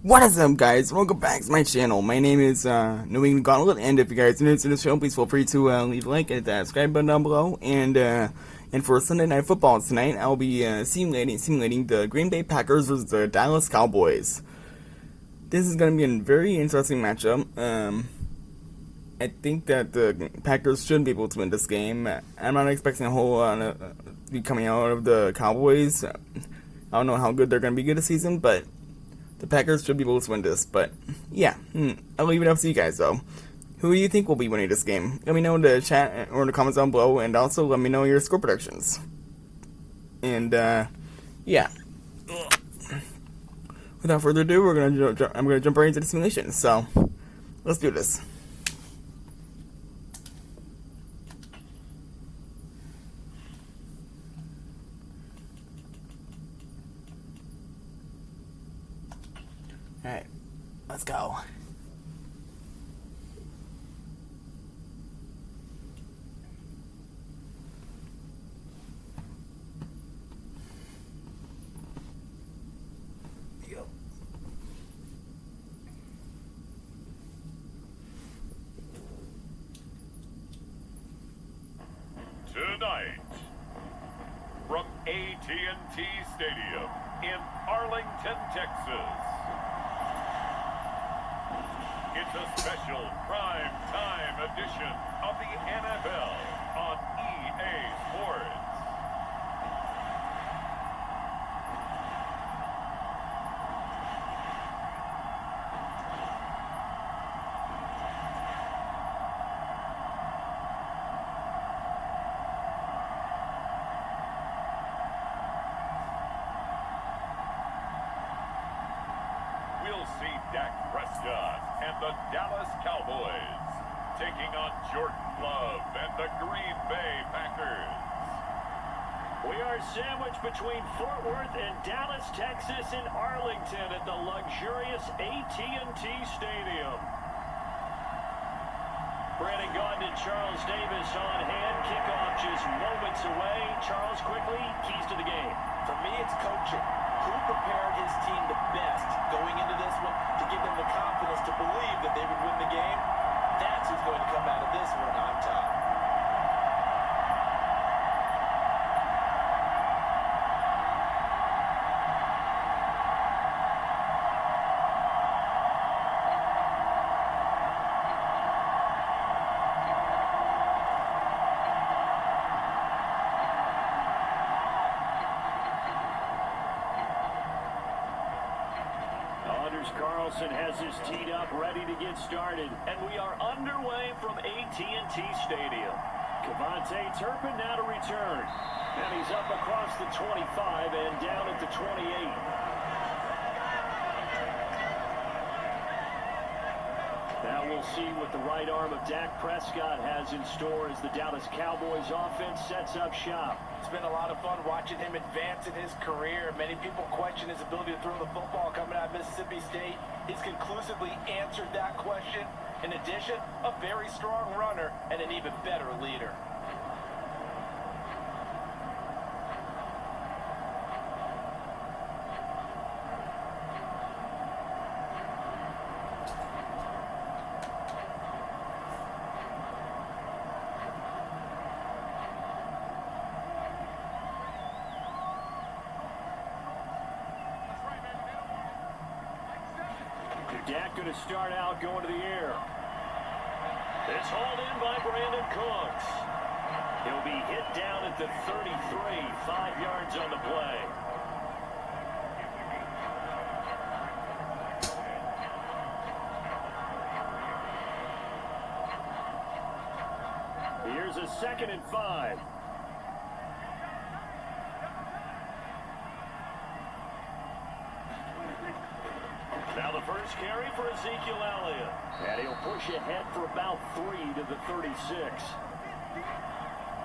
What is up, guys? Welcome back to my channel. My name is New England Gauntlet, and if you guys are new to this show, please feel free to leave a like and that subscribe button down below. And for Sunday Night Football tonight, I'll be simulating the Green Bay Packers versus the Dallas Cowboys. This is going to be a very interesting matchup. I think that the Packers should be able to win this game. I'm not expecting a whole lot to be coming out of the Cowboys. I don't know how good they're going to be this season, but the Packers should be able to win this. But yeah, I'll leave it up to you guys though. Who do you think will be winning this game? Let me know in the chat or in the comments down below, and also let me know your score predictions. And yeah. Without further ado, I'm gonna jump right into the simulation. So let's do this. Alright, let's go. Tonight, from AT&T Stadium in Arlington, Texas, it's a special prime time edition of the NFL on EA Sports. We'll see Dak Prescott and the Dallas Cowboys taking on Jordan Love and the Green Bay Packers. We are sandwiched between Fort Worth and Dallas, Texas, in Arlington at the luxurious AT&T Stadium. Brandon Gaudin and Charles Davis on hand. Kickoff just moments away. Charles, quickly, keys to the game. For me, it's coaching. Who prepared his team the best going into this one to give them the confidence to believe that they would win the game? That's who's going to come out of this one on top. Carlson has his teed up, ready to get started, and we are underway from AT&T Stadium. Cavante Turpin now to return, and he's up across the 25 and down at the 28. Now we'll see what the right arm of Dak Prescott has in store as the Dallas Cowboys offense sets up shop. It's been a lot of fun watching him advance in his career. Many people question his ability to throw the football coming out of Mississippi State. He's conclusively answered that question. In addition, a very strong runner and an even better leader. Dak going to start out going to the air. It's hauled in by Brandon Cooks. He'll be hit down at the 33, 5 yards on the play. Here's a 2nd and 5. Now the first carry for Ezekiel Elliott. And he'll push ahead for about 3 to the 36.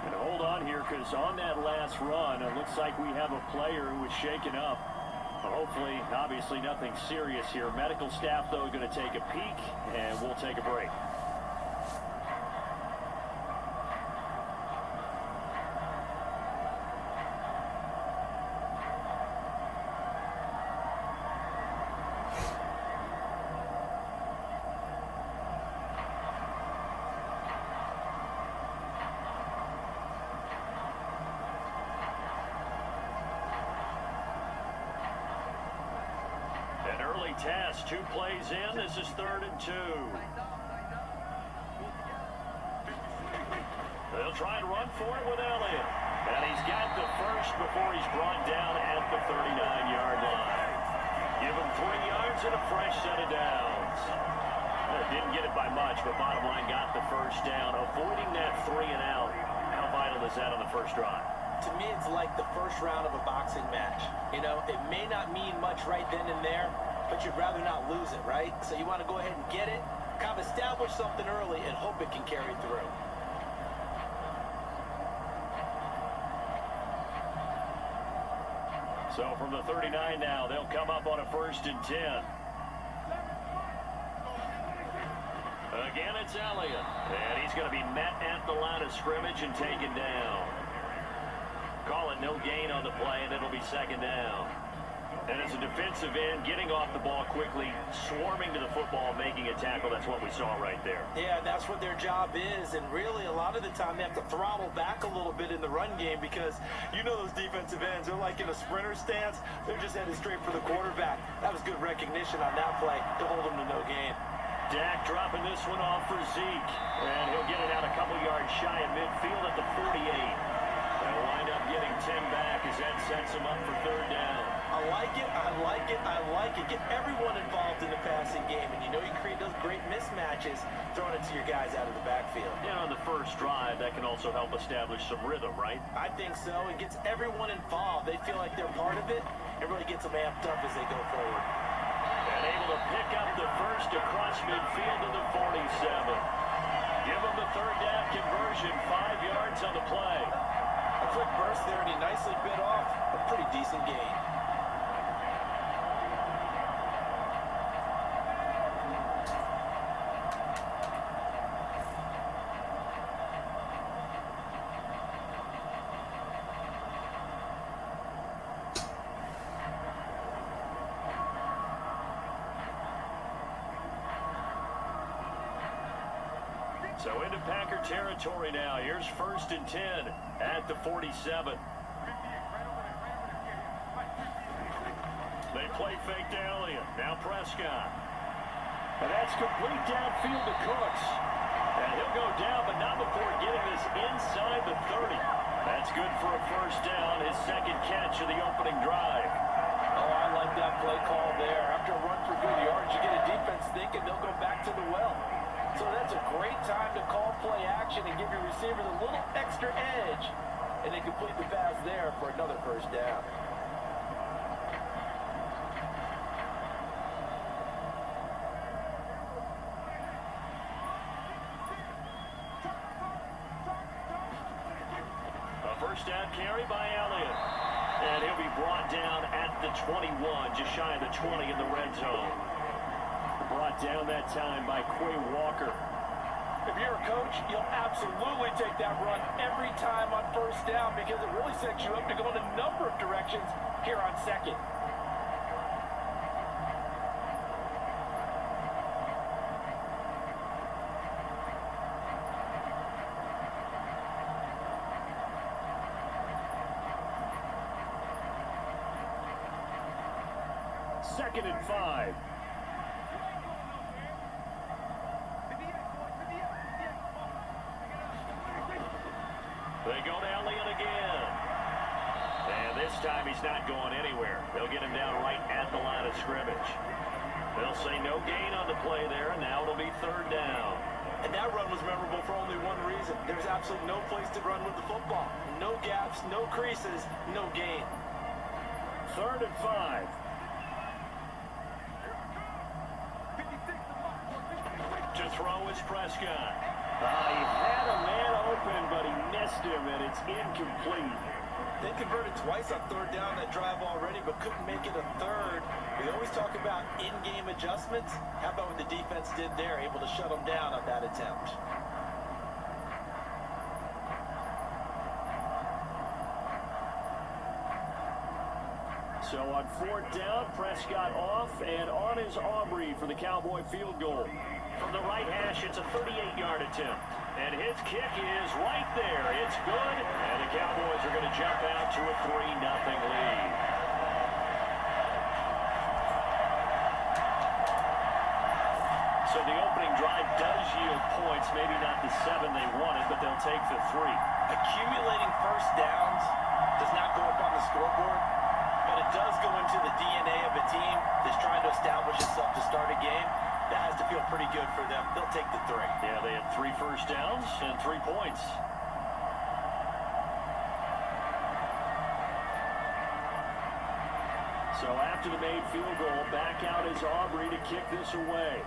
And hold on here, because on that last run, it looks like we have a player who was shaken up. Hopefully, obviously nothing serious here. Medical staff, though, going to take a peek, and we'll take a break. An early test, 2 plays in. This is 3rd and 2. They'll try and run for it with Elliott. And he's got the first before he's brought down at the 39-yard line. Give him 3 yards and a fresh set of downs. Didn't get it by much, but bottom line got the first down. Avoiding that 3 and out. How vital is that on the first drive? To me, it's like the first round of a boxing match. You know, it may not mean much right then and there, but you'd rather not lose it, right? So you want to go ahead and get it, kind of establish something early, and hope it can carry through. So from the 39 now, they'll come up on a 1st and 10. Again, it's Elliott. And he's going to be met at the line of scrimmage and taken down. Call it no gain on the play, and it'll be 2nd down. And as a defensive end, getting off the ball quickly, swarming to the football, making a tackle, that's what we saw right there. Yeah, that's what their job is, and really a lot of the time they have to throttle back a little bit in the run game because you know those defensive ends, they're like in a sprinter stance, they're just headed straight for the quarterback. That was good recognition on that play to hold them to no gain. Dak dropping this one off for Zeke, and he'll get it out a couple yards shy of midfield at the 48. They'll wind up getting 10 back as that sets him up for 3rd down. I like it, I like it, I like it. Get everyone involved in the passing game, and you know you create those great mismatches throwing it to your guys out of the backfield. Yeah, on the first drive, that can also help establish some rhythm, right? I think so. It gets everyone involved. They feel like they're part of it. It really gets them amped up as they go forward. And able to pick up the first across midfield to the 47. Give them the 3rd down conversion, 5 yards on the play. A quick burst there, and he nicely bit off a pretty decent gain. So into Packer territory now. Here's 1st and 10 at the 47. They play fake to Elliott. Now Prescott. And that's complete downfield to Cooks. And he'll go down, but not before getting this inside the 30. That's good for a 1st down, his 2nd catch of the opening drive. Oh, I like that play call there. After a run for good yards, you get a defense thinking they'll go back to the well. So that's a great time to call play action and give your receivers a little extra edge. And they complete the pass there for another 1st down. A 1st down carry by Elliott. And he'll be brought down at the 21, just shy of the 20 in the red zone. Brought down that time by Quay Walker. If you're a coach, you'll absolutely take that run every time on 1st down because it really sets you up to go in a number of directions here on 2nd. Second and 5. They go to Elliott again. And this time he's not going anywhere. They'll get him down right at the line of scrimmage. They'll say no gain on the play there, and now it'll be 3rd down. And that run was memorable for only one reason. There's absolutely no place to run with the football. No gaps, no creases, no gain. 3rd and 5. To throw is Prescott. He had a man open, but he missed him, and it's incomplete. They converted twice on 3rd down that drive already, but couldn't make it a 3rd. We always talk about in-game adjustments. How about what the defense did there, able to shut them down on that attempt? So on 4th down, Prescott off, and on is Aubrey for the Cowboy field goal. From the right hash, it's a 38-yard attempt. And his kick is right there. It's good, and the Cowboys are going to jump out to a 3-0 lead. drive does yield points, maybe not the 7 they wanted, but they'll take the 3. Accumulating first downs does not go up on the scoreboard, but it does go into the DNA of a team that's trying to establish itself to start a game. That has to feel pretty good for them. They'll take the 3. Yeah, they had 3 first downs and 3 points. So after the made field goal, back out is Aubrey to kick this away.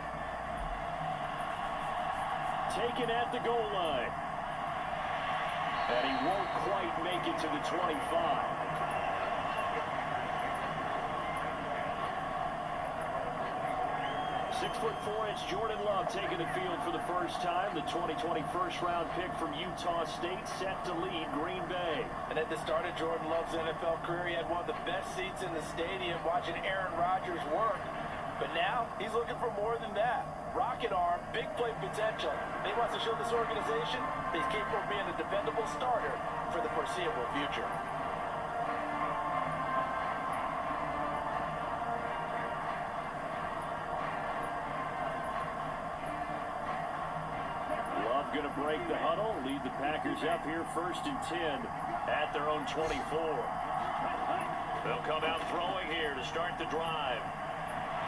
Taken at the goal line. And he won't quite make it to the 25. 6'4" Jordan Love taking the field for the first time. The 2020 first-round pick from Utah State set to lead Green Bay. And at the start of Jordan Love's NFL career, he had one of the best seats in the stadium watching Aaron Rodgers work. But now, he's looking for more than that. Rocket arm, big play potential. And he wants to show this organization that he's capable of being a dependable starter for the foreseeable future. Going to break the huddle, lead the Packers up here 1st and 10 at their own 24. They'll come out throwing here to start the drive.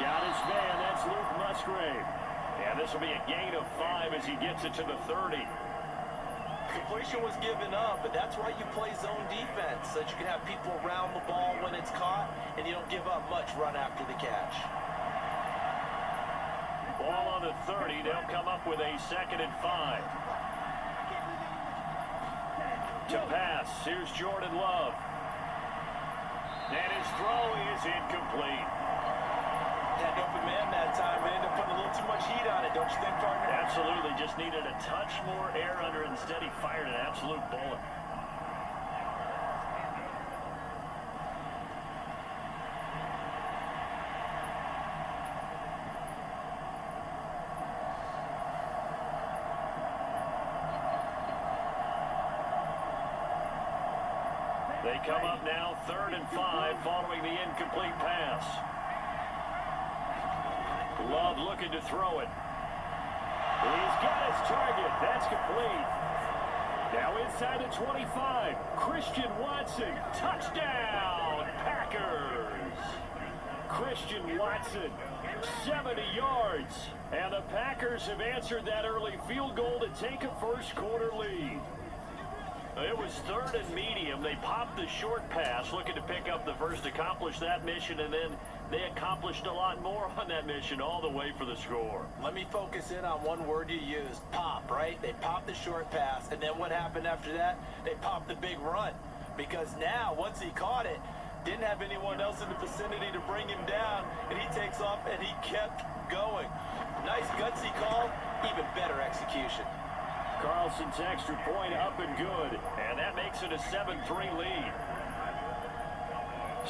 Got his man, that's Luke Musgrave. And this will be a gain of 5 as he gets it to the 30. Completion was given up, but that's why you play zone defense, so that you can have people around the ball when it's caught, and you don't give up much run after the catch. Ball on the 30. They'll come up with a 2nd and 5. To pass. Here's Jordan Love. And his throw is incomplete. Had an open man that time. They ended up putting a little too much heat on it, don't you think, partner? Absolutely. Just needed a touch more air under it. Instead, he fired an absolute bullet. They come up now 3rd and 5 following the incomplete pass. Love looking to throw it. He's got his target. That's complete. Now inside the 25. Christian Watson. Touchdown, Packers. Christian Watson, 70 yards. And the Packers have answered that early field goal to take a first-quarter lead. It was 3rd and medium. They popped the short pass, looking to pick up the first, accomplish that mission, and then they accomplished a lot more on that mission all the way for the score. Let me focus in on one word you used, pop, right? They popped the short pass, and then what happened after that? They popped the big run. Because now, once he caught it, didn't have anyone else in the vicinity to bring him down, and he takes off, and he kept going. Nice gutsy call, even better execution. Carlson's extra point up and good, and that makes it a 7-3 lead.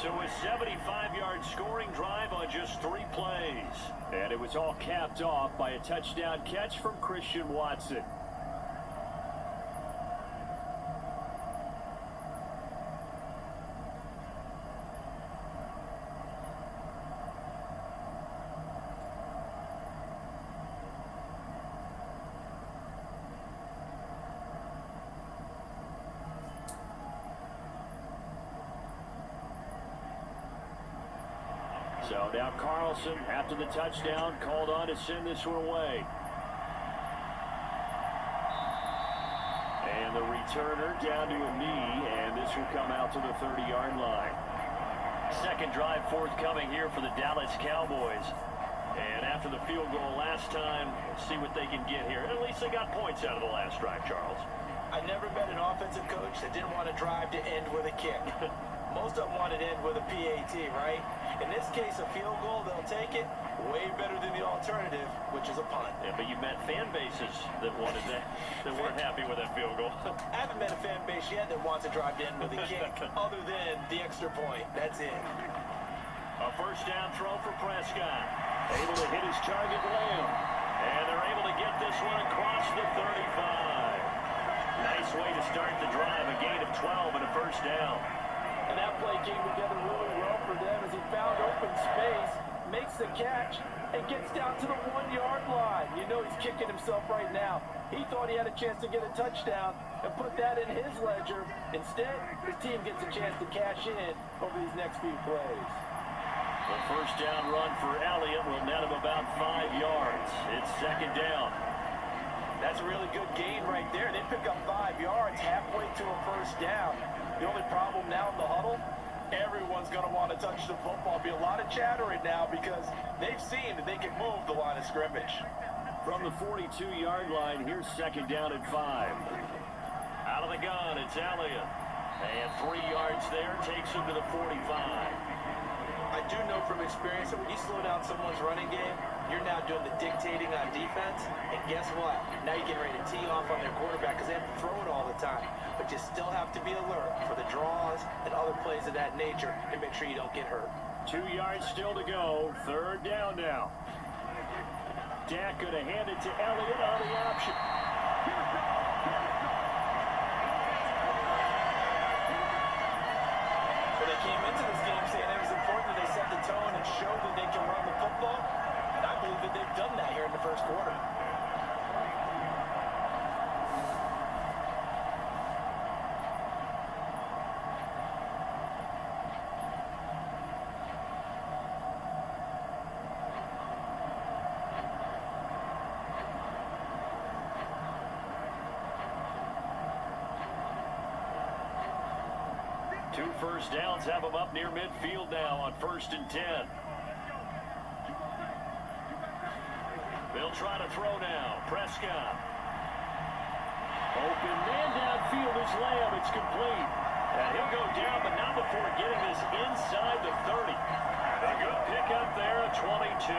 So a 75-yard scoring drive on just 3 plays. And it was all capped off by a touchdown catch from Christian Watson. So now Carlson, after the touchdown, called on to send this one away. And the returner down to a knee, and this will come out to the 30-yard line. Second drive forthcoming here for the Dallas Cowboys. And after the field goal last time, see what they can get here. At least they got points out of the last drive, Charles. I never met an offensive coach that didn't want to drive to end with a kick. Most of them wanted to end with a PAT, right? In this case, a field goal, they'll take it. Way better than the alternative, which is a punt. Yeah, but you met fan bases that wanted that, that weren't happy with that field goal. I haven't met a fan base yet that wants to drive to end with a kick, other than the extra point. That's it. A first down throw for Prescott. Able to hit his target, Lamb. And they're able to get this one across the 35. Nice way to start the drive. A gain of 12 and a first down. And that play came together really well for them as he found open space. makes the catch, and gets down to the 1-yard line. You know he's kicking himself right now. He thought he had a chance to get a touchdown and put that in his ledger. Instead, his team gets a chance to cash in over these next few plays. The first down run for Elliott will net him about 5 yards. It's second down. That's a really good gain right there. They pick up 5 yards halfway to a first down. The only problem now in the huddle, everyone's going to want to touch the football. Be a lot of chattering now because they've seen that they can move the line of scrimmage. From the 42-yard line, here's second down at 5. Out of the gun, it's Elliott. And 3 yards there takes him to the 45. I do know from experience that when you slow down someone's running game, you're now doing the dictating on defense. And guess what? Now you're getting ready to tee off on their quarterback because they have to throw it all the time. But you still have to be alert for the draws and other plays of that nature and make sure you don't get hurt. 2 yards still to go. Third down now. Dak going to hand it to Elliott on the option. Well, they came into this game saying it was important that they set the tone and show that they can run the football. And I believe that they've done that here in the first quarter. Two first downs have them up near midfield now on 1st and 10. They'll try to throw now. Prescott. Open man downfield is Lamb. It's complete. And he'll go down, but not before getting this inside the 30. A good pickup there at 22.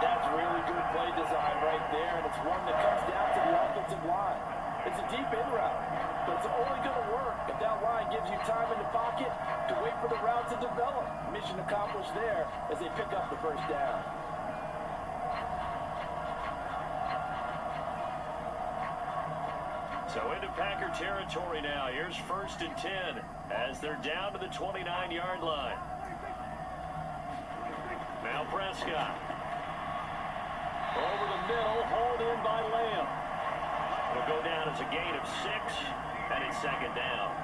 That's really good play design right there, and it's one that comes down to the offensive line. It's a deep in route, but it's only going to work if that line gives you time in the pocket to wait for the route to develop. Mission accomplished there as they pick up the first down. So into Packer territory now. Here's 1st and 10 as they're down to the 29-yard line. Now Prescott. Over the middle, hauled in by Lamb. It'll go down as a gain of 6, and it's second down.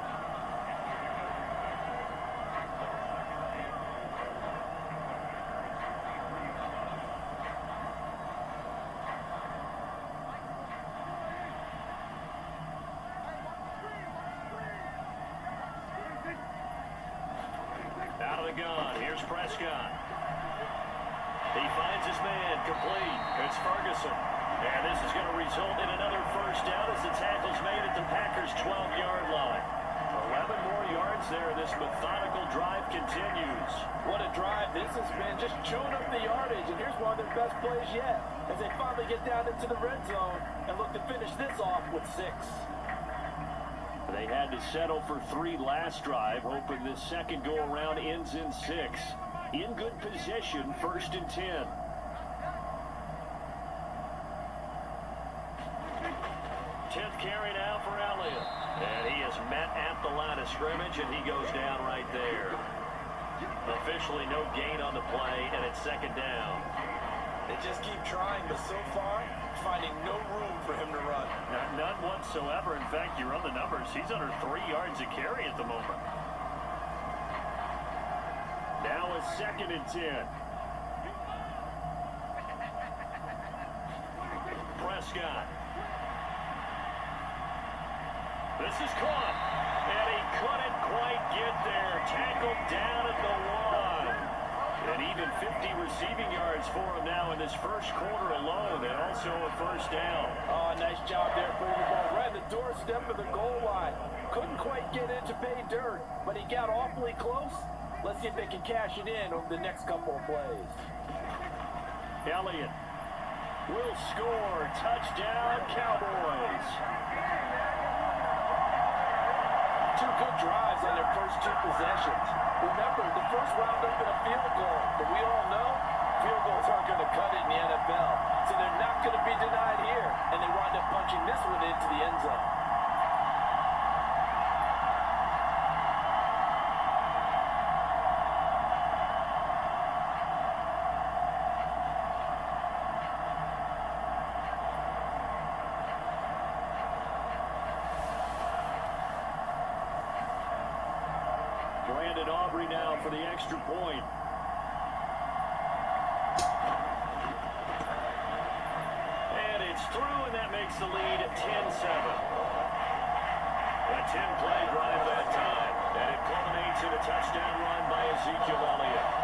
Out of the gun, here's Prescott. He finds his man, complete. It's Ferguson. And this is going to result in another first down as the tackle's made at the Packers' 12-yard line. 11 more yards there. This methodical drive continues. What a drive this has been, just chewing up the yardage. And here's one of their best plays yet as they finally get down into the red zone and look to finish this off with 6. They had to settle for 3 last drive, hoping this second go-around ends in 6. In good position, 1st and 10. Tenth carry now for Elliott. And he is met at the line of scrimmage, and he goes down right there. Officially no gain on the play, and it's second down. They just keep trying, but so far, finding no room for him to run. None whatsoever. In fact, you run the numbers. He's under 3 yards a carry at the moment. Now it's 2nd and 10. Prescott. This is caught, and he couldn't quite get there. Tackled down at the 1. And even 50 receiving yards for him now in this first quarter alone, and also a first down. Oh, nice job there, putting the ball right at the doorstep of the goal line. Couldn't quite get in to pay dirt, but he got awfully close. Let's see if they can cash it in over the next couple of plays. Elliott will score. Touchdown, Cowboys. 2 good drives on their first 2 possessions. Remember, the first wound up in a field goal, but we all know field goals aren't going to cut it in the NFL. So they're not going to be denied here, and they wind up punching this one into the end zone. in Aubrey now for the extra point. And it's through, and that makes the lead 10-7. A 10-play drive that time, and it culminates in a touchdown run by Ezekiel Elliott.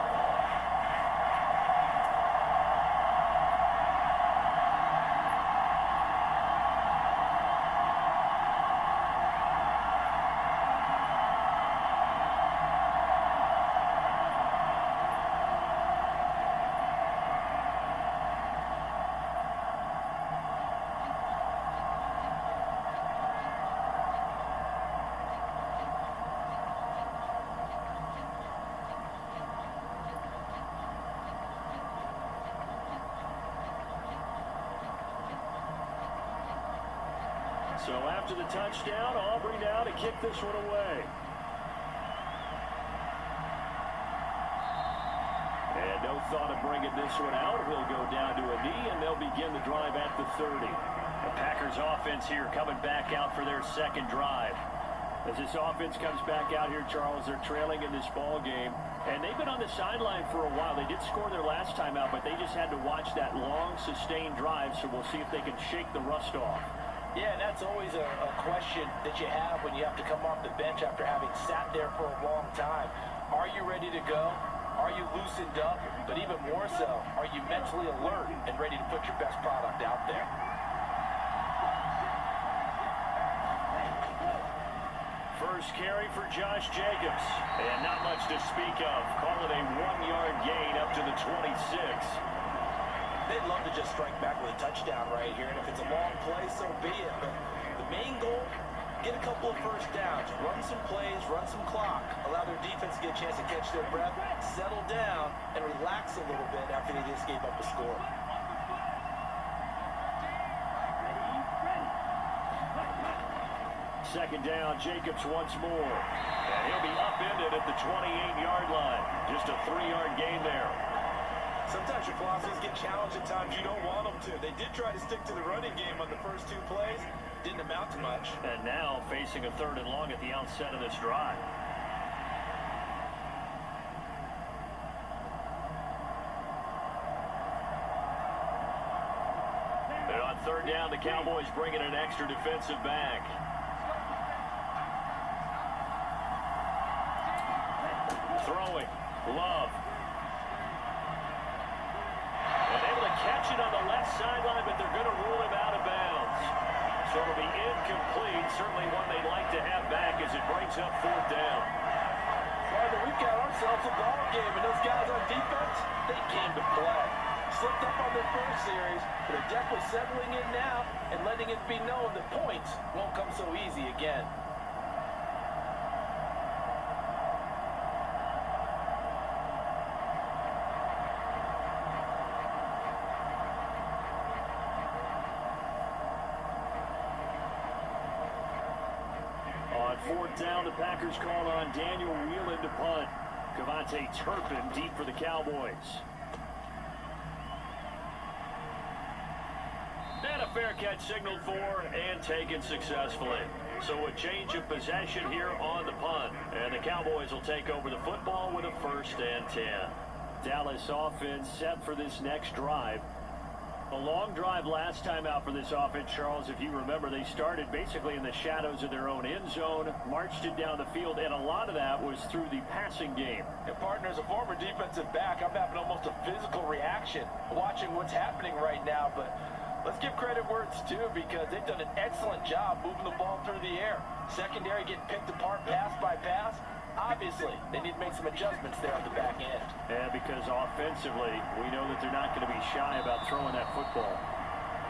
So after the touchdown, Aubrey now to kick this one away. And no thought of bringing this one out. He'll go down to a knee, and they'll begin the drive at the 30. The Packers offense here coming back out for their second drive. As this offense comes back out here, Charles, they're trailing in this ball game. And they've been on the sideline for a while. They did score their last time out, but they just had to watch that long, sustained drive, so we'll see if they can shake the rust off. Yeah, and that's always a question that you have when you have to come off the bench after having sat there for a long time. Are you ready to go? Are you loosened up? But even more so, are you mentally alert and ready to put your best product out there? First carry for Josh Jacobs. And not much to speak of. Call it a 1-yard gain up to the 26. They'd love to just strike back with a touchdown right here, and if it's a long play, so be it. But the main goal, get a couple of first downs, run some plays, run some clock, allow their defense to get a chance to catch their breath, settle down, and relax a little bit after they just gave up a score. Second down, Jacobs once more. And he'll be upended at the 28-yard line. Just a 3-yard gain there. Sometimes your philosophies get challenged at times you don't want them to. They did try to stick to the running game on the first 2 plays. Didn't amount to much. And now facing a 3rd and long at the outset of this drive. And on 3rd down, the Cowboys bring in an extra defensive back. Throwing. Love. Catch it on the left sideline, but they're going to rule him out of bounds. So it'll be incomplete. Certainly one they'd like to have back as it brings up 4th down. Father, we've got ourselves a ball game, and those guys on defense, they came to play. Slipped up on their first series, but they're definitely settling in now and letting it be known that points won't come so easy again. On 4th down, the Packers call on Daniel Whelan to punt. Cavante Turpin deep for the Cowboys. And a fair catch signaled for and taken successfully. So a change of possession here on the punt. And the Cowboys will take over the football with a 1st and 10. Dallas offense set for this next drive. A long drive last time out for this offense, Charles. If you remember, they started basically in the shadows of their own end zone, marched it down the field, and a lot of that was through the passing game. And partner, as a former defensive back, I'm having almost a physical reaction watching what's happening right now. But let's give credit where it's due, because they've done an excellent job moving the ball through the air. Secondary getting picked apart pass by pass. Obviously, they need to make some adjustments there on the back end. Yeah, because offensively, we know that they're not going to be shy about throwing that football.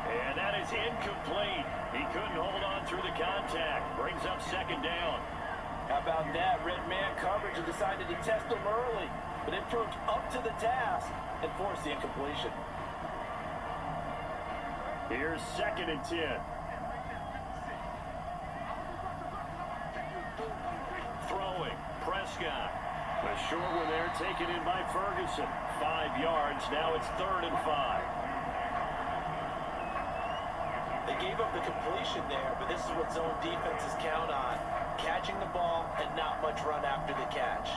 And that is incomplete. He couldn't hold on through the contact. Brings up 2nd down. How about that? Red man coverage and decided to test them early. But they proved up to the task and forced the incompletion. Here's 2nd and 10. Throwing. Prescott. The short one there taken in by Ferguson. 5 yards. Now it's 3rd and 5. They gave up the completion there, but this is what zone defenses count on. Catching the ball and not much run after the catch.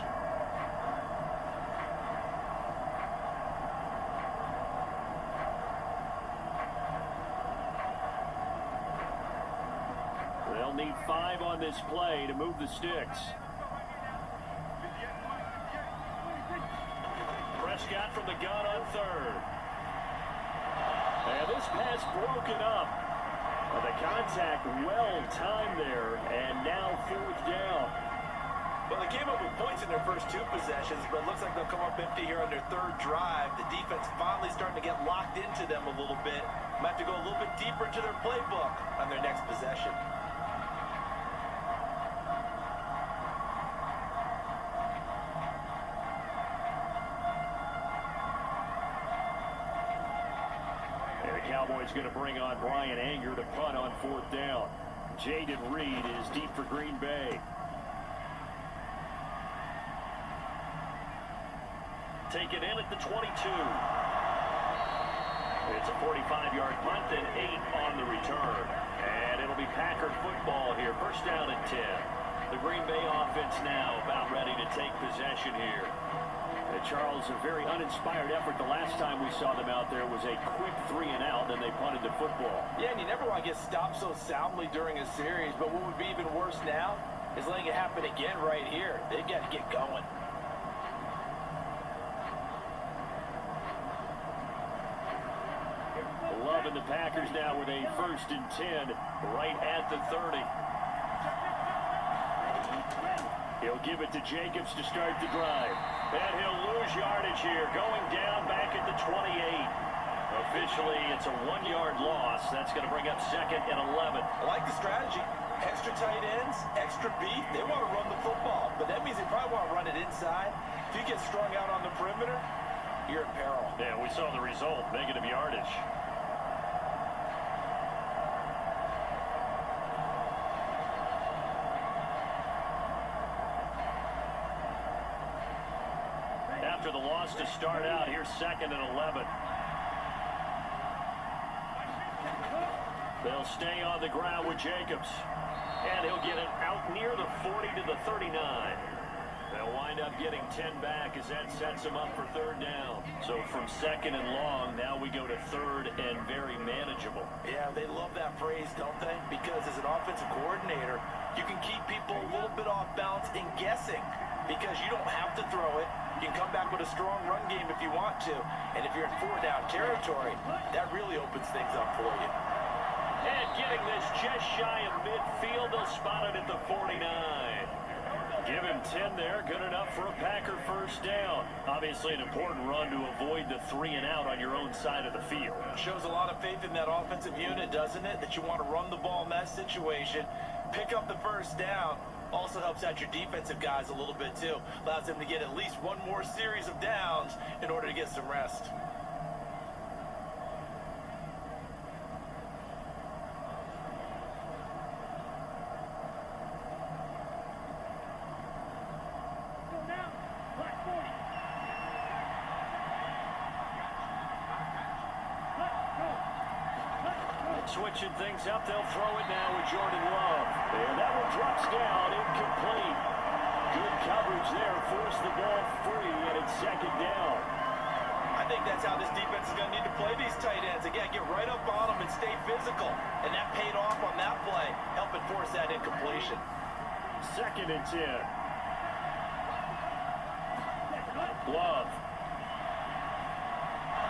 need 5 on this play to move the sticks. Prescott from the gun on third. And this pass broken up. Well, the contact well timed there, and now 4th down. Well, they came up with points in their first 2 possessions, but it looks like they'll come up empty here on their 3rd drive. The defense finally starting to get locked into them a little bit. Might have to go a little bit deeper into their playbook on their next possession. And the Cowboys going to bring on Brian Anger to punt on 4th down. Jaden Reed is deep for Green Bay. Taken in at the 22. It's a 45-yard punt and 8 on the return. And it'll be Packer football here. First down and 10. The Green Bay offense now about ready to take possession here. And Charles, a very uninspired effort. The last time we saw them out there was a quick 3 and out, then they punted the football. Yeah, and you never want to get stopped so soundly during a series, but what would be even worse now is letting it happen again right here. They've got to get going. Love in the Packers now with a 1st and 10 right at the 30. He'll give it to Jacobs to start the drive. And he'll lose yardage here, going down back at the 28. Officially, it's a 1-yard loss. That's going to bring up 2nd and 11. I like the strategy. Extra tight ends, extra beef. They want to run the football, but that means they probably want to run it inside. If you get strung out on the perimeter, you're in peril. Yeah, we saw the result, negative yardage. After the loss to start out, here's 2nd and 11. They'll stay on the ground with Jacobs. And he'll get it out near the 40 to the 39. They'll wind up getting 10 back as that sets them up for 3rd down. So from 2nd and long, now we go to 3rd and very manageable. Yeah, they love that phrase, don't they? Because as an offensive coordinator, you can keep people a little bit off balance and guessing because you don't have to throw it. You can come back with a strong run game if you want to. And if you're in 4-down territory, that really opens things up for you. And getting this just shy of midfield, they'll spot it at the 49. Give him 10 there, good enough for a Packer 1st down. Obviously an important run to avoid the 3 and out on your own side of the field. Shows a lot of faith in that offensive unit, doesn't it? That you want to run the ball in that situation. Pick up the 1st down. Also helps out your defensive guys a little bit too. Allows them to get at least one more series of downs in order to get some rest. Switching things up, they'll throw it now with Jordan Love. And that one drops down, incomplete. Good coverage there, forced the ball free, and it's 2nd down. I think that's how this defense is going to need to play these tight ends. Again, get right up on them and stay physical. And that paid off on that play, helping force that incompletion. 2nd and 10. Love.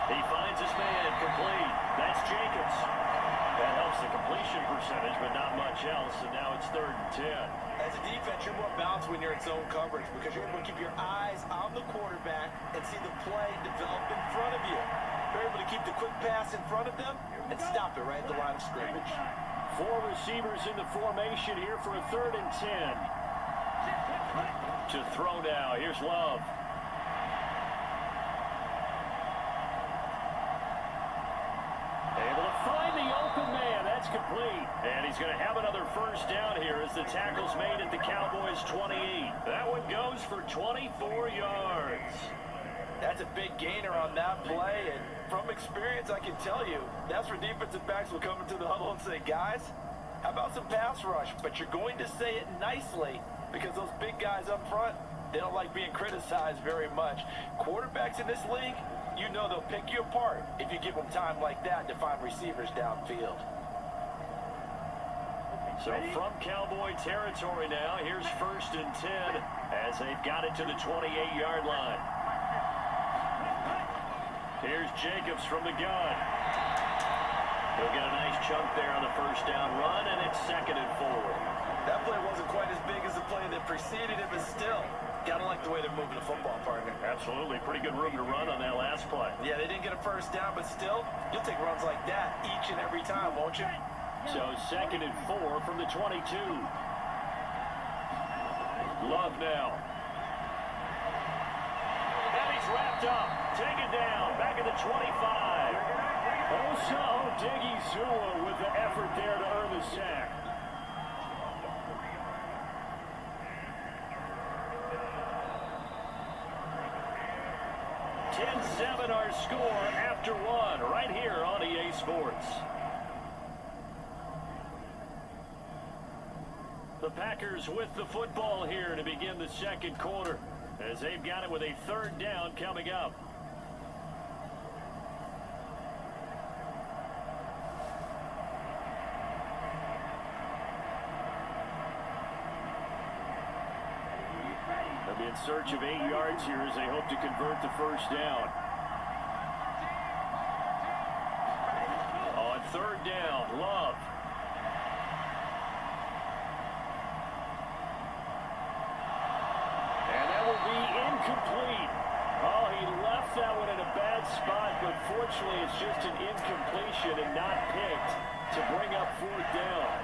He finds his man, complete. That's Jacobs. That helps the completion percentage, but not much else, and now it's 3rd and 10. As a defense, you're more balanced when you're in zone coverage because you're able to keep your eyes on the quarterback and see the play develop in front of you. You're able to keep the quick pass in front of them and stop it right at the line of scrimmage. 4 receivers in the formation here for a 3rd and 10. To throw now, here's Love. Able to find the open man. That's complete. And he's going to have another 1st down here as the tackle's made at the Cowboys' 28. That one goes for 24 yards. That's a big gainer on that play. And from experience, I can tell you, that's where defensive backs will come into the huddle and say, guys, how about some pass rush? But you're going to say it nicely because those big guys up front, they don't like being criticized very much. Quarterbacks in this league, you know they'll pick you apart if you give them time like that to find receivers downfield. So from Cowboy territory now, here's 1st and 10 as they've got it to the 28-yard line. Here's Jacobs from the gun. He'll get a nice chunk there on the 1st down run, and it's 2nd and 4. That play wasn't quite as big as the play that preceded it, but still, gotta like the way they're moving the football, partner. Absolutely. Pretty good room to run on that last play. Yeah, they didn't get a 1st down, but still, you'll take runs like that each and every time, won't you? So 2nd and 4 from the 22. Love now. And he's wrapped up. Taken down. Back at the 25. Osa Odighizuwa with the effort there to earn the sack. $10-7 our score after one right here on EA Sports. The Packers with the football here to begin the 2nd quarter as they've got it with a 3rd down coming up. They'll be in search of 8 yards here as they hope to convert the 1st down. On 3rd down, Love. Incomplete. Oh, he left that one in a bad spot, but fortunately it's just an incompletion and not picked to bring up 4th down.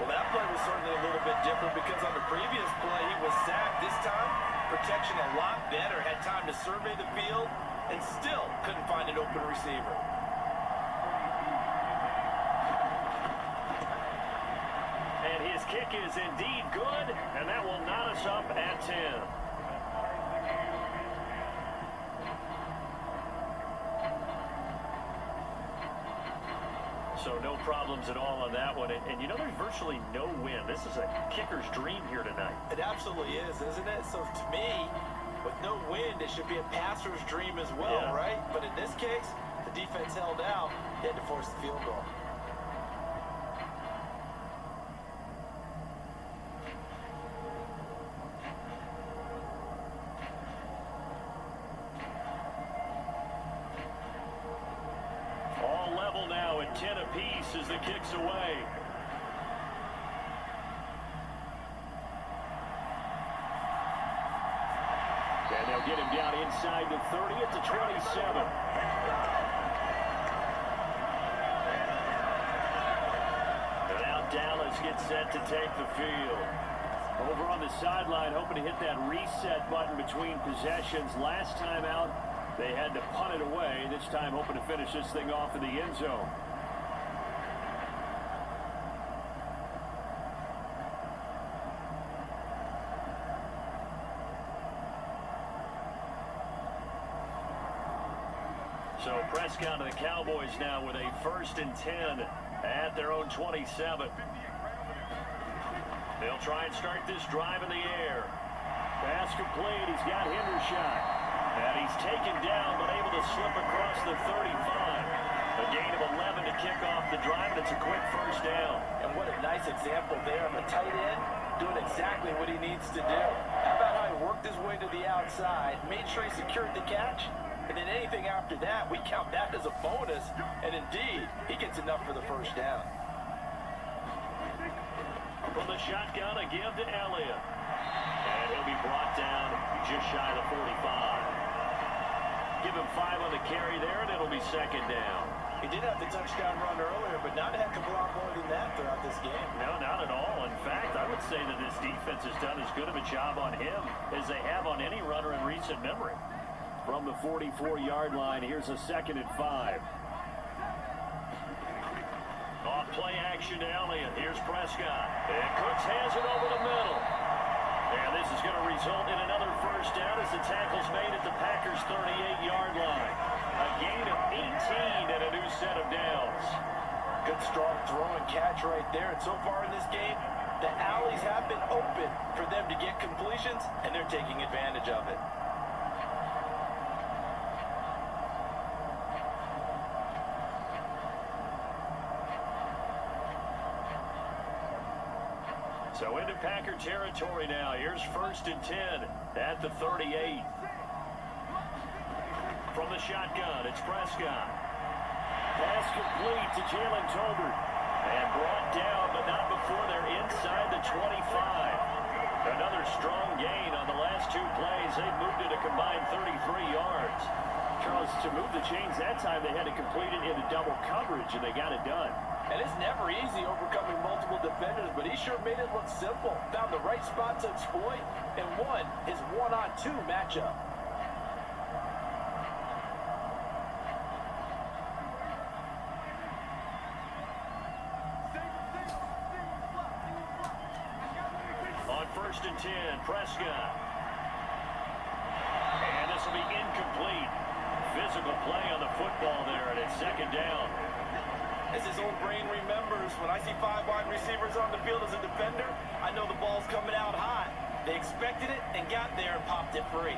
Well, that play was certainly a little bit different because on the previous play he was sacked. This time, protection a lot better. Had time to survey the field and still couldn't find an open receiver. And his kick is indeed good, and that will knot us up at 10. So no problems at all on that one. And you know, there's virtually no wind. This is a kicker's dream here tonight. It absolutely is, isn't it? So to me, with no wind, it should be a passer's dream as well, Yeah. right? But in this case, the defense held out. They had to force the field goal. All level now at 10 apiece as the kick's away. And they'll get him down inside the 30 at the 27. And now Dallas gets set to take the field. Over on the sideline, hoping to hit that reset button between possessions. Last time out, they had to punt it away. This time hoping to finish this thing off in the end zone. So Prescott to the Cowboys now with a 1st and 10 at their own 27. They'll try and start this drive in the air. Pass complete. He's got Hendershot. And he's taken down, but able to slip across the 35. A gain of 11 to kick off the drive. It's a quick 1st down. And what a nice example there of a tight end doing exactly what he needs to do. How about how he worked his way to the outside, made sure he secured the catch, and then anything after that, we count that as a bonus. And indeed, he gets enough for the 1st down. From the shotgun, a give to Elliott. And he'll be brought down just shy of the 45. Give him 5 on the carry there, and it'll be 2nd down. He did have the touchdown run earlier, but not a heck of a lot more than that throughout this game. No, not at all. In fact, I would say that this defense has done as good of a job on him as they have on any runner in recent memory. From the 44-yard line, here's a 2nd and 5. Off play action to Elliott. Here's Prescott. And Cooks has it over the middle. And this is going to result in another 1st down as the tackle's made at the Packers' 38-yard line. A gain of 18 and a new set of downs. Good strong throw and catch right there. And so far in this game, the alleys have been open for them to get completions, and they're taking advantage of it. So into Packer territory now. Here's 1st and 10 at the 38. From the shotgun, it's Prescott. Pass complete to Jalen Tolbert. And brought down, but not before they're inside the 25. Another strong gain on the last 2 plays. They've moved it a combined 33 yards. Charles, to move the chains that time, they had to complete it into double coverage, and they got it done. And it's never easy overcoming multiple defenders, but he sure made it look simple. Found the right spot to exploit and won his 1-on-2 matchup. On 1st and 10, Prescott. And this will be incomplete. Physical play on the football there, and it's 2nd down. As his old brain remembers, when I see 5 wide receivers on the field as a defender, I know the ball's coming out high. They expected it and got there and popped it free.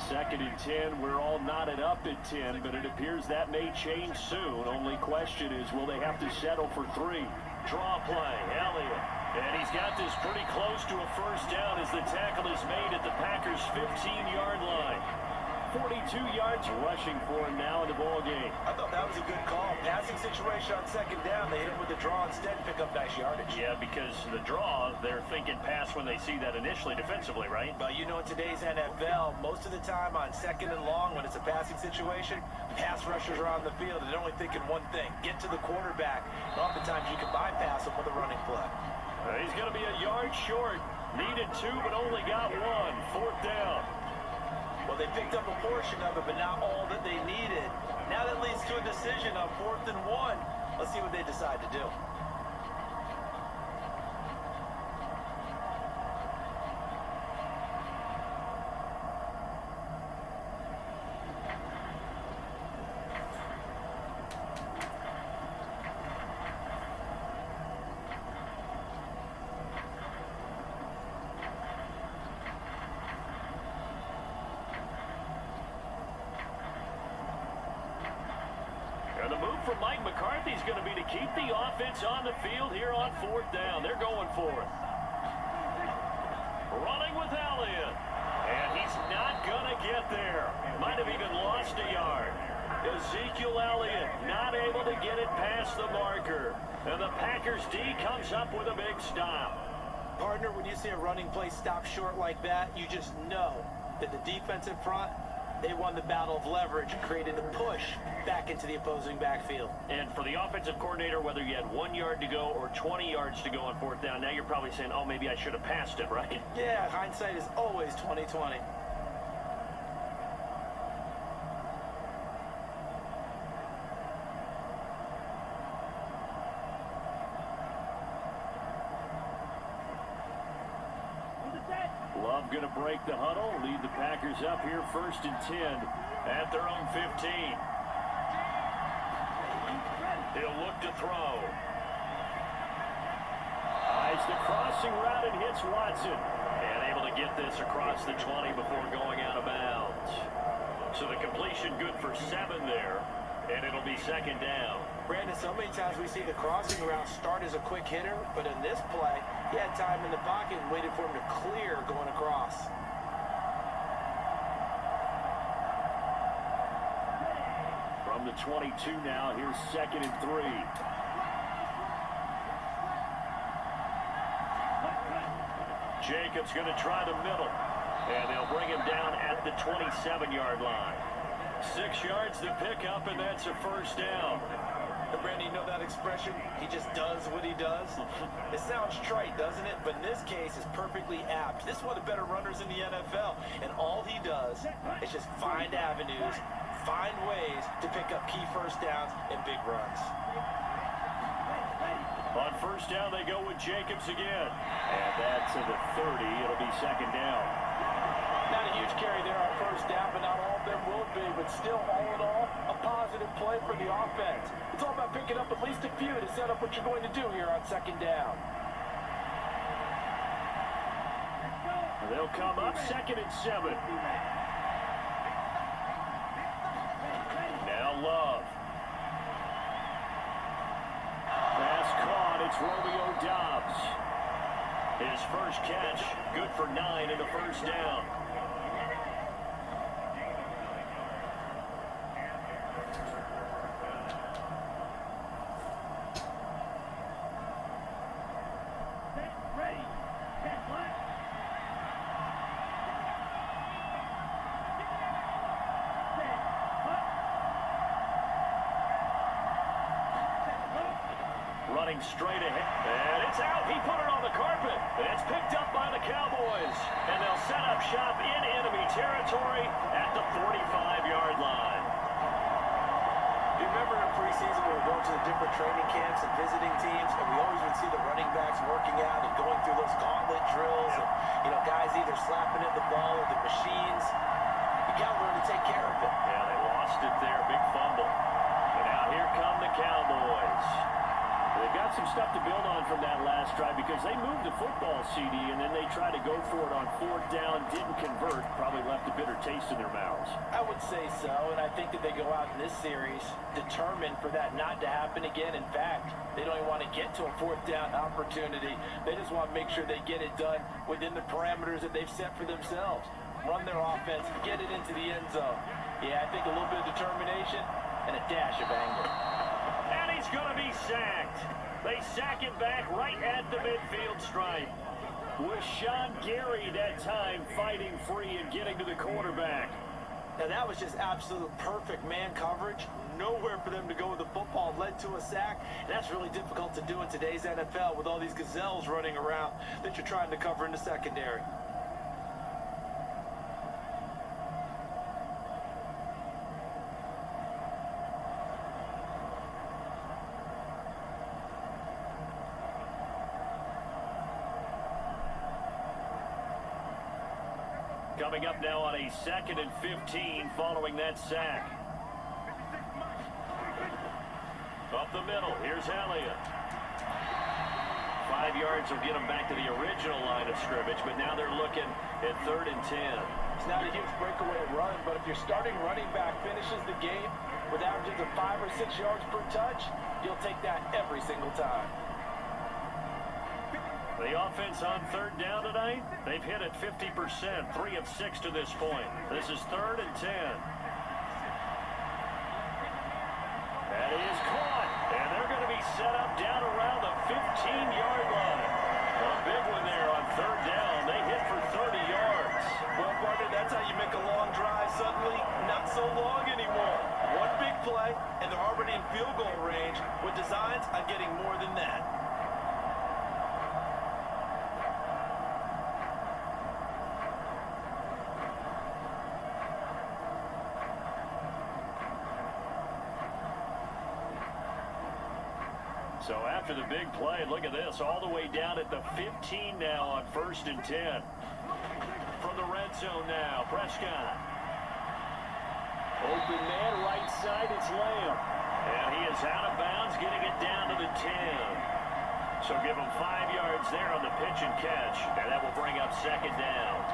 2nd and 10, we're all knotted up at 10, but it appears that may change soon. Only question is, will they have to settle for 3? Draw play, Elliott. And he's got this pretty close to a 1st down as the tackle is made at the Packers' 15-yard line. 42 yards rushing for him now in the ball game. I thought that was a good call. Passing situation on 2nd down. They hit him with the draw instead, pick up nice yardage. Yeah, because the draw, they're thinking pass when they see that initially defensively, right? But you know, in today's NFL, most of the time on 2nd and long, when it's a passing situation, pass rushers are on the field and they're only thinking one thing: get to the quarterback. And oftentimes you can bypass them with a running play. He's going to be a yard short. Needed 2, but only got 1. 4th down. Well, they picked up a portion of it, but not all that they needed. Now that leads to a decision on 4th and 1. Let's see what they decide to do. And the move from Mike McCarthy is going to be to keep the offense on the field here on 4th down. They're going for it. Running with Elliott. And he's not going to get there. Might have even lost a yard. Ezekiel Elliott not able to get it past the marker. And the Packers D comes up with a big stop. Partner, when you see a running play stop short like that, you just know that the defense in front, they won the battle of leverage and created the push back into the opposing backfield. And for the offensive coordinator, whether you had 1 yard to go or 20 yards to go on 4th down, now you're probably saying, oh, maybe I should have passed it, right? Yeah, hindsight is always 20/20. Love going to break the huddle, lead the Packers up here 1st and 10 at their own 15. He'll look to throw. Eyes the crossing route and hits Watson. And able to get this across the 20 before going out of bounds. So the completion good for 7 there, and it'll be 2nd down. Brandon, so many times we see the crossing route start as a quick hitter, but in this play, he had time in the pocket and waited for him to clear going across. From the 22 now, here's 2nd and 3. Jacobs going to try the middle, and they'll bring him down at the 27-yard line. 6 yards to pick up, and that's a 1st down. And Brandon, you know that expression? He just does what he does. It sounds trite, doesn't it? But in this case, it's perfectly apt. This is one of the better runners in the NFL, and all he does is just find avenues, find ways to pick up key 1st downs and big runs. On 1st down, they go with Jacobs again. And that's to the 30. It'll be 2nd down. Not a huge carry there on 1st down, but not all of them will be. But still, all in all, a positive play for the offense. It's all about picking up at least a few to set up what you're going to do here on 2nd down. They'll come up 2nd and 7. Now Love. Pass caught. It's Romeo His first catch, good for 9 in the first down. Running straight ahead, and it's out. He put it on the carpet. It's picked up by the Cowboys, and they'll set up shop in enemy territory at the 45-yard line. You remember in preseason when we were going to the different training camps and visiting teams, and we always would see the running backs working out and going through those gauntlet drills, and guys either slapping at the ball or the machines. You got to learn to take care of it. Yeah, they lost it there, big fumble. And now here come the Cowboys. They've got some stuff to build on from that last drive because they moved the football, CD, and then they tried to go for it on 4th down, didn't convert, probably left a bitter taste in their mouths. I would say so, and I think that they go out in this series determined for that not to happen again. In fact, they don't even want to get to a 4th down opportunity. They just want to make sure they get it done within the parameters that they've set for themselves. Run their offense, get it into the end zone. Yeah, I think a little bit of determination and a dash of anger. And he's going to be sacked. They sack him back right at the midfield stripe. Was Sean Gary that time fighting free and getting to the quarterback. Now that was just absolute perfect man coverage. Nowhere for them to go with the football. Led to a sack. And that's really difficult to do in today's NFL with all these gazelles running around that you're trying to cover in the secondary. Coming up now on a 2nd and 15 following that sack. Up the middle, here's Elliott. 5 yards will get them back to the original line of scrimmage, but now they're looking at 3rd and 10. It's not a huge breakaway run, but if your starting running back finishes the game with averages of 5 or 6 yards per touch, you'll take that every single time. The offense on 3rd down tonight, they've hit it 50%, 3 of 6 to this point. This is 3rd and 10. That is caught, and they're going to be set up down around the 15-yard line. A big one there on 3rd down. They hit for 30 yards. Well, partner, that's how you make a long drive suddenly not so long anymore. One big play, and they're already in field goal range with designs on getting more than that. So after the big play, look at this, all the way down at the 15 now on 1st and 10. From the red zone now, Prescott. Open man, right side, it's Lamb. And he is out of bounds, getting it down to the 10. So give him 5 yards there on the pitch and catch, and that will bring up 2nd down.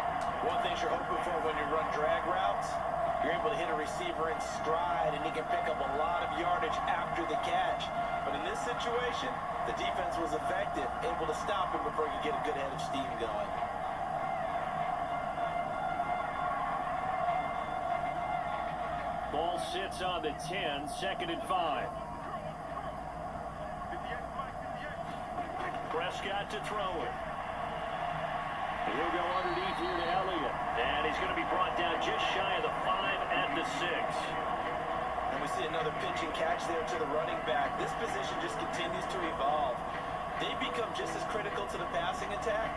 One thing you're hoping for when you run drag routes, you're able to hit a receiver in stride, and he can pick up a lot of yardage after the catch. But in this situation, the defense was effective, able to stop him before he could get a good head of steam going. Ball sits on the 10, 2nd and 5. Prescott to throw it. He'll go underneath here to Elliott. And he's going to be brought down just shy of the 5 at the 6. And we see another pitch and catch there to the running back. This position just continues to evolve. They become just as critical to the passing attack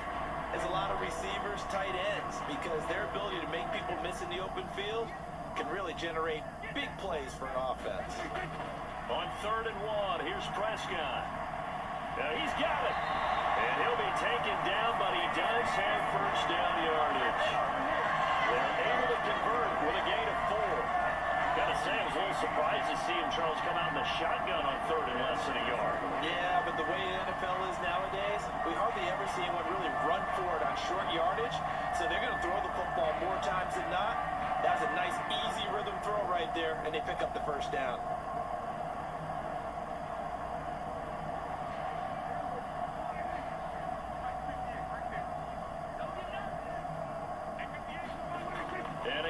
as a lot of receivers, tight ends, because their ability to make people miss in the open field can really generate big plays for an offense. On 3rd and 1, here's Prescott. He's got it. And he'll be taken down, but he does have 1st down yardage. They're able to convert with a gain of 4. Gotta say, I was a little surprised to see him, Charles, come out in the shotgun on 3rd and less than a yard. Yeah, but the way the NFL is nowadays, we hardly ever see anyone really run for it on short yardage. So they're going to throw the football more times than not. That's a nice, easy rhythm throw right there, and they pick up the 1st down.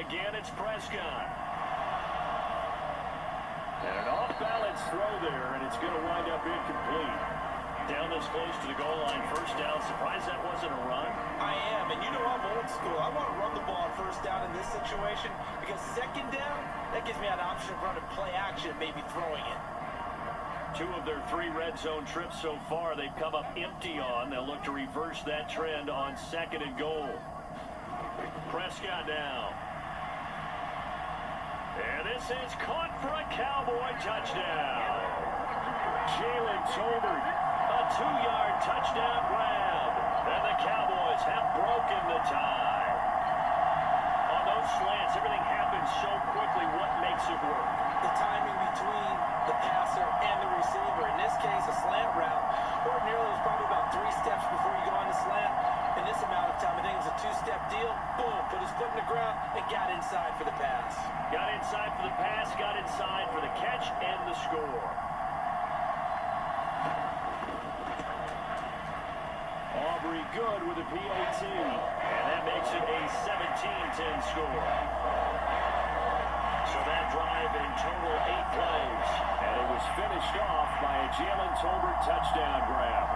again, it's Prescott. And an off-balance throw there, and it's going to wind up incomplete. Down this close to the goal line, first down. Surprised that wasn't a run? I am, and you know I'm old school. I want to run the ball on first down in this situation because second down, that gives me an option of running play action, maybe throwing it. 2 of their 3 red zone trips so far, they've come up empty on. They'll look to reverse that trend on second and goal. Prescott now. And this is caught for a Cowboy touchdown. Jalen Tolbert, a 2-yard touchdown grab. And the Cowboys have broken the tie. On those slants, everything happens so quickly. What makes it work? The timing between the passer and the receiver. In this case, a slant route. Ordinarily, it's probably about 3 steps before you go on the slant. In this amount of time, I think it was a 2-step deal. Boom, put his foot in the ground and got inside for the pass. Got inside for the pass, got inside for the catch and the score. Aubrey good with a PAT, and that makes it a 17-10 score. So that drive in total 8 plays, and it was finished off by a Jalen Tolbert touchdown grab.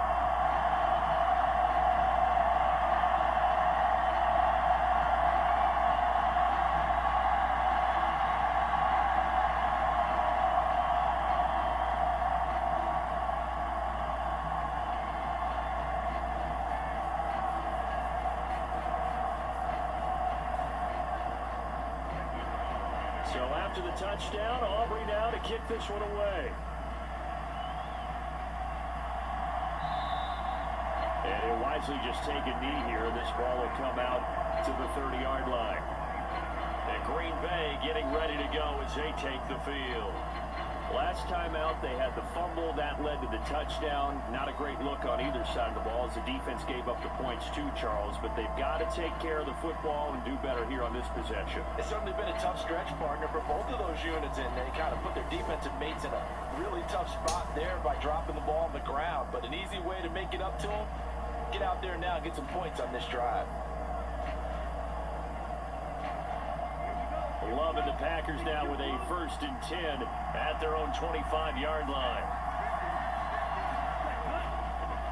So after the touchdown, Aubrey now to kick this one away. And he'll wisely just take a knee here. This ball will come out to the 30-yard line. And Green Bay getting ready to go as they take the field. Last time out, they had the fumble. That led to the touchdown. Not a great look on either side of the ball as the defense gave up the points too, Charles. But they've got to take care of the football and do better here on this possession. It's certainly been a tough stretch, partner, for both of those units, and they kind of put their defensive mates in a really tough spot there by dropping the ball on the ground. But an easy way to make it up to them, get out there now and get some points on this drive. Love and the Packers now with a 1st and 10 at their own 25-yard line.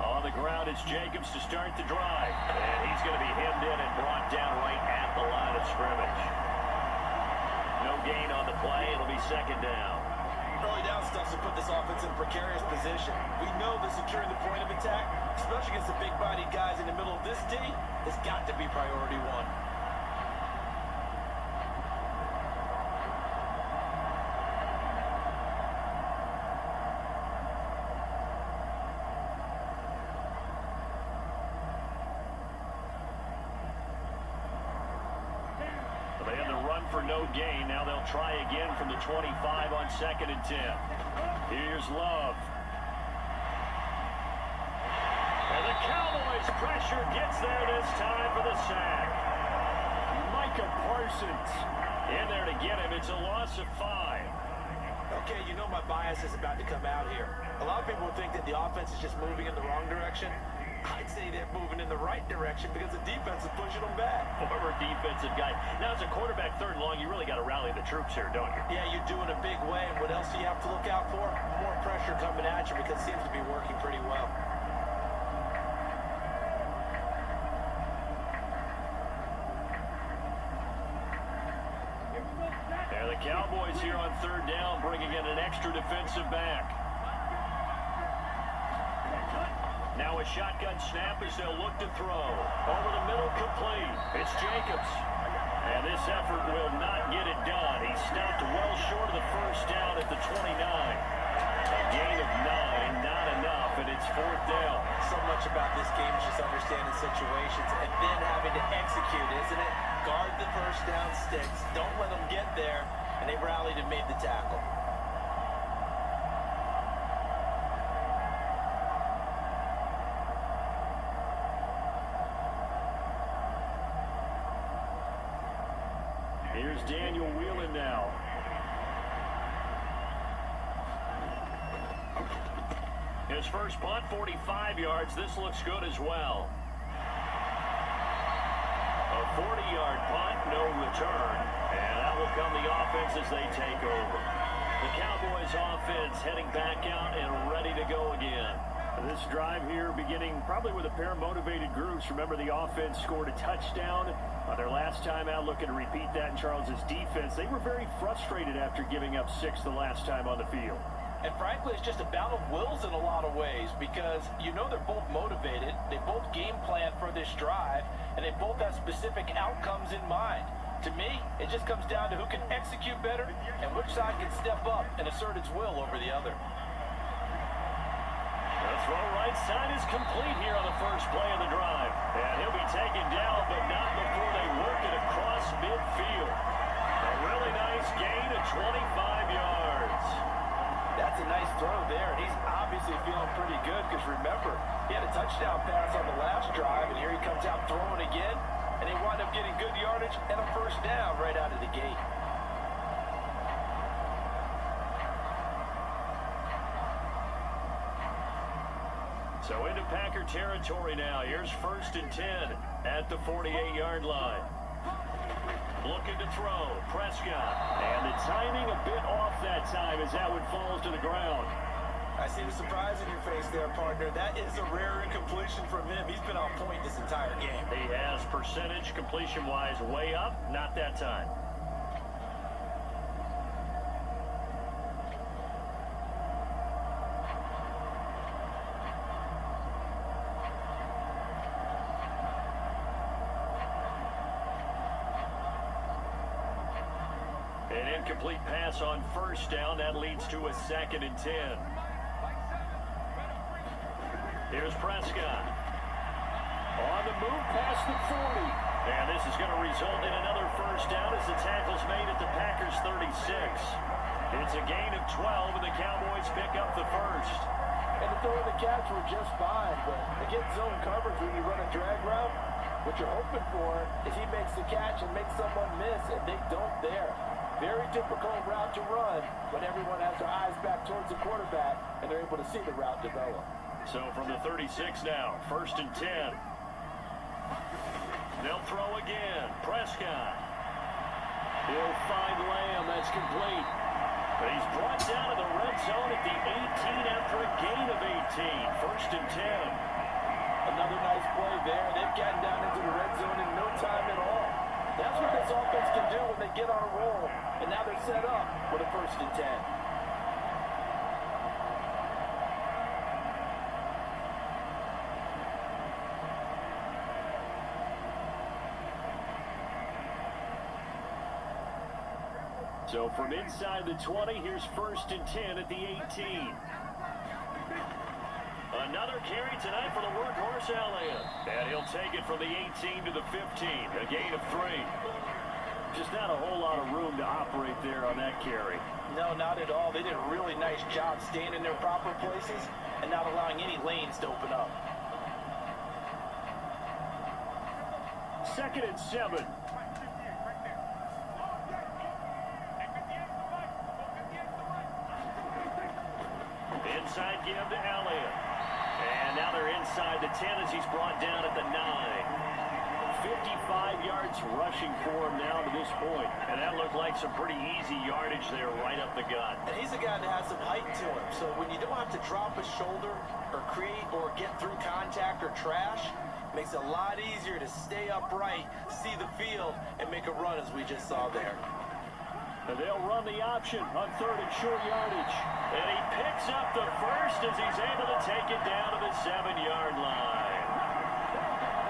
On the ground, it's Jacobs to start the drive. And he's going to be hemmed in and brought down right at the line of scrimmage. No gain on the play. It'll be 2nd down. Early down stuff to put this offense in a precarious position. We know that securing the point of attack, especially against the big-bodied guys in the middle of this D, has got to be priority 1. They had the run for no gain. Now they'll try again from the 25 on 2nd and 10. Here's Love. And the Cowboys pressure gets there this time for the sack. Micah Parsons in there to get him. It's a loss of 5. Okay, you know my bias is about to come out here. A lot of people think that the offense is just moving in the wrong direction. I'd say they're moving in the right direction because the defense is pushing them back. Former defensive guy. Now, as a quarterback 3rd and long, you really got to rally the troops here, don't you? Yeah, you do in a big way. And what else do you have to look out for? More pressure coming at you because it seems to be working pretty well. And the Cowboys here on 3rd down, bringing in an extra defensive back. Now a shotgun snap as they'll look to throw. Over the middle, complete. It's Jacobs. And this effort will not get it done. He stopped well short of the 1st down at the 29. A gain of 9, not enough, and it's 4th down. So much about this game is just understanding situations and then having to execute, isn't it? Guard the 1st down sticks. Don't let them get there. And they rallied and made the tackle. Here's Daniel Whelan now. His first punt, 45 yards. This looks good as well. A 40-yard punt, no return. And that will come the offense as they take over. The Cowboys offense heading back out and ready to go again. This drive here beginning probably with a pair of motivated groups. Remember, the offense scored a touchdown their last time out, looking to repeat that in Charles's defense. They were very frustrated after giving up 6 the last time on the field. And frankly, it's just a battle of wills in a lot of ways because you know they're both motivated, they both game plan for this drive, and they both have specific outcomes in mind. To me, it just comes down to who can execute better and which side can step up and assert its will over the other. The throw right side is complete here on the first play of the drive. And he'll be taken down, but not before they work it across midfield. A really nice gain of 25 yards. That's a nice throw there, and he's obviously feeling pretty good because remember, he had a touchdown pass on the last drive, and here he comes out throwing again, and they wind up getting good yardage and a first down right out of the gate. So into Packer territory now. Here's 1st and 10 at the 48-yard line. Looking to throw. Prescott. And the timing a bit off that time as that one falls to the ground. I see the surprise in your face there, partner. That is a rare incompletion from him. He's been on point this entire game. He has percentage completion-wise way up. Not that time. An incomplete pass on 1st down. That leads to a 2nd and 10. Here's Prescott. On the move past the 40. And this is going to result in another first down as the tackle's made at the Packers' 36. It's a gain of 12, and the Cowboys pick up the first. And the throw and the catch were just fine, but against zone coverage when you run a drag route, what you're hoping for is he makes the catch and makes someone miss, and they don't there. Very difficult route to run when everyone has their eyes back towards the quarterback and they're able to see the route develop. So from the 36 now, 1st and 10. They'll throw again. Prescott. He'll find Lamb. That's complete. But he's brought down to the red zone at the 18 after a gain of 18. 1st and 10. Another nice play there. They've gotten down into the red zone in no time at all. That's what this offense can do when they get on a roll. And now they're set up for the 1st and 10. So from inside the 20, here's 1st and 10 at the 18. Another carry tonight for the workhorse Elliott. And he'll take it from the 18 to the 15. A gain of 3. Just not a whole lot of room to operate there on that carry. No, not at all. They did a really nice job staying in their proper places and not allowing any lanes to open up. 2nd and 7. Inside give to Elliott. And now they're inside the 10 as he's brought down at the 9. 55 yards rushing for him now to this point. And that looked like some pretty easy yardage there right up the gut. And he's a guy that has some height to him. So when you don't have to drop a shoulder or create or get through contact or trash, it makes it a lot easier to stay upright, see the field, and make a run as we just saw there. And they'll run the option on 3rd and short yardage. And he picks up the first as he's able to take it down to the 7-yard line.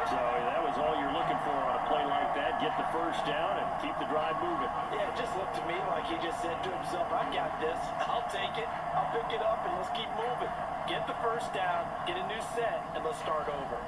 So that was all you're looking for on a play like that. Get the first down and keep the drive moving. Yeah, it just looked to me like he just said to himself, I got this. I'll take it. I'll pick it up, and let's keep moving. Get the first down, get a new set, and let's start over.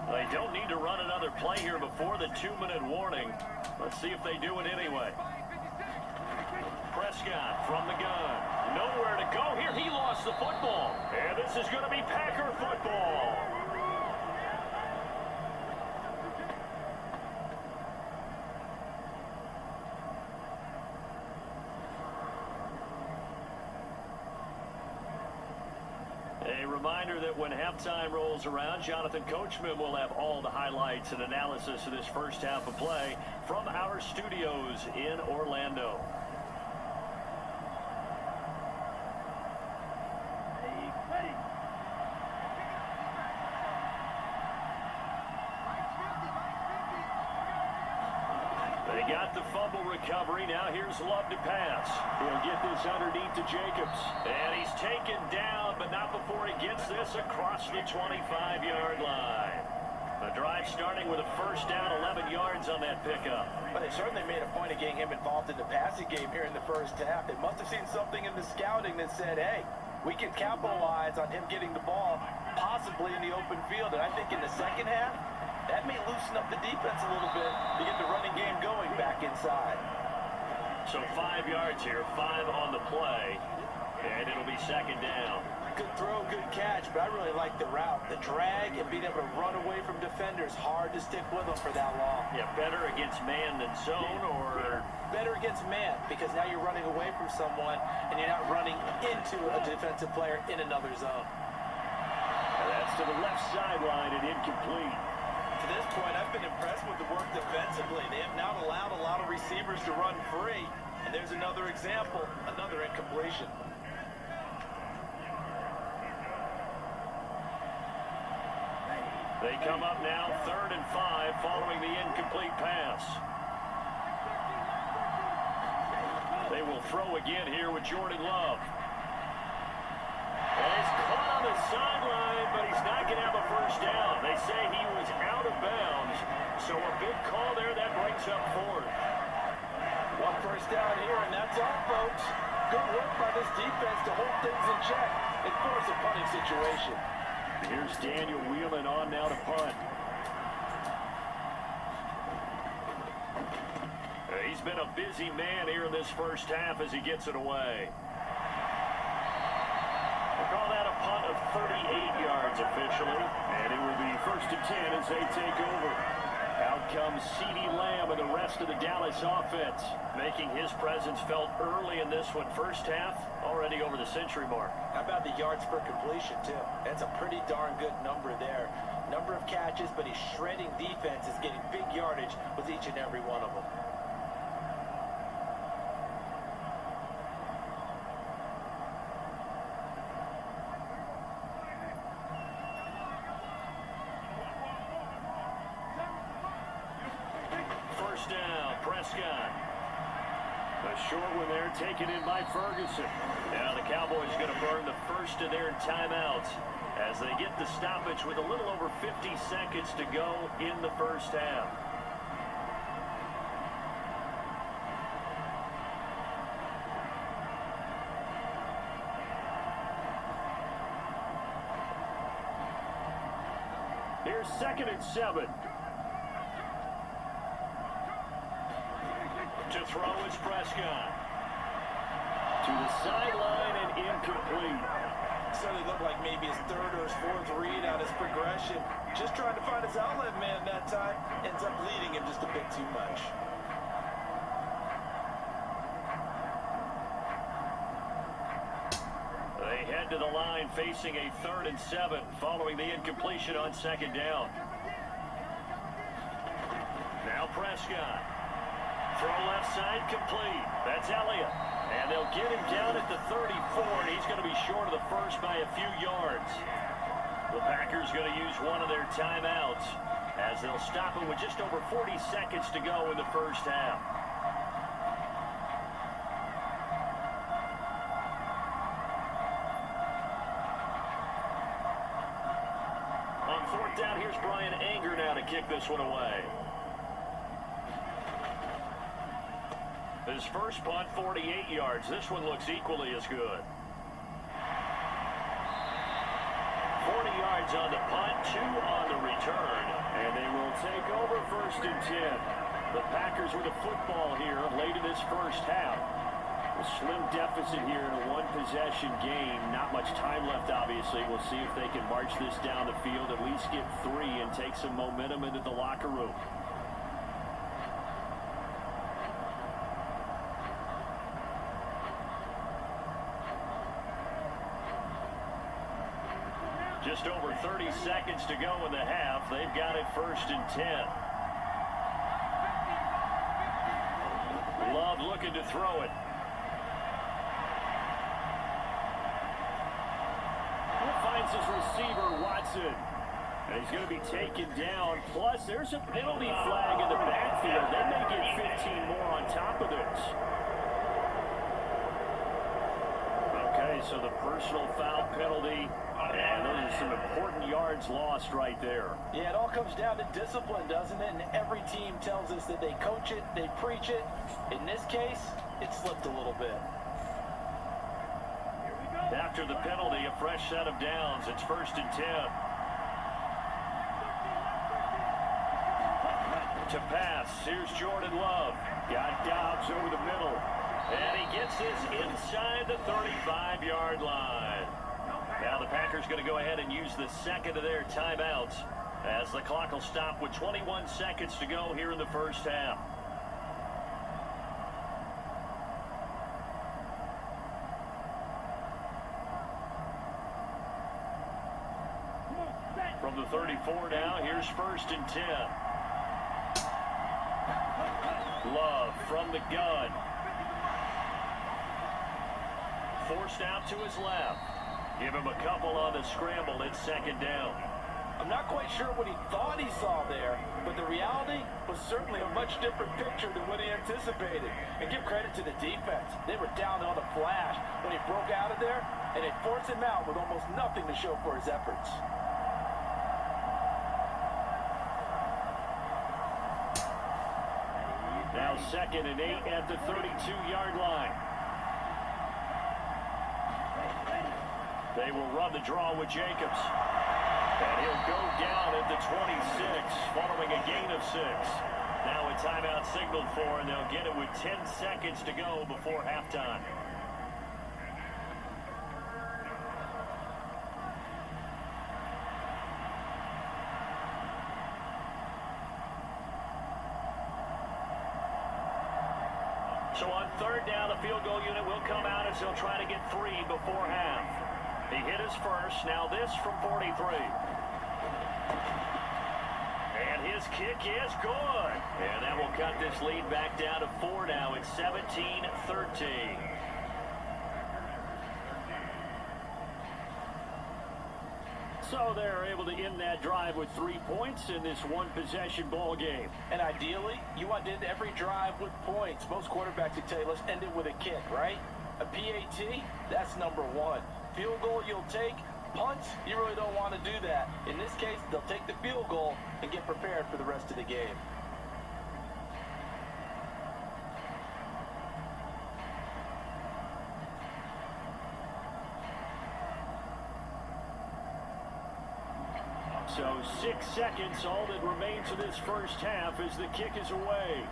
They don't need to run another play here before the 2-minute warning. Let's see if they do it anyway. Prescott from the gun. Nowhere to go here. He lost the football. And this is going to be Packer football. reminder that when halftime rolls around, Jonathan Coachman will have all the highlights and analysis of this first half of play from our studios in Orlando. They got the fumble recovery. Now here's Love to pass. He'll get this underneath to Jacobs. And he's taken down, but not before he gets this across the 25-yard line. The drive starting with a first down, 11 yards on that pickup. But they certainly made a point of getting him involved in the passing game here in the first half. They must have seen something in the scouting that said, hey, we can capitalize on him getting the ball possibly in the open field. And I think in the second half, that may loosen up the defense a little bit to get the running game going back inside. So 5 yards here, 5 on the play, and it'll be second down. Good throw, good catch, but I really like the route. The drag and being able to run away from defenders, hard to stick with them for that long. Yeah, better against man than zone, or? Better against man, because now you're running away from someone and you're not running into a defensive player in another zone. And that's to the left sideline and incomplete. To this point, I've been impressed with the work defensively. They have not allowed a lot of receivers to run free. And there's another example, another incompletion. They come up now 3rd and 5 following the incomplete pass. They will throw again here with Jordan Love. And he's caught on the sideline, but he's not going to have a first down. They say he was out of bounds, so a big call there that brings up 4th. One first down here, and that's all, folks. Good work by this defense to hold things in check and force a punting situation. Here's Daniel Whelan on now to punt. He's been a busy man here in this first half as he gets it away. We'll call that a punt of 38 yards officially, and it will be 1st and 10 as they take over. Out comes CeeDee Lamb and the rest of the Dallas offense, making his presence felt early in this one. First half, already over the century mark. How about the yards per completion, too? That's a pretty darn good number there. Number of catches, but he's shredding defenses, getting big yardage with each and every one of them. First down, Prescott. A short one there, taken in by Ferguson. Now the Cowboys going to burn the first of their timeouts as they get the stoppage with a little over 50 seconds to go in the first half. Here's 2nd and 7. To throw is Prescott. To the sideline and incomplete. Certainly looked like maybe his 3rd or his 4th read on his progression. Just trying to find his outlet man that time. Ends up leading him just a bit too much. They head to the line facing a 3rd and 7 following the incompletion on 2nd down. Now Prescott. Throw left side complete. That's Elliott. And they'll get him down at the 34, and he's going to be short of the first by a few yards. The Packers going to use one of their timeouts as they'll stop him with just over 40 seconds to go in the first half. On 4th down, here's Brian Anger now to kick this one away. His first punt, 48 yards. This one looks equally as good. 40 yards on the punt, 2 on the return, and they will take over 1st and 10. The Packers with the football here late in this first half. A slim deficit here in a one-possession game. Not much time left, obviously. We'll see if they can march this down the field, at least get 3 and take some momentum into the locker room. Just over 30 seconds to go in the half. They've got it 1st and 10. Love looking to throw it. Finds his receiver, Watson. And he's going to be taken down. Plus, there's a penalty flag in the backfield. They may get 15 more on top of this. Okay, so the personal foul penalty. And those are some important yards lost right there. Yeah, it all comes down to discipline, doesn't it? And every team tells us that they coach it, they preach it. In this case, it slipped a little bit. After the penalty, a fresh set of downs. It's 1st and 10. To pass, here's Jordan Love. Got Dobbs over the middle. And he gets this inside the 35-yard line. Now the Packers going to go ahead and use the second of their timeouts as the clock will stop with 21 seconds to go here in the first half. From the 34 now, here's 1st and 10. Love from the gun. Forced out to his left. Give him a couple on the scramble. It's 2nd down. I'm not quite sure what he thought he saw there, but the reality was certainly a much different picture than what he anticipated. And give credit to the defense. They were down on the flash when he broke out of there, and they forced him out with almost nothing to show for his efforts. Now 2nd and 8 at the 32-yard line. They will run the draw with Jacobs. And he'll go down at the 26 following a gain of 6. Now a timeout signaled for, and they'll get it with 10 seconds to go before halftime. So on 3rd down, the field goal unit will come out as they'll try to get 3 before half. He hit his first. Now this from 43. And his kick is good. And that will cut this lead back down to 4 now. It's 17-13. So they're able to end that drive with 3 points in this one-possession ball game. And ideally, you want to end every drive with points. Most quarterbacks would tell you, let's end it with a kick, right? A PAT, that's number 1. Field goal you'll take. Punts, you really don't want to do that. In this case, they'll take the field goal and get prepared for the rest of the game. So 6 seconds, all that remains of this first half as the kick is away.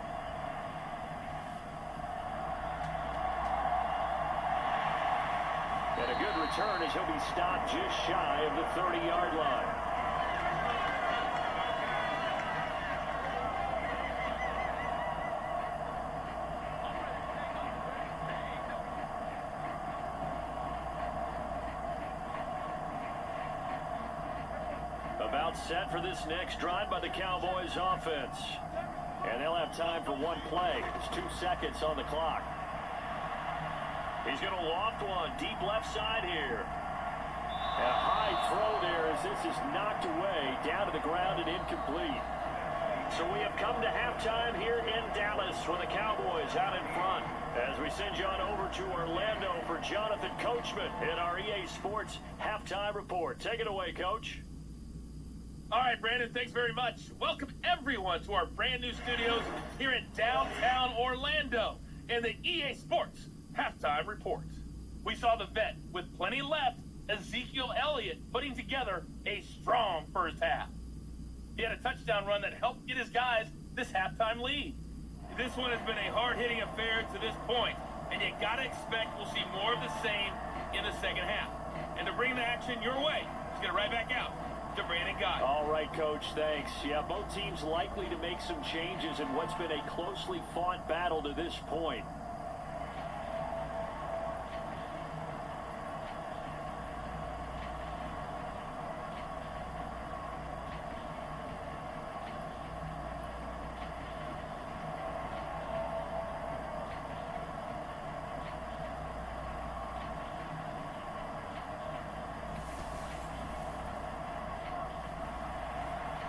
And a good return as he'll be stopped just shy of the 30-yard line. About set for this next drive by the Cowboys offense. And they'll have time for one play. It's 2 seconds on the clock. He's going to loft one deep left side here. And a high throw there as this is knocked away down to the ground and incomplete. So we have come to halftime here in Dallas with the Cowboys out in front. As we send you on over to Orlando for Jonathan Coachman in our EA Sports halftime report. Take it away, Coach. All right, Brandon, thanks very much. Welcome, everyone, to our brand new studios here in downtown Orlando in the EA Sports Halftime Report. We saw the vet with plenty left, Ezekiel Elliott, putting together a strong first half. He had a touchdown run that helped get his guys this halftime lead. This one has been a hard-hitting affair to this point, and you got to expect we'll see more of the same in the second half. And to bring the action your way, let's get it right back out to Brandon Guy. All right, Coach, thanks. Yeah, both teams likely to make some changes in what's been a closely fought battle to this point.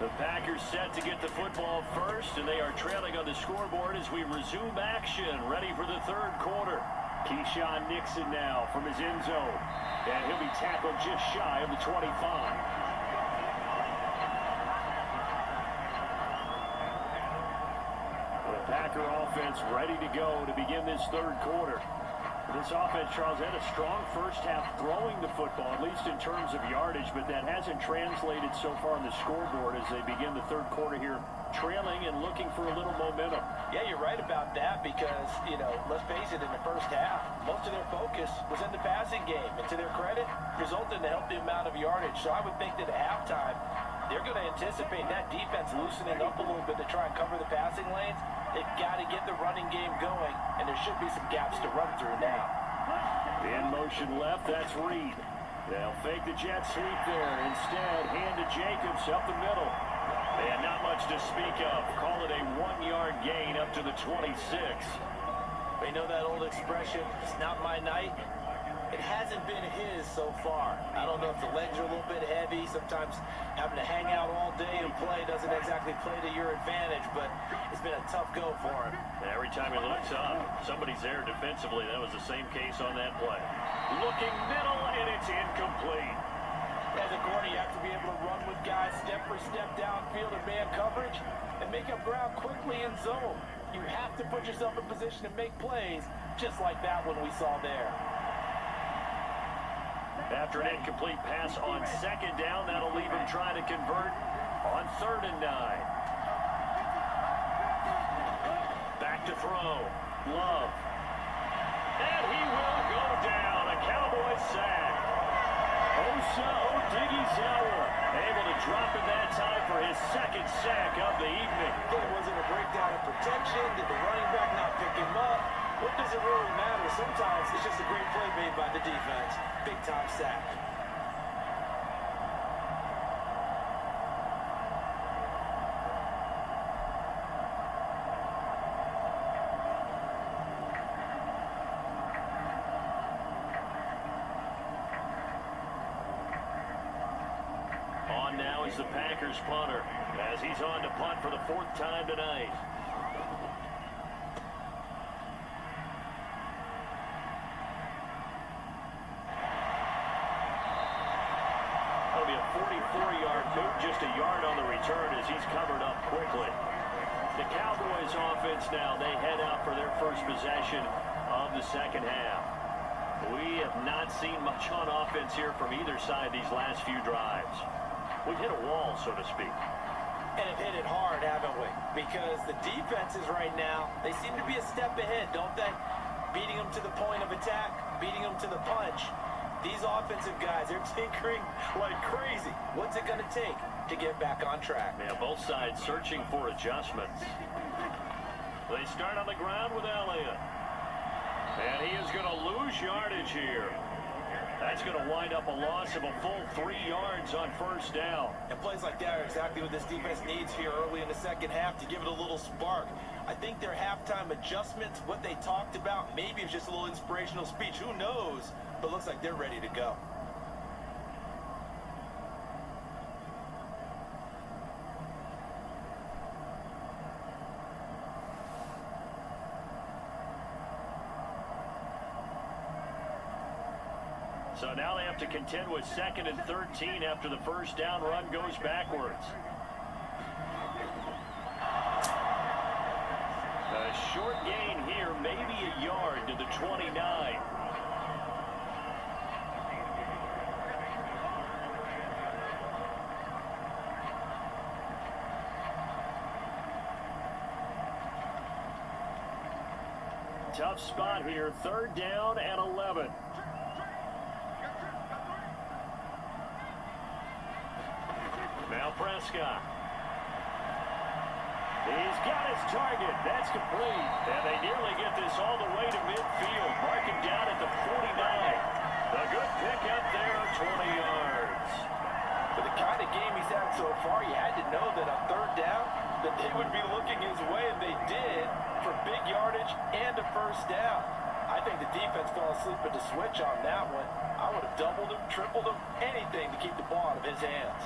The Packers set to get the football first, and they are trailing on the scoreboard as we resume action, ready for the third quarter. Keyshawn Nixon now from his end zone, and he'll be tackled just shy of the 25. The Packer offense ready to go to begin this third quarter. This offense, Charles, had a strong first half throwing the football, at least in terms of yardage, but that hasn't translated so far on the scoreboard as they begin the third quarter here, trailing and looking for a little momentum. Yeah, you're right about that because, let's face it, in the first half, most of their focus was in the passing game. And to their credit, resulted in a healthy amount of yardage. So I would think that at halftime, they're going to anticipate that defense loosening up a little bit to try and cover the passing lanes. They've got to get the running game going, and there should be some gaps to run through now. In motion left, that's Reed. They'll fake the jet sweep there. Instead, hand to Jacobs up the middle. And not much to speak of. Call it a 1-yard gain up to the 26. We know that old expression, it's not my night. It hasn't been his so far. I don't know if the legs are a little bit heavy. Sometimes having to hang out all day and play doesn't exactly play to your advantage, but it's been a tough go for him. Every time he looks up, somebody's there defensively. That was the same case on that play. Looking middle, and it's incomplete. As a corner, you have to be able to run with guys step for step downfield in man coverage and make up ground quickly in zone. You have to put yourself in position to make plays, just like that one we saw there. After an incomplete pass on second down, that'll leave him trying to convert on 3rd and 9. Back to throw. Love. And he will go down. A Cowboys sack. Osa Odighizuwa able to drop it that time for his second sack of the evening. Was it a breakdown in protection? Did the running back not pick him up? What does it really matter? Sometimes it's just a great play made by the defense. Big time sack. On now is the Packers punter as he's on to punt for the 4th time tonight. That'll be a 44-yard boot, just a yard on the return as he's covered up quickly. The Cowboys offense now, they head out for their first possession of the second half. We have not seen much on offense here from either side these last few drives. We've hit a wall, so to speak. And have hit it hard, haven't we? Because the defenses right now, they seem to be a step ahead, don't they? Beating them to the point of attack, beating them to the punch. These offensive guys, they're tinkering like crazy. What's it going to take to get back on track? Yeah, both sides searching for adjustments. They start on the ground with Elliott. And he is going to lose yardage here. That's going to wind up a loss of a full 3 yards on first down. And plays like that are exactly what this defense needs here early in the second half to give it a little spark. I think their halftime adjustments, what they talked about, maybe it's just a little inspirational speech. Who knows? But looks like they're ready to go. So now they have to contend with 2nd and 13 after the first down run goes backwards. A short gain here, maybe a yard to the 29. Tough spot here, 3rd down and 11. Now Prescott. He's got his target. That's complete. And they nearly get this all the way to midfield. Mark him down at the 49. A good pickup there, 20 yards. For the kind of game he's had so far, you had to know that on 3rd down, that they would be looking his way, and they did, for big yardage and a first down. I think the defense fell asleep at the switch on that one. I would have doubled him, tripled him, anything to keep the ball out of his hands.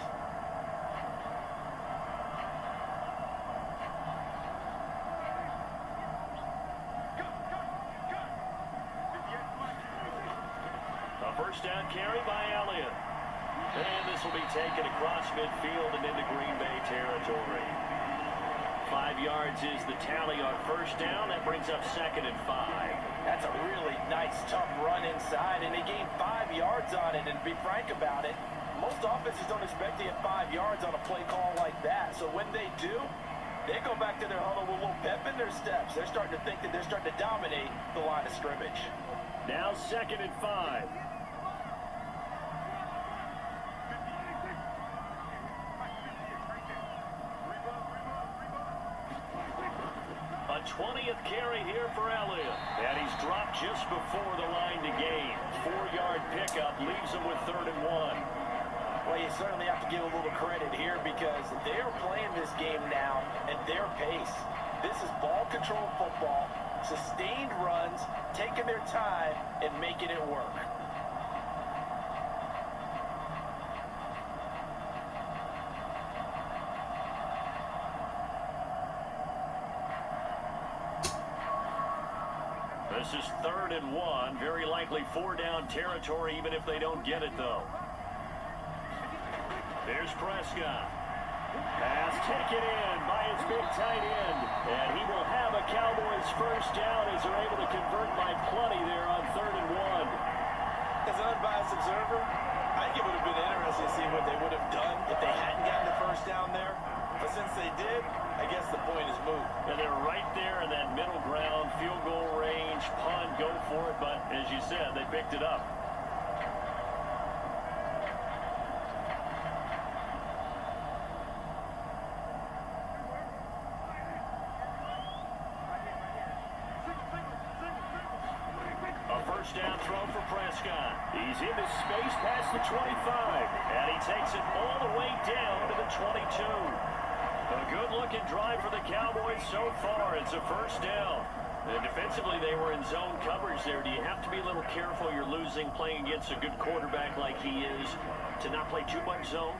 first down carry by Elliott. And this will be taken across midfield and into Green Bay territory. 5 yards is the tally on first down. That brings up 2nd and 5. That's a really nice, tough run inside, and they gained 5 yards on it. And to be frank about it, most offenses don't expect to get 5 yards on a play call like that. So when they do, they go back to their huddle with a little pep in their steps. They're starting to think that they're starting to dominate the line of scrimmage. Now 2nd and 5. A 20th carry here for Elliott. And he's dropped just before the line to gain. 4-yard pickup leaves him with 3rd and 1. Well, you certainly have to give a little credit here because they're playing this game now at their pace. This is ball control football, sustained runs, taking their time, and making it work. This is 3rd and 1. Very likely 4-down territory, even if they don't get it, though. There's Prescott. Pass taken in by his big tight end. And he will have a Cowboys first down as they're able to convert by plenty there on 3rd and 1. As an unbiased observer, I think it would have been interesting to see what they would have done if they hadn't gotten the first down there. But since they did, I guess the point is moot. And they're right there in that middle ground, field goal range, punt, go for it. But as you said, they picked it up. First down throw for Prescott. He's into space past the 25. And he takes it all the way down to the 22. A good-looking drive for the Cowboys so far. It's a first down. And defensively, they were in zone coverage there. Do you have to be a little careful you're losing playing against a good quarterback like he is to not play too much zone?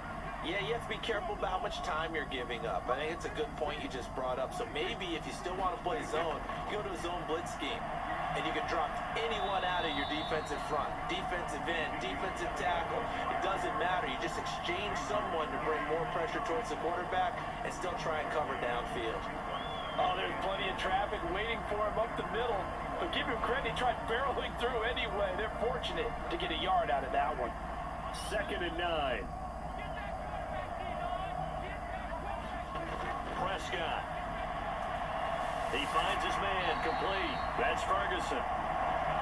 Yeah, you have to be careful about how much time you're giving up. I think it's a good point you just brought up. So maybe if you still want to play zone, you go to a zone blitz scheme. And you can drop anyone out of your defensive front, defensive end, defensive tackle. It doesn't matter. You just exchange someone to bring more pressure towards the quarterback and still try and cover downfield. Oh, there's plenty of traffic waiting for him up the middle. But give him credit, he tried barreling through anyway. They're fortunate to get a yard out of that one. 2nd and 9. Prescott. He finds his man complete. That's Ferguson.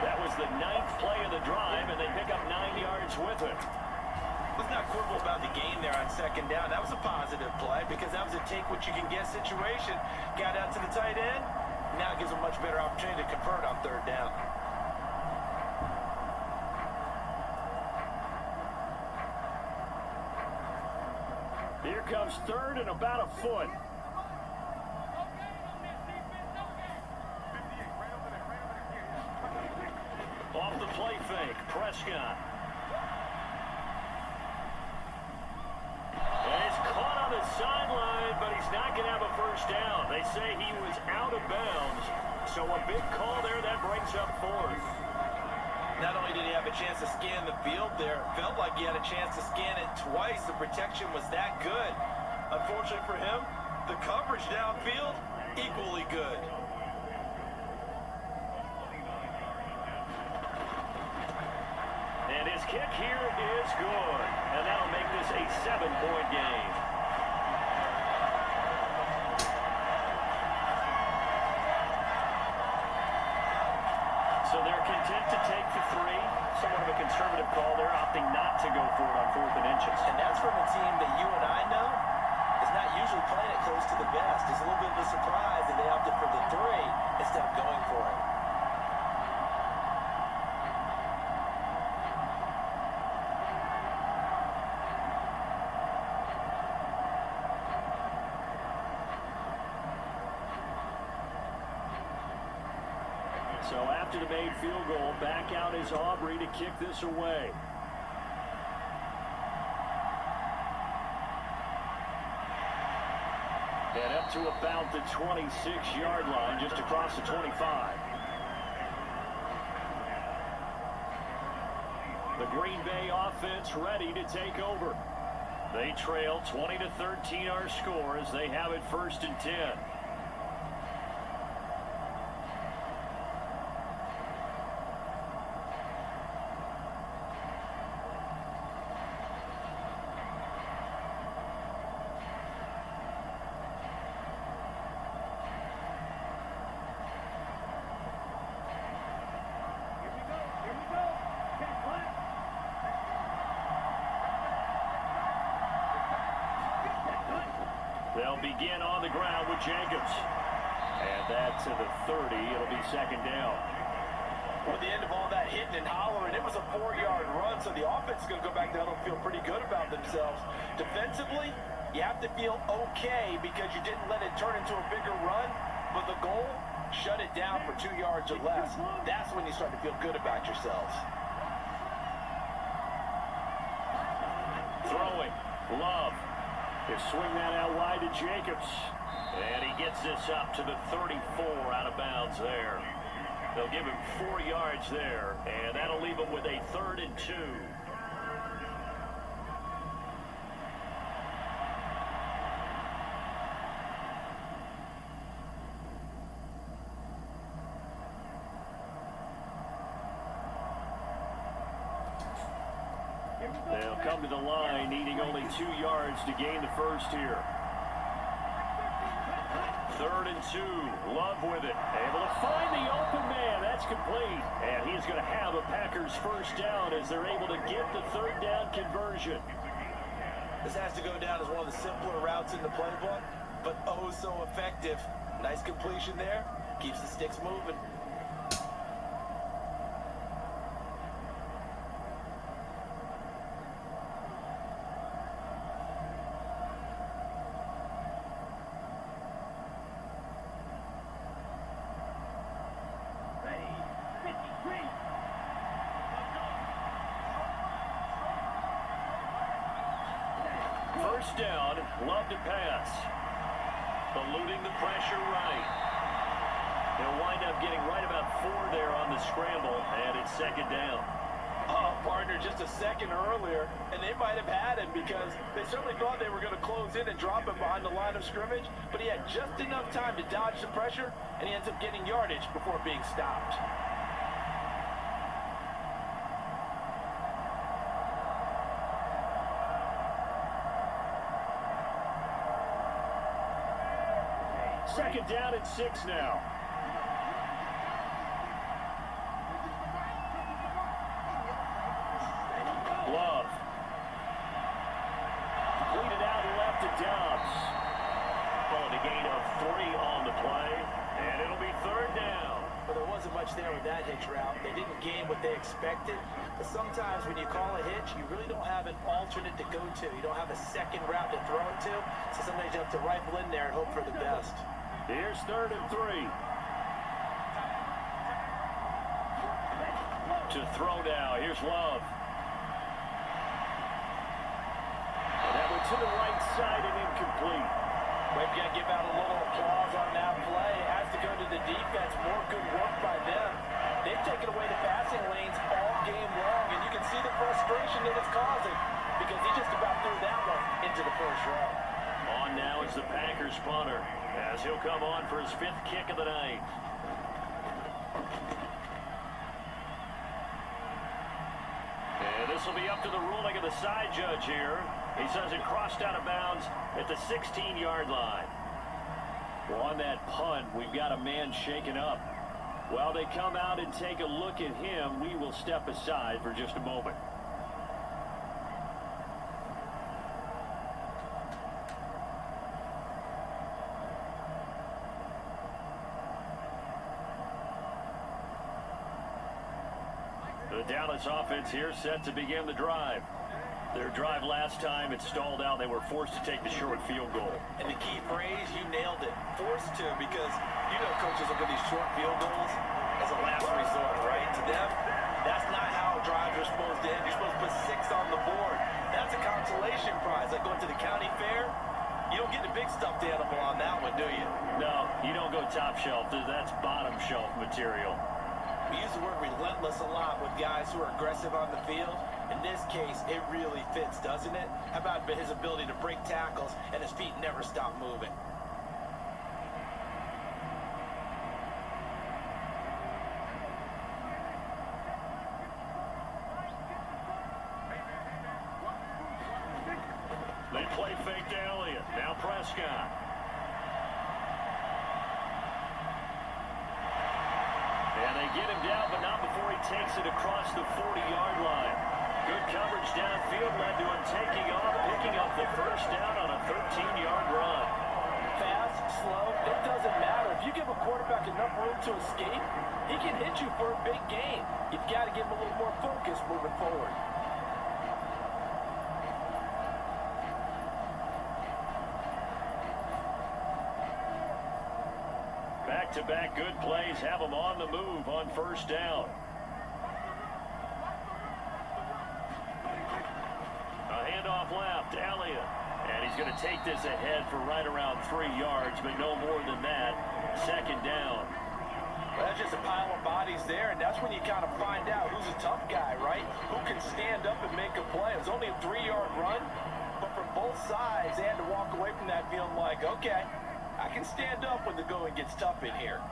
That was the 9th play of the drive, and they pick up 9 yards with it. Let's not quibble about the gain there on 2nd down. That was a positive play because that was a take-what-you-can-get situation. Got out to the tight end. Now it gives them a much better opportunity to convert on 3rd down. Here comes 3rd and about a foot. Off the play fake, Prescott. And he's caught on the sideline, but he's not going to have a first down. They say he was out of bounds. So a big call there, that brings up 4th. Not only did he have a chance to scan the field there, it felt like he had a chance to scan it twice. The protection was that good. Unfortunately for him, the coverage downfield, equally good. And his kick here is good. And that'll make this a 7-point game. So they're content to take the 3. Somewhat of a conservative call there, opting not to go for it on 4th and inches. And that's from a team that you and I know is not usually playing it close to the vest. It's a little bit of a surprise that they opted for the 3 instead of going for it. So after the made field goal, back out is Aubrey to kick this away. And up to about the 26-yard line, just across the 25. The Green Bay offense ready to take over. They trail 20-13 our score as they have it 1st and 10. They'll begin on the ground with Jacobs. And that to the 30. It'll be 2nd down. With the end of all that hitting and hollering, it was a 4-yard run, so the offense is going to go back down and feel pretty good about themselves. Defensively, you have to feel okay because you didn't let it turn into a bigger run, but the goal, shut it down for 2 yards or less. That's when you start to feel good about yourselves. Throwing. Love. They swing that out wide to Jacobs. And he gets this up to the 34 out of bounds there. They'll give him 4 yards there, and that'll leave him with a 3rd and 2. They'll come to the line, needing only 2 yards to gain the first here. 3rd and 2. Love with it. Able to find the open man. That's complete. And he's going to have a Packers first down as they're able to get the 3rd down conversion. This has to go down as one of the simpler routes in the playbook, but oh so effective. Nice completion there. Keeps the sticks moving. First down, Love to pass. Eluding the pressure right. They'll wind up getting right about 4 there on the scramble, and it's 2nd down. Oh, partner, just a second earlier, and they might have had him because they certainly thought they were going to close in and drop him behind the line of scrimmage, but he had just enough time to dodge the pressure, and he ends up getting yardage before being stopped. Second down and 6 now. Love. Completed out left to Dobbs. Pulling a gain of 3 on the play, and it'll be 3rd down. Well, there wasn't much there with that hitch route. They didn't gain what they expected. But sometimes when you call a hitch, you really don't have an alternate to go to. You don't have a second route to throw it to. So sometimes you have to rifle in there and hope for the best. Here's 3rd and 3. To throw now. Here's Love. And that went to the right side and incomplete. Well, you got to give out a little applause on that play. It has to go to the defense. More good work by them. They've taken away the passing lanes all game long, and you can see the frustration that it's causing because he just about threw that one into the first row. On now is the Packers punter, as he'll come on for his 5th kick of the night. And this will be up to the ruling of the side judge here. He says it crossed out of bounds at the 16-yard line. Well, on that punt, we've got a man shaken up. While they come out and take a look at him, we will step aside for just a moment. The Dallas offense here set to begin the drive. Their drive last time, it stalled out. They were forced to take the short field goal. And the key phrase, you nailed it. Forced to, because you know coaches look at these short field goals as a last resort, right? To them, that's not how drives are supposed to end. You're supposed to put 6 on the board. That's a consolation prize. Like going to the county fair, you don't get the big stuffed animal on that one, do you? No, you don't go top shelf. That's bottom shelf material. We use the word relentless a lot with guys who are aggressive on the field. In this case, it really fits, doesn't it? How about his ability to break tackles and his feet never stop moving? They play fake to Elliott. Now Prescott. And they get him down, but not before he takes it across the 40-yard line. Good coverage downfield led to him taking off, picking up the first down on a 13-yard run. Fast, slow, it doesn't matter. If you give a quarterback enough room to escape, he can hit you for a big gain. You've got to give him a little more focus moving forward. Back-to-back good plays have him on the move on first down. A handoff left, Elliott. And he's going to take this ahead for right around 3 yards, but no more than that. Second down. Well, that's just a pile of bodies there, and that's when you kind of find out who's a tough guy, right? Who can stand up and make a play. It was only a 3-yard run, but from both sides, they had to walk away from that feeling like, okay, I can stand up when the going gets tough in here.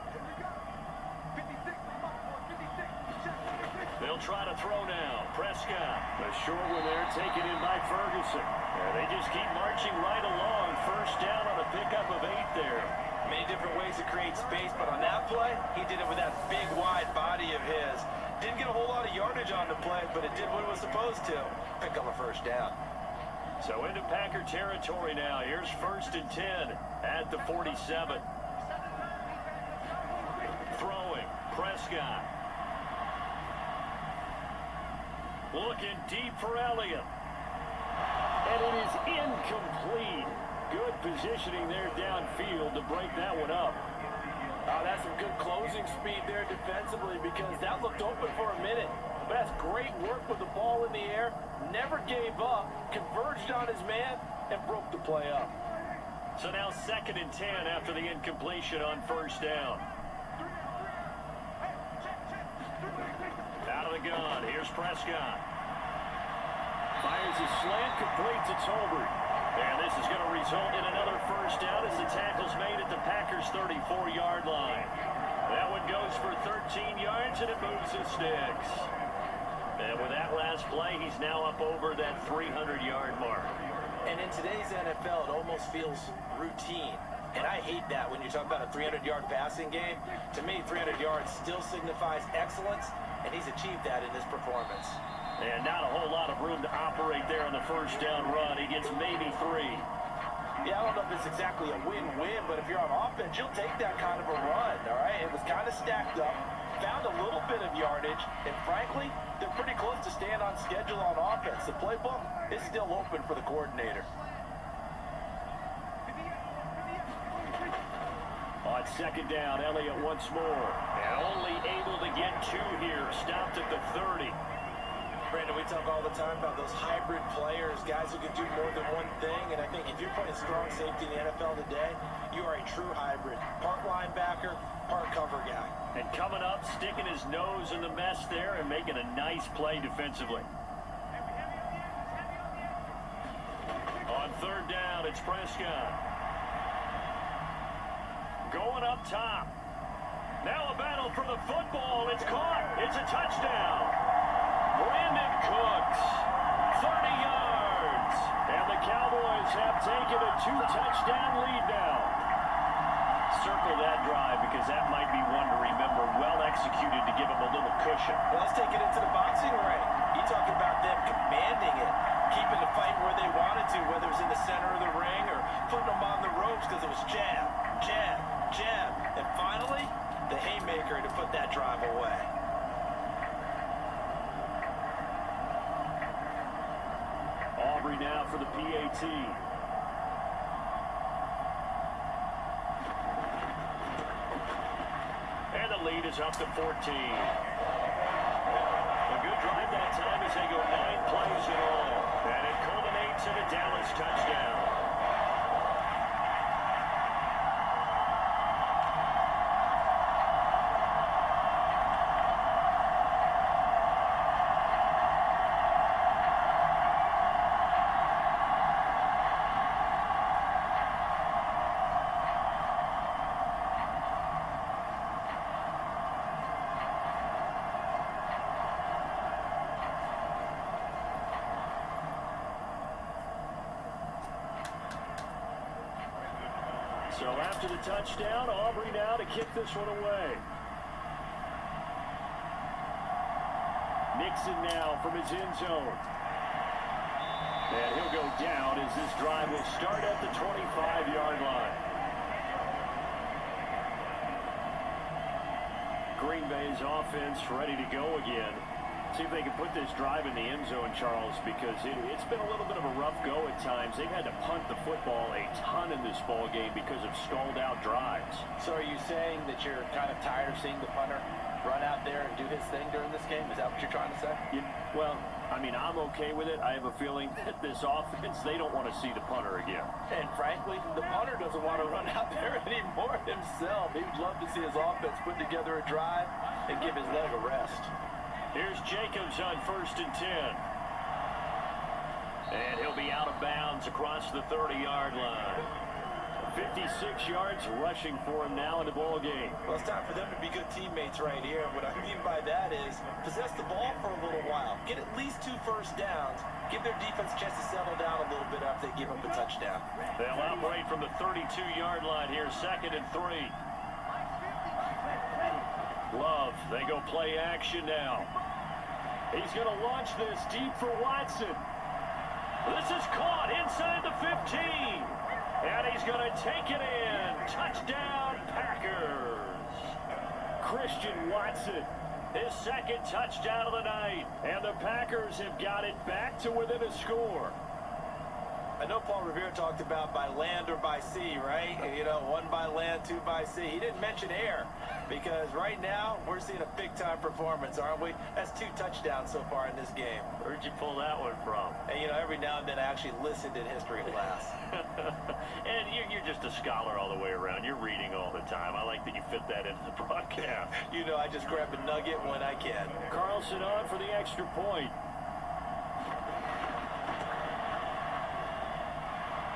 They'll try to throw now. Prescott. A short one there taken in by Ferguson. And they just keep marching right along. First down on a pickup of 8 there. Many different ways to create space, but on that play, he did it with that big, wide body of his. Didn't get a whole lot of yardage on the play, but it did what it was supposed to. Pick up a first down. So into Packer territory now. Here's 1st and 10 at the 47. Throwing. Prescott. Looking deep for Elliott. And it is incomplete. Good positioning there downfield to break that one up. Oh, that's some good closing speed there defensively because that looked open for a minute. But that's great work with the ball in the air. Never gave up, converged on his man, and broke the play up. So now 2nd and 10 after the incompletion on first down. Out of the gun, here's Prescott. Fires a slant, complete to Tolbert. And this is going to result in another first down as the tackle's made at the Packers' 34-yard line. That one goes for 13 yards, and it moves the sticks. And with that last play, he's now up over that 300-yard mark. And in today's NFL, it almost feels routine. And I hate that when you talk about a 300-yard passing game. To me, 300 yards still signifies excellence, and he's achieved that in this performance. And not a whole lot of room to operate there on the first down run. He gets maybe 3. Yeah, I don't know if it's exactly a win-win, but if you're on offense, you'll take that kind of a run, all right? It was kind of stacked up, found a little bit of yardage, and frankly, they're pretty close to staying on schedule on offense. The playbook is still open for the coordinator. On second down, Elliott once more. And only able to get 2 here. Stopped at the 30. Brandon, we talk all the time about those hybrid players, guys who can do more than one thing, and I think if you're playing strong safety in the NFL today, you are a true hybrid. Part linebacker, part cover guy. And coming up, sticking his nose in the mess there and making a nice play defensively. On third down, it's Prescott. Going up top. Now a battle for the football. It's caught. It's a touchdown. Brandon Cooks, 30 yards. And the Cowboys have taken a 2-touchdown lead now. Circle that drive because that might be one to remember. Well executed to give them a little cushion. Well, let's take it into the boxing ring. You talk about them commanding it, keeping the fight where they wanted to, whether it was in the center of the ring or putting them on the ropes because it was jab, jab, jab. And finally, the haymaker to put that drive away. Aubrey now for the PAT. And the lead is up to 14. A good drive that time as they go 9 plays in all. And it culminates in a Dallas touchdown. So after the touchdown, Aubrey now to kick this one away. Nixon now from his end zone. And he'll go down as this drive will start at the 25-yard line. Green Bay's offense ready to go again. See if they can put this drive in the end zone, Charles, because it's been a little bit of a rough go at times. They've had to punt the football a ton in this ball game because of stalled-out drives. So are you saying that you're kind of tired of seeing the punter run out there and do his thing during this game? Is that what you're trying to say? Well, I mean, I'm okay with it. I have a feeling that this offense, they don't want to see the punter again. And frankly, the punter doesn't want to run out there anymore himself. He'd love to see his offense put together a drive and give his leg a rest. Here's Jacobs on 1st and 10. And he'll be out of bounds across the 30-yard line. 56 yards rushing for him now in the ball game. Well, it's time for them to be good teammates right here. What I mean by that is possess the ball for a little while. Get at least 2 first downs. Give their defense a chance to settle down a little bit after they give up a touchdown. They'll operate from the 32-yard line here, 2nd and 3. Love, they go play action now. He's going to launch this deep for Watson. This is caught inside the 15. And he's going to take it in. Touchdown, Packers. Christian Watson, his 2nd touchdown of the night. And the Packers have got it back to within a score. I know Paul Revere talked about by land or by sea, right? You know, 1 by land, 2 by sea. He didn't mention air because right now we're seeing a big-time performance, aren't we? That's 2 touchdowns so far in this game. Where'd you pull that one from? And, you know, every now and then I actually listened in history class. And you're just a scholar all the way around. You're reading all the time. I like that you fit that into the broadcast. You know, I just grab a nugget when I can. Carlson on for the extra point.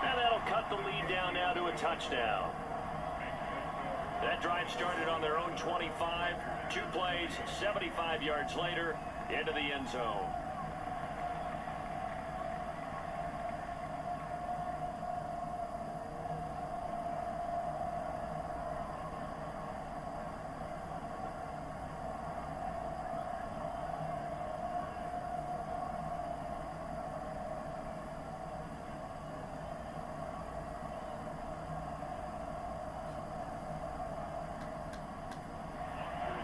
And that'll cut the lead down now to a touchdown. That drive started on their own 25. 2 plays, 75 yards later, into the end zone.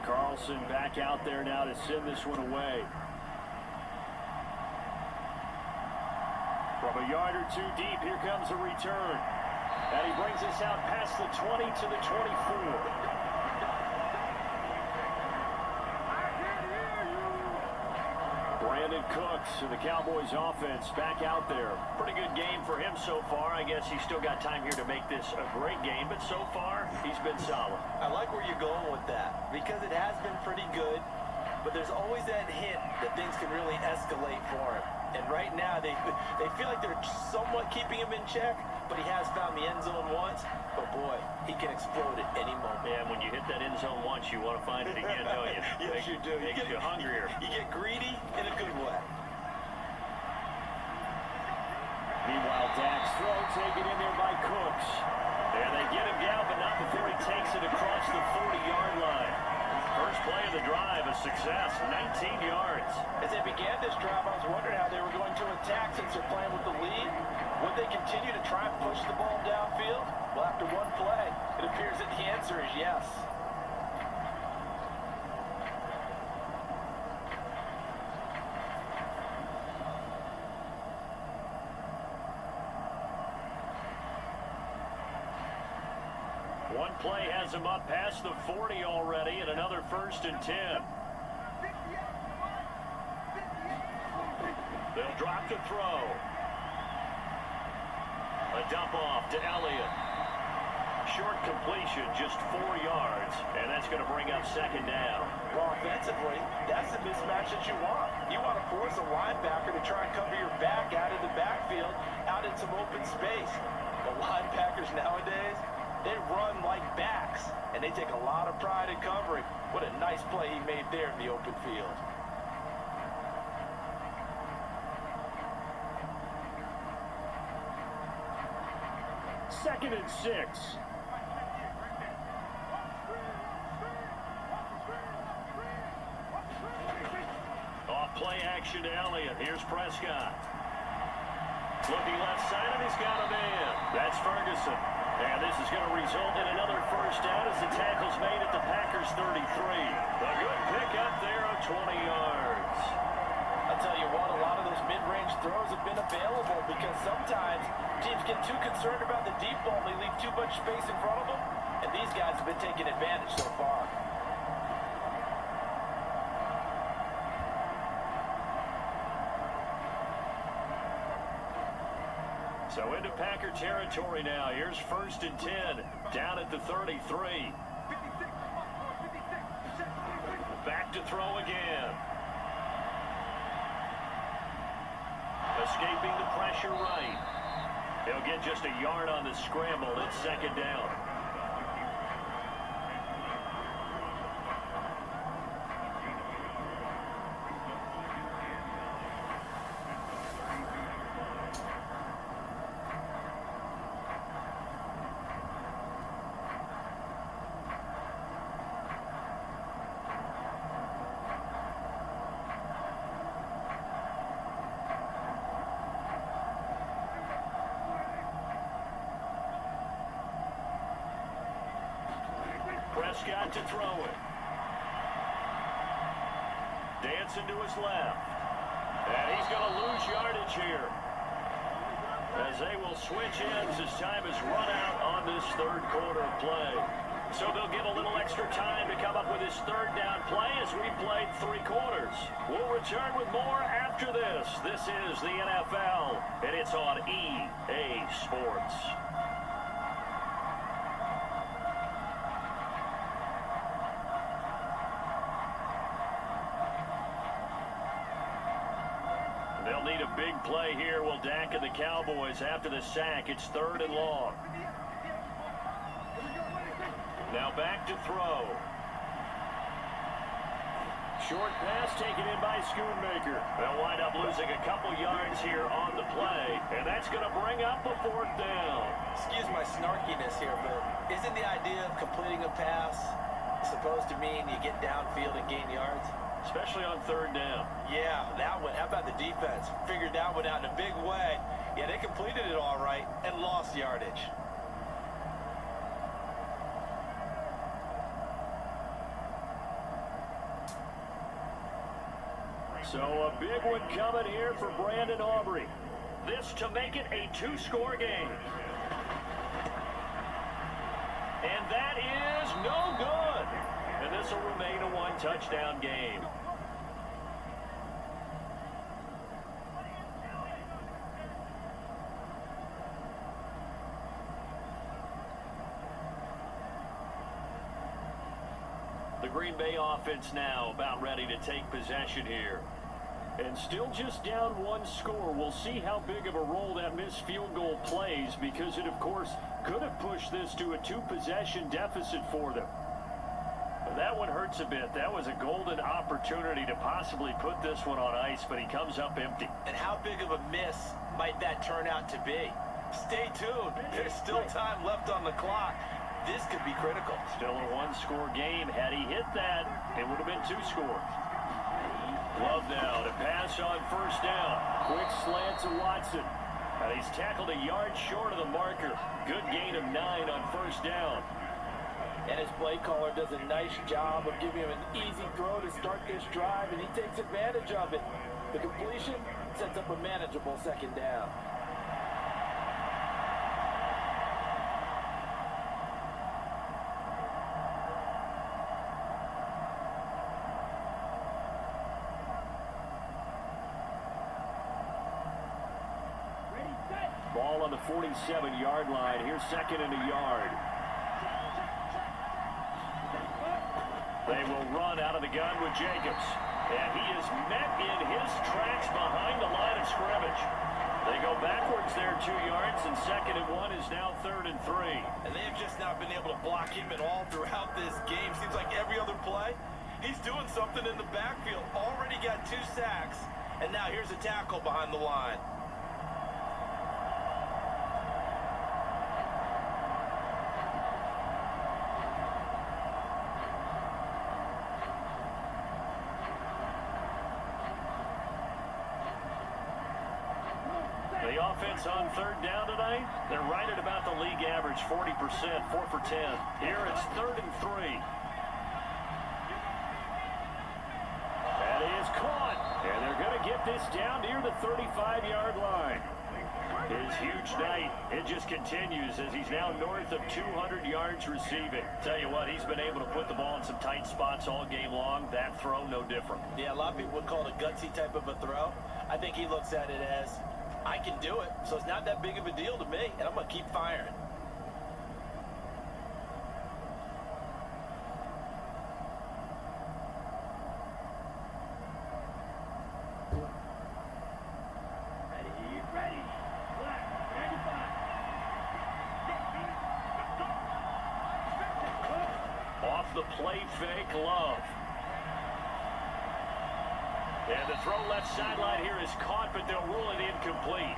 Carlson back out there now to send this one away. From a yard or 2 deep, here comes a return. And he brings us out past the 20 to the 24. Brandon Cooks and the Cowboys offense back out there. Pretty good game for him so far. I guess he's still got time here to make this a great game, but so far he's been solid. I like where you're going with that because it has been pretty good, but there's always that hint that things can really escalate for him. And right now they feel like they're somewhat keeping him in check, but he has found the end zone once. But boy, he can explode at any moment. Yeah, when you hit that end zone once, you want to find it again, don't you? Yes, you do. Makes you hungrier. You get greedy in a good way. Meanwhile, Dak's throw taken in there by Cooks. And they get him down, but not before he takes it across the 40-yard line. First play of the drive, a success, 19 yards. As they began this drive, I was wondering how they were going to attack since they're playing with the lead. Would they continue to try and push the ball downfield? Well, after one play, it appears that the answer is yes. One play has him up past the 40 already, and another 1st and 10. They'll drop the throw. A dump off to Elliott. Short completion, just 4 yards, and that's going to bring up 2nd down. Well, offensively, that's the mismatch that you want. You want to force a linebacker to try and cover your back out of the backfield, out in some open space. The linebackers nowadays, they run like backs, and they take a lot of pride in covering. What a nice play he made there in the open field. Second and 6. play action to Elliott. Here's Prescott. Looking left side, and he's got a man. That's Ferguson. And this is going to result in another first down as the tackle's made at the Packers' 33. A good pickup there of 20 yards. I'll tell you what, a lot of those mid-range throws have been available because sometimes teams get too concerned about the deep ball. They leave too much space in front of them, and these guys have been taking advantage so far. So into Packer territory now. Here's 1st and 10, down at the 33. Back to throw again. Escaping the pressure right. He'll get just a yard on the scramble. It's 2nd down. Prescott to throw it. Dancing to his left. And he's going to lose yardage here, as they will switch ends as time is run out on this 3rd quarter play. So they'll get a little extra time to come up with his 3rd down play as we played 3 quarters. We'll return with more after this. This is the NFL, and it's on EA Sports. They'll need a big play here. Will Dak and the Cowboys after the sack. It's 3rd and long. Now back to throw. Short pass taken in by Schoonmaker. They'll wind up losing a couple yards here on the play, and that's going to bring up a 4th down. Excuse my snarkiness here, but isn't the idea of completing a pass supposed to mean you get downfield and gain yards? Especially on 3rd down. Yeah, that one. How about the defense? Figured that one out in a big way. Yeah, they completed it all right and lost yardage. So a big one coming here for Brandon Aubrey. This to make it a 2-score game. And that is no good. And this will remain a 1-touchdown game. The Green Bay offense now about ready to take possession here. And still just down 1 score. We'll see how big of a role that missed field goal plays, because it, of course, could have pushed this to a 2-possession deficit for them. That one hurts a bit. That was a golden opportunity to possibly put this one on ice, but he comes up empty. And how big of a miss might that turn out to be? Stay tuned. There's still time left on the clock. This could be critical. Still a 1-score game. Had he hit that, it would have been 2 scores. Love now to pass on 1st down. Quick slant to Watson. And he's tackled a yard short of the marker. Good gain of 9 on 1st down. And his play caller does a nice job of giving him an easy throw to start this drive, and he takes advantage of it. The completion sets up a manageable 2nd down. Ball on the 47-yard line. Here's 2nd and a yard. They will run out of the gun with Jacobs. And he is met in his tracks behind the line of scrimmage. They go backwards there 2 yards, and 2nd and 1 is now 3rd and 3. And they have just not been able to block him at all throughout this game. Seems like every other play, he's doing something in the backfield. Already got 2 sacks, and now here's a tackle behind the line. The offense on third down tonight, they're right at about the league average, 40%, 4 for 10. Here it's 3rd and 3. That is caught, and they're going to get this down near the 35-yard line. His huge night, it just continues as he's now north of 200 yards receiving. Tell you what, he's been able to put the ball in some tight spots all game long. That throw, no different. Yeah, a lot of people would call it a gutsy type of a throw. I think he looks at it as, I can do it, so it's not that big of a deal to me, and I'm going to keep firing. Off the play fake, Love. And the throw left sideline here is caught, but they'll rule it incomplete.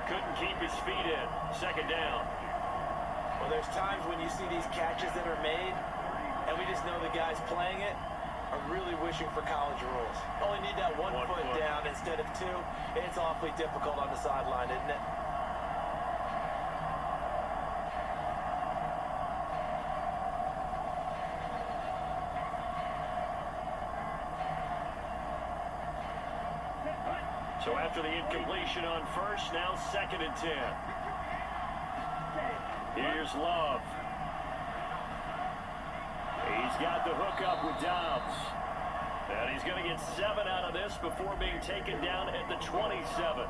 Couldn't keep his feet in. 2nd down. Well, there's times when you see these catches that are made, and we just know the guys playing it are really wishing for college rules. Only need that one foot down instead of 2. It's awfully difficult on the sideline, isn't it? So after the incompletion on first, now 2nd and 10. Here's Love. He's got the hookup with Dobbs. And he's going to get 7 out of this before being taken down at the 27.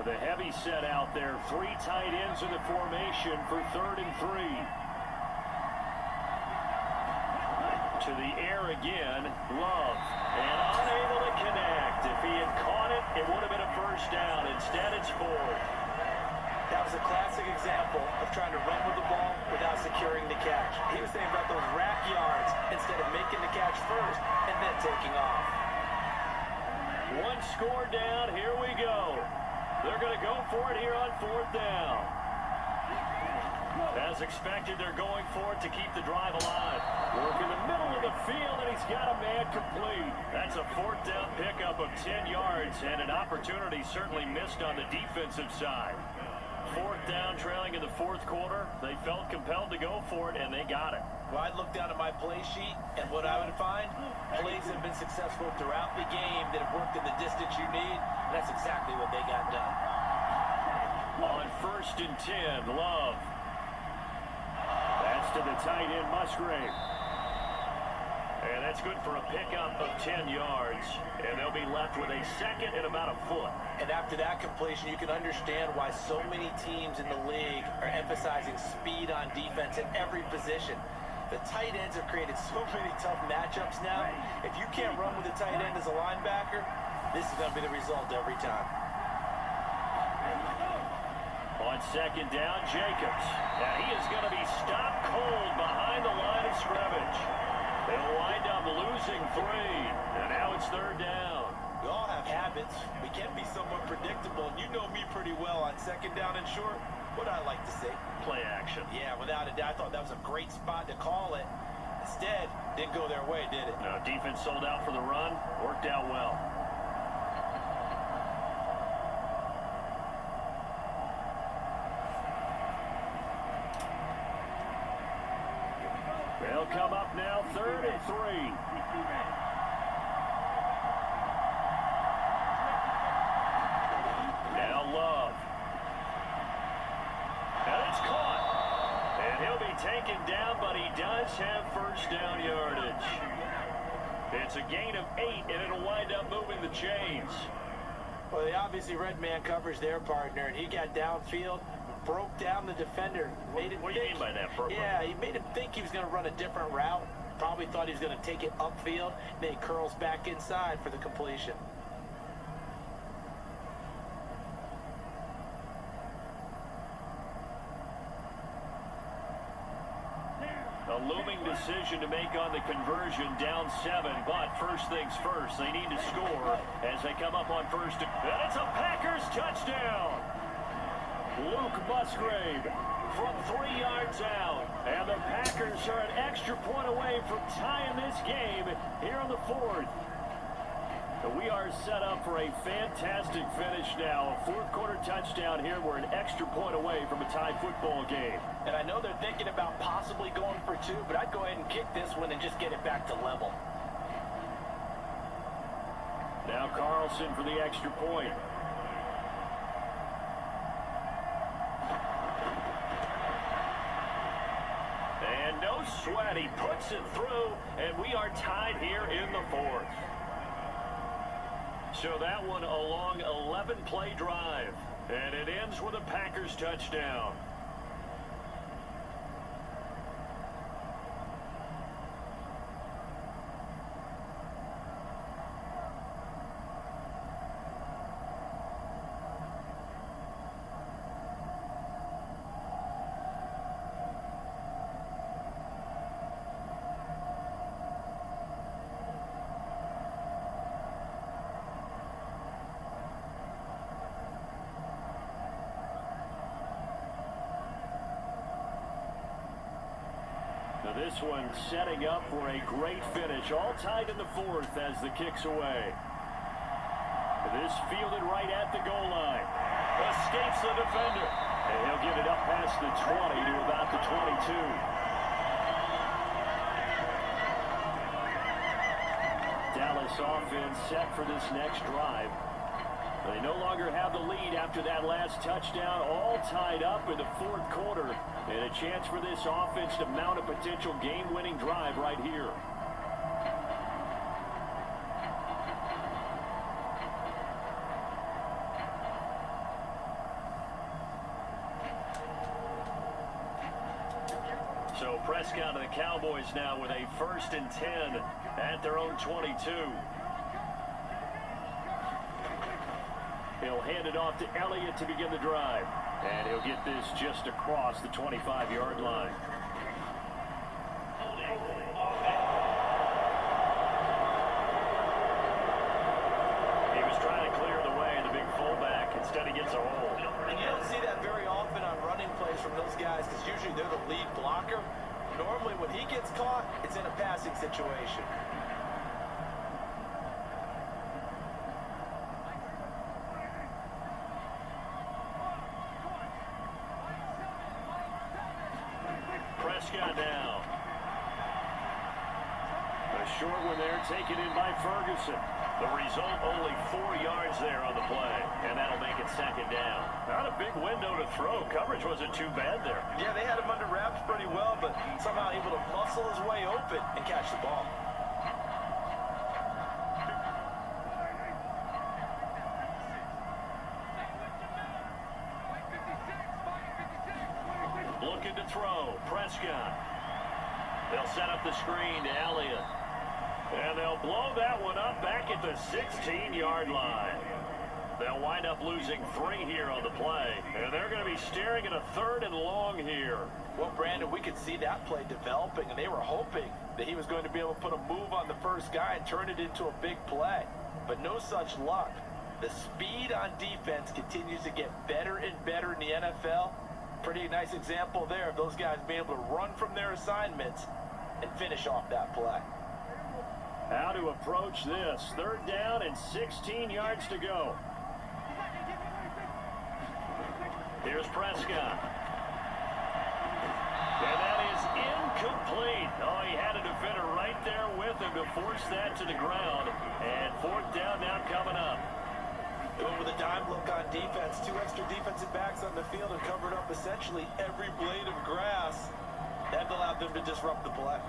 The heavy set out there. 3 tight ends in the formation for 3rd and 3. To the air again, Love. And unable to connect. If he had caught it, it would have been a first down. Instead, it's 4th. That was a classic example of trying to run with the ball without securing the catch. He was thinking about those rack yards instead of making the catch first and then taking off. 1 score down. Here we go. They're going to go for it here on 4th down. As expected, they're going for it to keep the drive alive. Work in the middle of the field, and he's got a man complete. That's a 4th down pickup of 10 yards, and an opportunity certainly missed on the defensive side. 4th down, trailing in the 4th quarter. They felt compelled to go for it, and they got it. Well, I'd look down at my play sheet, and what I would find, plays have been successful throughout the game that have worked in the distance you need, and that's exactly what they got done. On 1st and 10, Love. That's to the tight end, Musgrave. And that's good for a pickup of 10 yards. And they'll be left with a 2nd and about a foot. And after that completion, you can understand why so many teams in the league are emphasizing speed on defense at every position. The tight ends have created so many tough matchups now. If you can't run with a tight end as a linebacker, this is going to be the result every time. On 2nd down, Jacobs. Now he is going to be stopped cold behind the line of scrimmage. They'll wind up losing 3, and now it's 3rd down. We all have habits. We can be somewhat predictable, and you know me pretty well on 2nd down and short. What I like to see? Play action. Yeah, without a doubt. I thought that was a great spot to call it. Instead, didn't go their way, did it? No, defense sold out for the run. Worked out well. They'll come up now, 3rd and 3. Now Love. And it's caught. And he'll be taken down, but he does have first down yardage. It's a gain of 8, and it'll wind up moving the chains. Well, they obviously red man covers their partner, and he got downfield, broke down the defender. Made him What do you mean by that? Yeah, he made him think he was going to run a different route. Probably thought he was going to take it upfield. Then he curls back inside for the completion. A looming decision to make on the conversion, down 7, but first things first, they need to score as they come up on first. And it's a Packers touchdown! Luke Musgrave from 3 yards out, and the Packers are an extra point away from tying this game here in the 4th. We are set up for a fantastic finish now. A fourth-quarter touchdown here. We're an extra point away from a tied football game. And I know they're thinking about possibly going for 2, but I'd go ahead and kick this one and just get it back to level. Now Carlson for the extra point. And no sweat. He puts it through, and we are tied here in the 4th. So that one a long 11-play drive, and it ends with a Packers touchdown. This one setting up for a great finish. All tied in the 4th as the kick's away. This fielded right at the goal line. Escapes the defender. And he'll get it up past the 20 to about the 22. Dallas offense set for this next drive. They no longer have the lead after that last touchdown, all tied up in the 4th quarter. And a chance for this offense to mount a potential game-winning drive right here. So Prescott and the Cowboys now with a 1st and 10 at their own 22. He'll hand it off to Elliott to begin the drive. And he'll get this just across the 25-yard line. He was trying to clear the way, the big fullback. Instead, he gets a hold. And you don't see that very often on running plays from those guys because usually they're the lead blocker. Normally, when he gets caught, it's in a passing situation. Prescott now. A short one there, taken in by Ferguson. The result, only 4 yards there on the play, and that'll make it 2nd down. Not a big window to throw. Coverage wasn't too bad there. Yeah, they had him under wraps pretty well, but somehow able to muscle his way open and catch the ball. Looking to throw, Prescott. They'll set up the screen to Elliott. And they'll blow that one up back at the 16-yard line. They'll wind up losing 3 here on the play. And they're going to be staring at a 3rd and long here. Well, Brandon, we could see that play developing, and they were hoping that he was going to be able to put a move on the first guy and turn it into a big play. But no such luck. The speed on defense continues to get better and better in the NFL. Pretty nice example there of those guys being able to run from their assignments and finish off that play. How to approach this. 3rd down and 16 yards to go. Here's Prescott. And that is incomplete. Oh, he had a defender right there with him to force that to the ground. And 4th down now coming up. Going with a dime look on defense. 2 extra defensive backs on the field and covered up essentially every blade of grass. That allowed them to disrupt the play.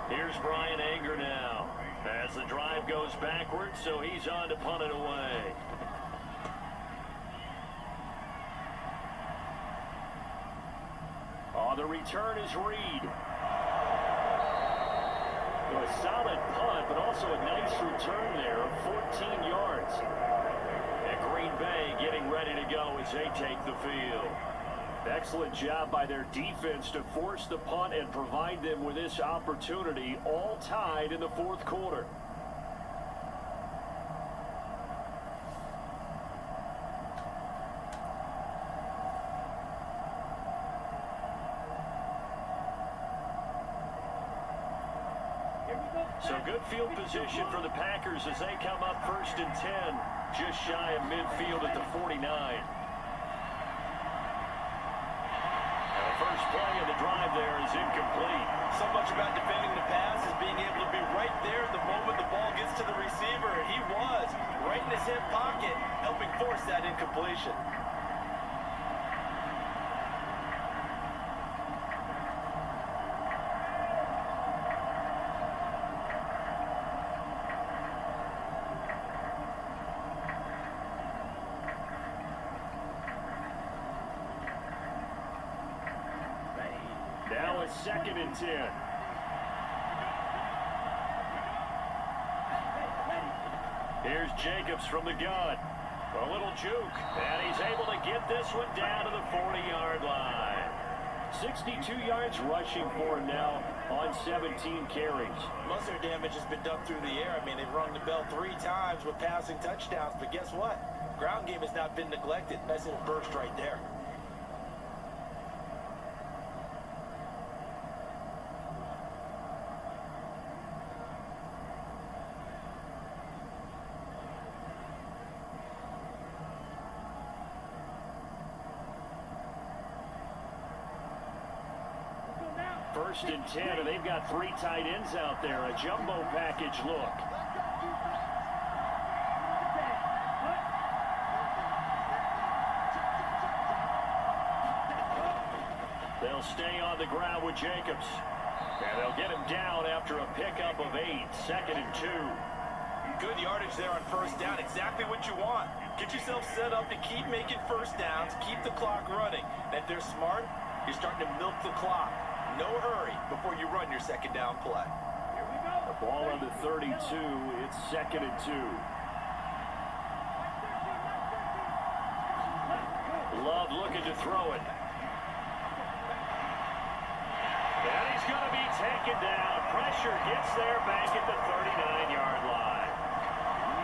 Here's Brian Anger now as the drive goes backwards, so he's on to punt it away. The return is Reed. A A solid punt, but also a nice return there of 14 yards. And Green Bay getting ready to go as they take the field. Excellent job by their defense to force the punt and provide them with this opportunity, all tied in the fourth quarter. So good field position for the Packers as they come up 1st and 10, just shy of midfield at the 49. And the first play of the drive there is incomplete. So much about defending the pass is being able to be right there the moment the ball gets to the receiver. And he was right in his hip pocket, helping force that incompletion. Now it's 2nd and 10. Here's Jacobs from the gun. A little juke, and he's able to get this one down to the 40-yard line. 62 yards rushing for him now on 17 carries. Most of their damage has been done through the air. I mean, they've rung the bell 3 times with passing touchdowns, but guess what? Ground game has not been neglected. Nice little burst right there. First and 10, and they've got 3 tight ends out there. A jumbo package look. They'll stay on the ground with Jacobs. And they'll get him down after a pickup of 8. 2nd and 2. Good yardage there on first down. Exactly what you want. Get yourself set up to keep making first downs, keep the clock running. And if they're smart, you're starting to milk the clock. No hurry before you run your second down play. The ball on the 32. It's 2nd and 2. Love looking to throw it. And he's going to be taken down. Pressure gets there back at the 39-yard line.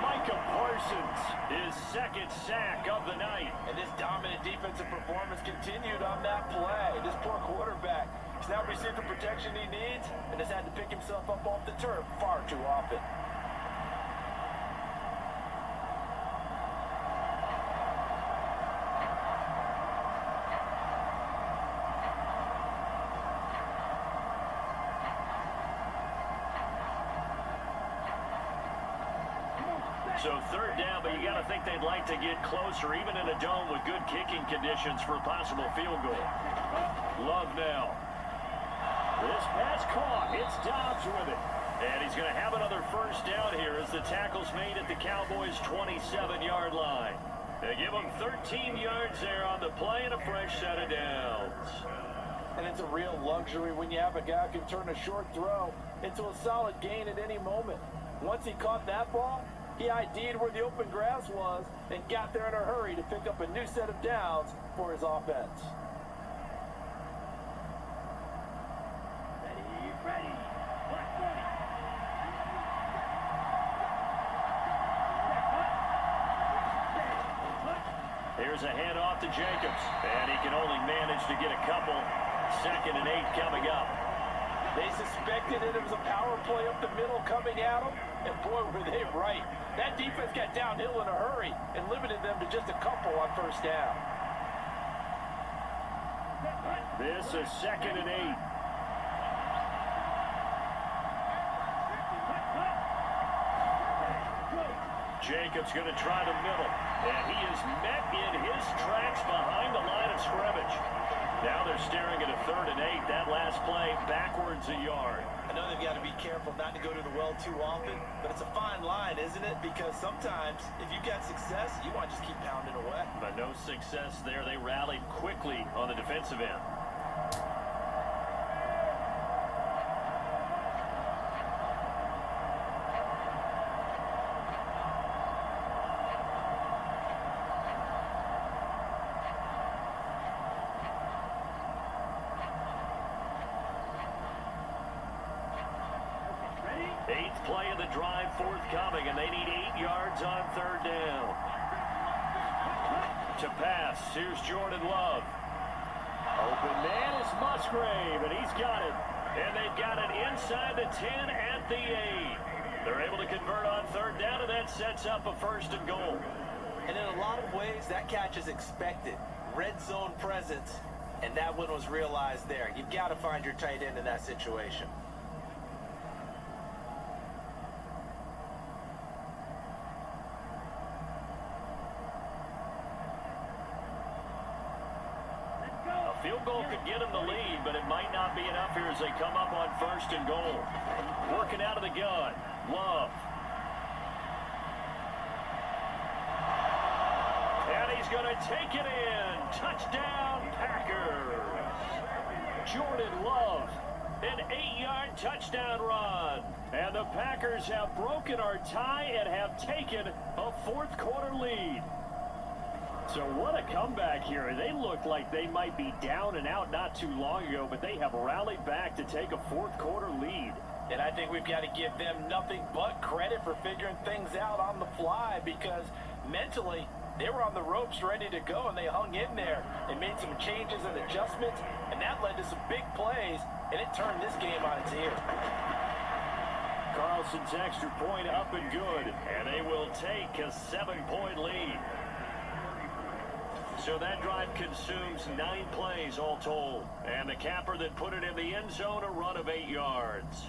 Micah Parsons, his 2nd sack of the night. And this dominant defensive performance continued on that play. This poor quarterback, he's now received the protection he needs and has had to pick himself up off the turf far too often. So 3rd down, but you got to think they'd like to get closer, even in a dome with good kicking conditions for a possible field goal. Love now. This pass caught. It's Dobbs with it. And he's going to have another first down here as the tackle's made at the Cowboys' 27-yard line. They give him 13 yards there on the play and a fresh set of downs. And it's a real luxury when you have a guy who can turn a short throw into a solid gain at any moment. Once he caught that ball, he ID'd where the open grass was and got there in a hurry to pick up a new set of downs for his offense. Ready. Here's a handoff to Jacobs, and he can only manage to get a couple. 2nd and 8 coming up. They suspected that it was a power play up the middle coming at them, and boy, were they right. That defense got downhill in a hurry and limited them to just a couple on first down. This is 2nd and 8. Jacobs going to try the middle, and he is met in his tracks behind the line of scrimmage. Now they're staring at a 3rd and 8. That last play backwards a yard. I know they've got to be careful not to go to the well too often, but it's a fine line, isn't it? Because sometimes if you got success, you want to just keep pounding away. But no success there. They rallied quickly on the defensive end. Eighth play of the drive forthcoming, and they need 8 yards on third down. To pass, here's Jordan Love. Open man is Musgrave, and he's got it. And they've got it inside the 10 at the 8. They're able to convert on third down, and that sets up a first and goal. And in a lot of ways, that catch is expected. Red zone presence, and that one was realized there. You've got to find your tight end in that situation. Field goal could get them the lead, but it might not be enough here as they come up on first and goal. Working out of the gun, Love. And he's going to take it in. Touchdown, Packers. Jordan Love, an 8-yard touchdown run. And the Packers have broken our tie and have taken a fourth-quarter lead. So what a comeback here. They look like they might be down and out not too long ago, but they have rallied back to take a fourth-quarter lead. And I think we've got to give them nothing but credit for figuring things out on the fly, because mentally they were on the ropes ready to go, and they hung in there. They made some changes and adjustments, and that led to some big plays, and it turned this game on its ear. Carlson's extra point up and good, and they will take a 7-point lead. So that drive consumes 9 plays all told. And the capper that put it in the end zone, a run of 8 yards.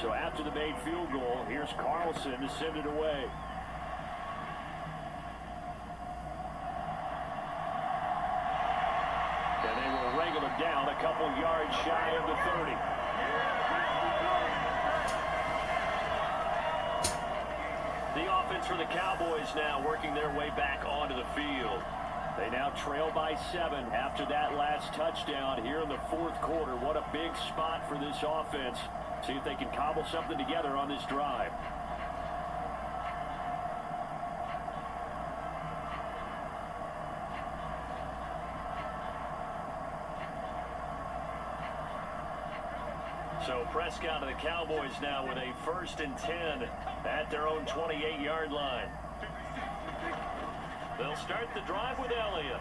So after the made field goal, here's Carlson to send it away. And they will wrangle it down a couple yards shy of the 30. The offense for the Cowboys now working their way back onto the field. They now trail by 7 after that last touchdown here in the fourth quarter. What a big spot for this offense. See if they can cobble something together on this drive. So Prescott of the Cowboys now with a 1st and 10 at their own 28-yard line. They'll start the drive with Elliott.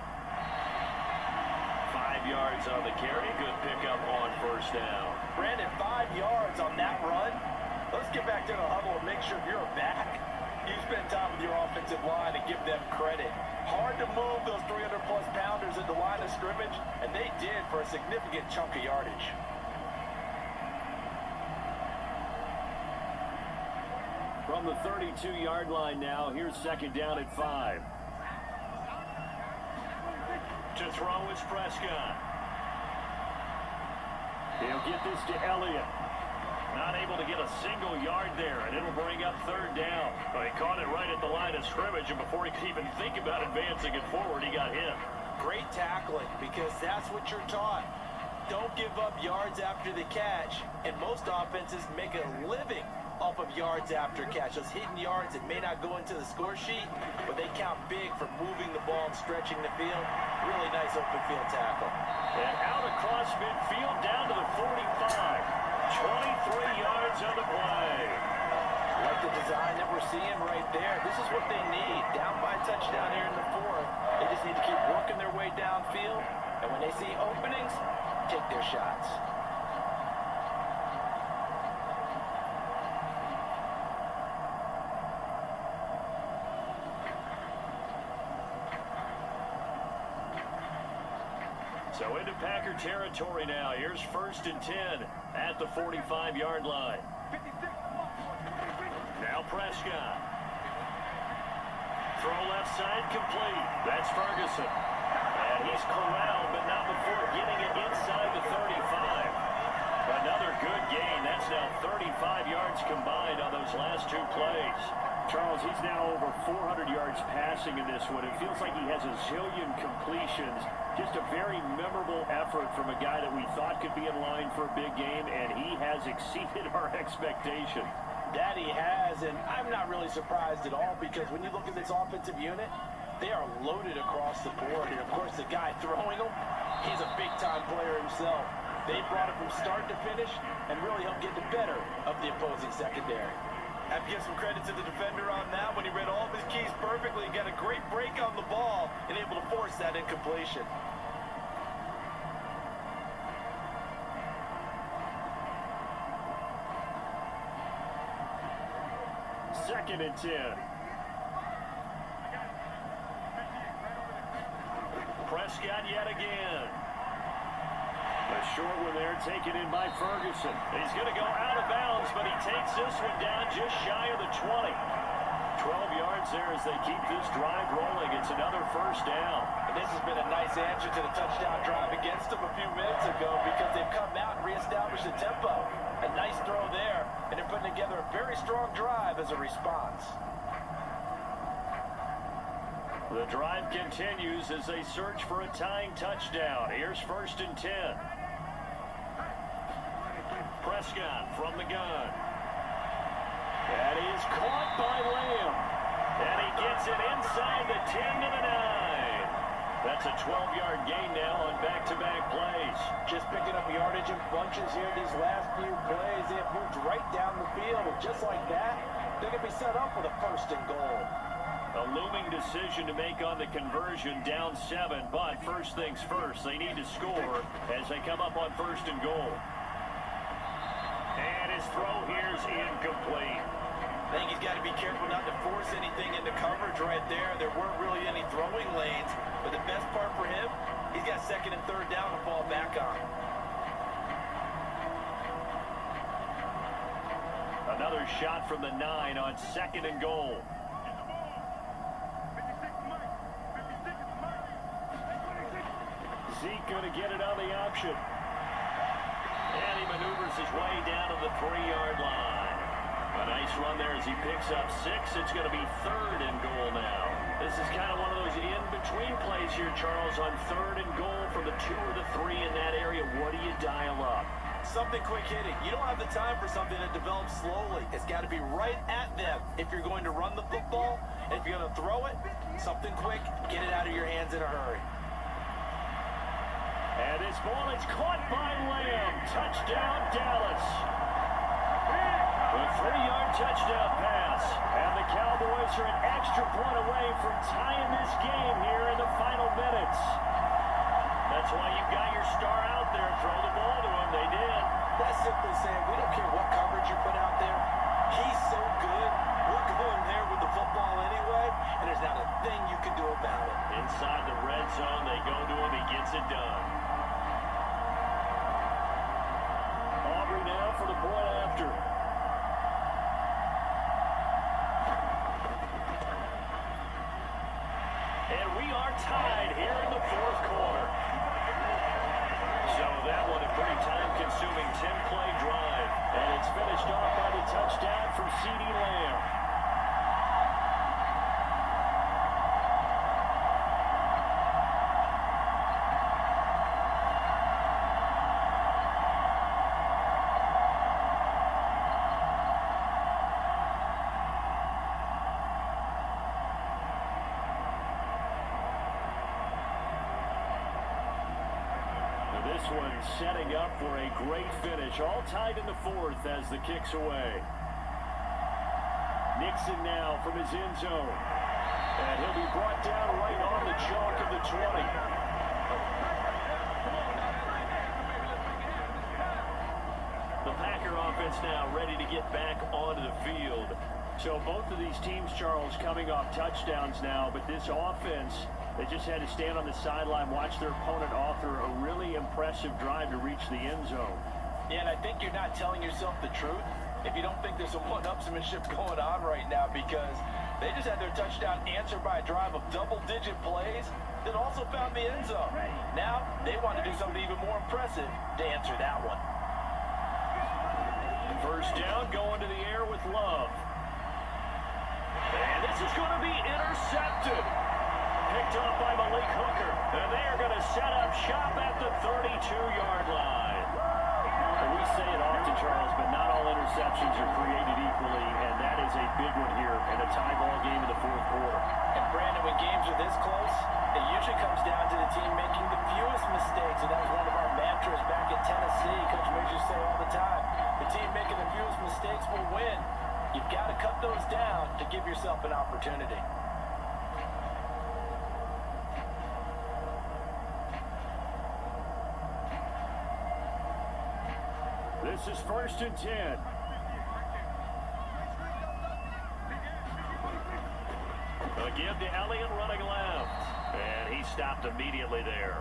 5 yards on the carry. Good pickup on first down. Brandon, 5 yards on that run. Let's get back to the huddle and make sure you're back. You spend time with your offensive line and give them credit. Hard to move those 300-plus pounders at the line of scrimmage, and they did for a significant chunk of yardage. From the 32-yard line now, here's second down at 5. To throw is Prescott. He'll get this to Elliott. Not able to get a single yard there, and it'll bring up third down. But he caught it right at the line of scrimmage, and before he could even think about advancing it forward, he got hit. Great tackling, because that's what you're taught. Don't give up yards after the catch, and most offenses make a living off of yards after catch. Those hidden yards that may not go into the score sheet, but they count big for moving the ball and stretching the field. Really nice open field tackle. And out across midfield down to the 45. 23 yards on the play. Like the design that we're seeing right there. This is what they need. Down by a touchdown here in the fourth. They just need to keep working their way downfield. And when they see openings, take their shots. So into Packer territory now. Here's 1st and 10 at the 45-yard line. Now Prescott. Throw left side complete. That's Ferguson. And he's corralled, but not before getting it inside the 35. Another good gain. That's now 35 yards combined on those last 2 plays. Charles, he's now over 400 yards passing in this one. It feels like he has a zillion completions. Just a very memorable effort from a guy that we thought could be in line for a big game, and he has exceeded our expectation. That he has, and I'm not really surprised at all because when you look at this offensive unit, they are loaded across the board. And, of course, the guy throwing them, he's a big-time player himself. They brought it from start to finish and really helped get the better of the opposing secondary. I have to give some credit to the defender on that. When he read all of his keys perfectly, he got a great break on the ball and able to force that incompletion. Second and 10. Prescott yet again. A short one there, taken in by Ferguson. He's going to go out of bounds, but he takes this one down just shy of the 20. 12 yards there as they keep this drive rolling. It's another first down. And this has been a nice answer to the touchdown drive against them a few minutes ago because they've come out and reestablished the tempo. A nice throw there, and they're putting together a very strong drive as a response. The drive continues as they search for a tying touchdown. Here's first and 10. Prescott from the gun. That is caught by Lamb. And he gets it inside the 10 to the 9. That's a 12-yard gain now on back-to-back plays. Just picking up yardage in bunches here these last few plays. They have moved right down the field. And just like that, they're going to be set up with a first and goal. A looming decision to make on the conversion, down 7, but first things first, they need to score as they come up on first and goal. And his throw here's incomplete. I think he's got to be careful not to force anything into coverage right there. There weren't really any throwing lanes, but the best part for him, he's got second and third down to fall back on. Another shot from the 9 on second and goal. Zeke going to get it on the option. And he maneuvers his way down to the 3-yard line. A nice run there as he picks up 6. It's going to be third and goal now. This is kind of one of those in-between plays here, Charles, on third and goal from the 2 or the 3 in that area. What do you dial up? Something quick hitting. You don't have the time for something that develops slowly. It's got to be right at them if you're going to run the football. And if you're going to throw it, something quick, get it out of your hands in a hurry. And this ball is caught by Lamb. Touchdown, Dallas. A 3-yard touchdown pass. And the Cowboys are an extra point away from tying this game here in the final minutes. That's why you got your star out there. Throw the ball to him. They did. That's simply saying we don't care what coverage you put out there. He's so good. We're going there with the football anyway, and there's not a thing you can do about it. Inside the red zone, they go to him. He gets it done. Aubrey now for the point after. And we are tied here in the fourth quarter. So that one a pretty time-consuming 10-play drive. And it's finished off by the touchdown from CeeDee Lamb. This one setting up for a great finish. All tied in the fourth as the kick's away. Nixon now from his end zone. And he'll be brought down right on the chalk of the 20. The Packer offense now ready to get back onto the field. So both of these teams, Charles, coming off touchdowns now, but this offense, they just had to stand on the sideline, watch their opponent author a really impressive drive to reach the end zone. Yeah, and I think you're not telling yourself the truth if you don't think there's some one-upsmanship going on right now, because they just had their touchdown answered by a drive of double-digit plays that also found the end zone. Now, they want to do something even more impressive to answer that one. First down, going to the air with Love. And this is going to be intercepted. picked off by Malik Hooker. And they are going to set up shop at the 32-yard line. And we say it often, Charles, but not all interceptions are created equally, and that is a big one here in a tie ball game in the fourth quarter. And Brandon, when games are this close, it usually comes down to the team making the fewest mistakes, and that was one of our mantras back in Tennessee. Coach Major used to say all the time, the team making the fewest mistakes will win. You've got to cut those down to give yourself an opportunity. This is 1st and 10. A give to Elliott running left. And he stopped immediately there.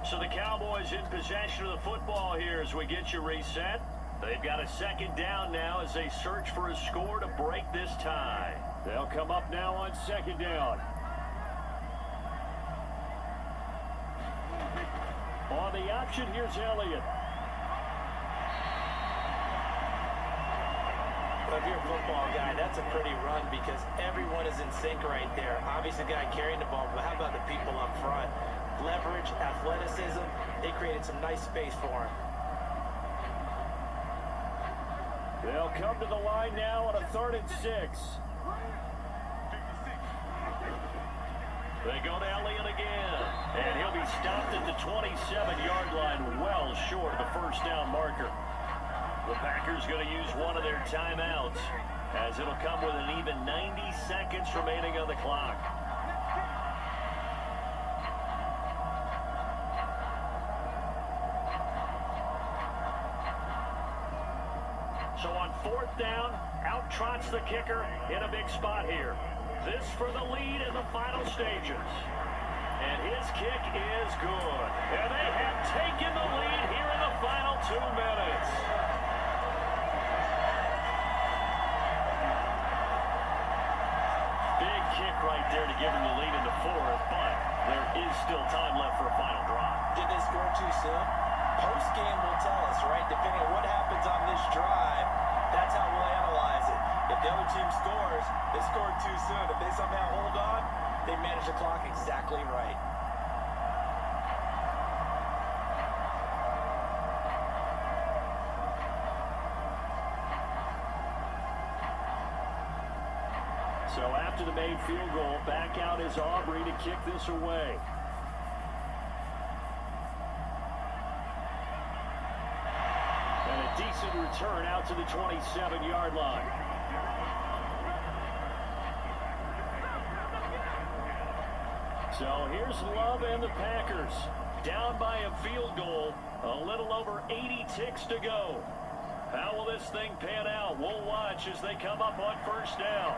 So the Cowboys in possession of the football here as we get you reset. They've got a 2nd down now as they search for a score to break this tie. They'll come up now on 2nd down. On the option, here's Elliott. Well, if you're a football guy, that's a pretty run because everyone is in sync right there. Obviously, the guy carrying the ball, but how about the people up front? Leverage, athleticism, they created some nice space for him. They'll come to the line now on a 3rd and 6. They go to Elliott again, and he'll be stopped at the 27-yard line, well short of the 1st down marker. The Packers going to use one of their timeouts, as it'll come with an even 90 seconds remaining on the clock. So on 4th down, out trots the kicker in a big spot here. This for the lead in the final stages. And his kick is good. And they have taken the lead here in the final 2 minutes. Big kick right there to give them the lead in the 4th, but there is still time left for a final drive. Did they score too soon? Post-game will tell us, right? Depending on what happens on this drive, that's how we'll analyze it. If the other team scores, they scored too soon. If they somehow hold on, they manage the clock exactly right. So after the made field goal, back out is Aubrey to kick this away. And a decent return out to the 27-yard line. So here's Love and the Packers. Down by a field goal, a little over 80 ticks to go. How will this thing pan out? We'll watch as they come up on 1st down.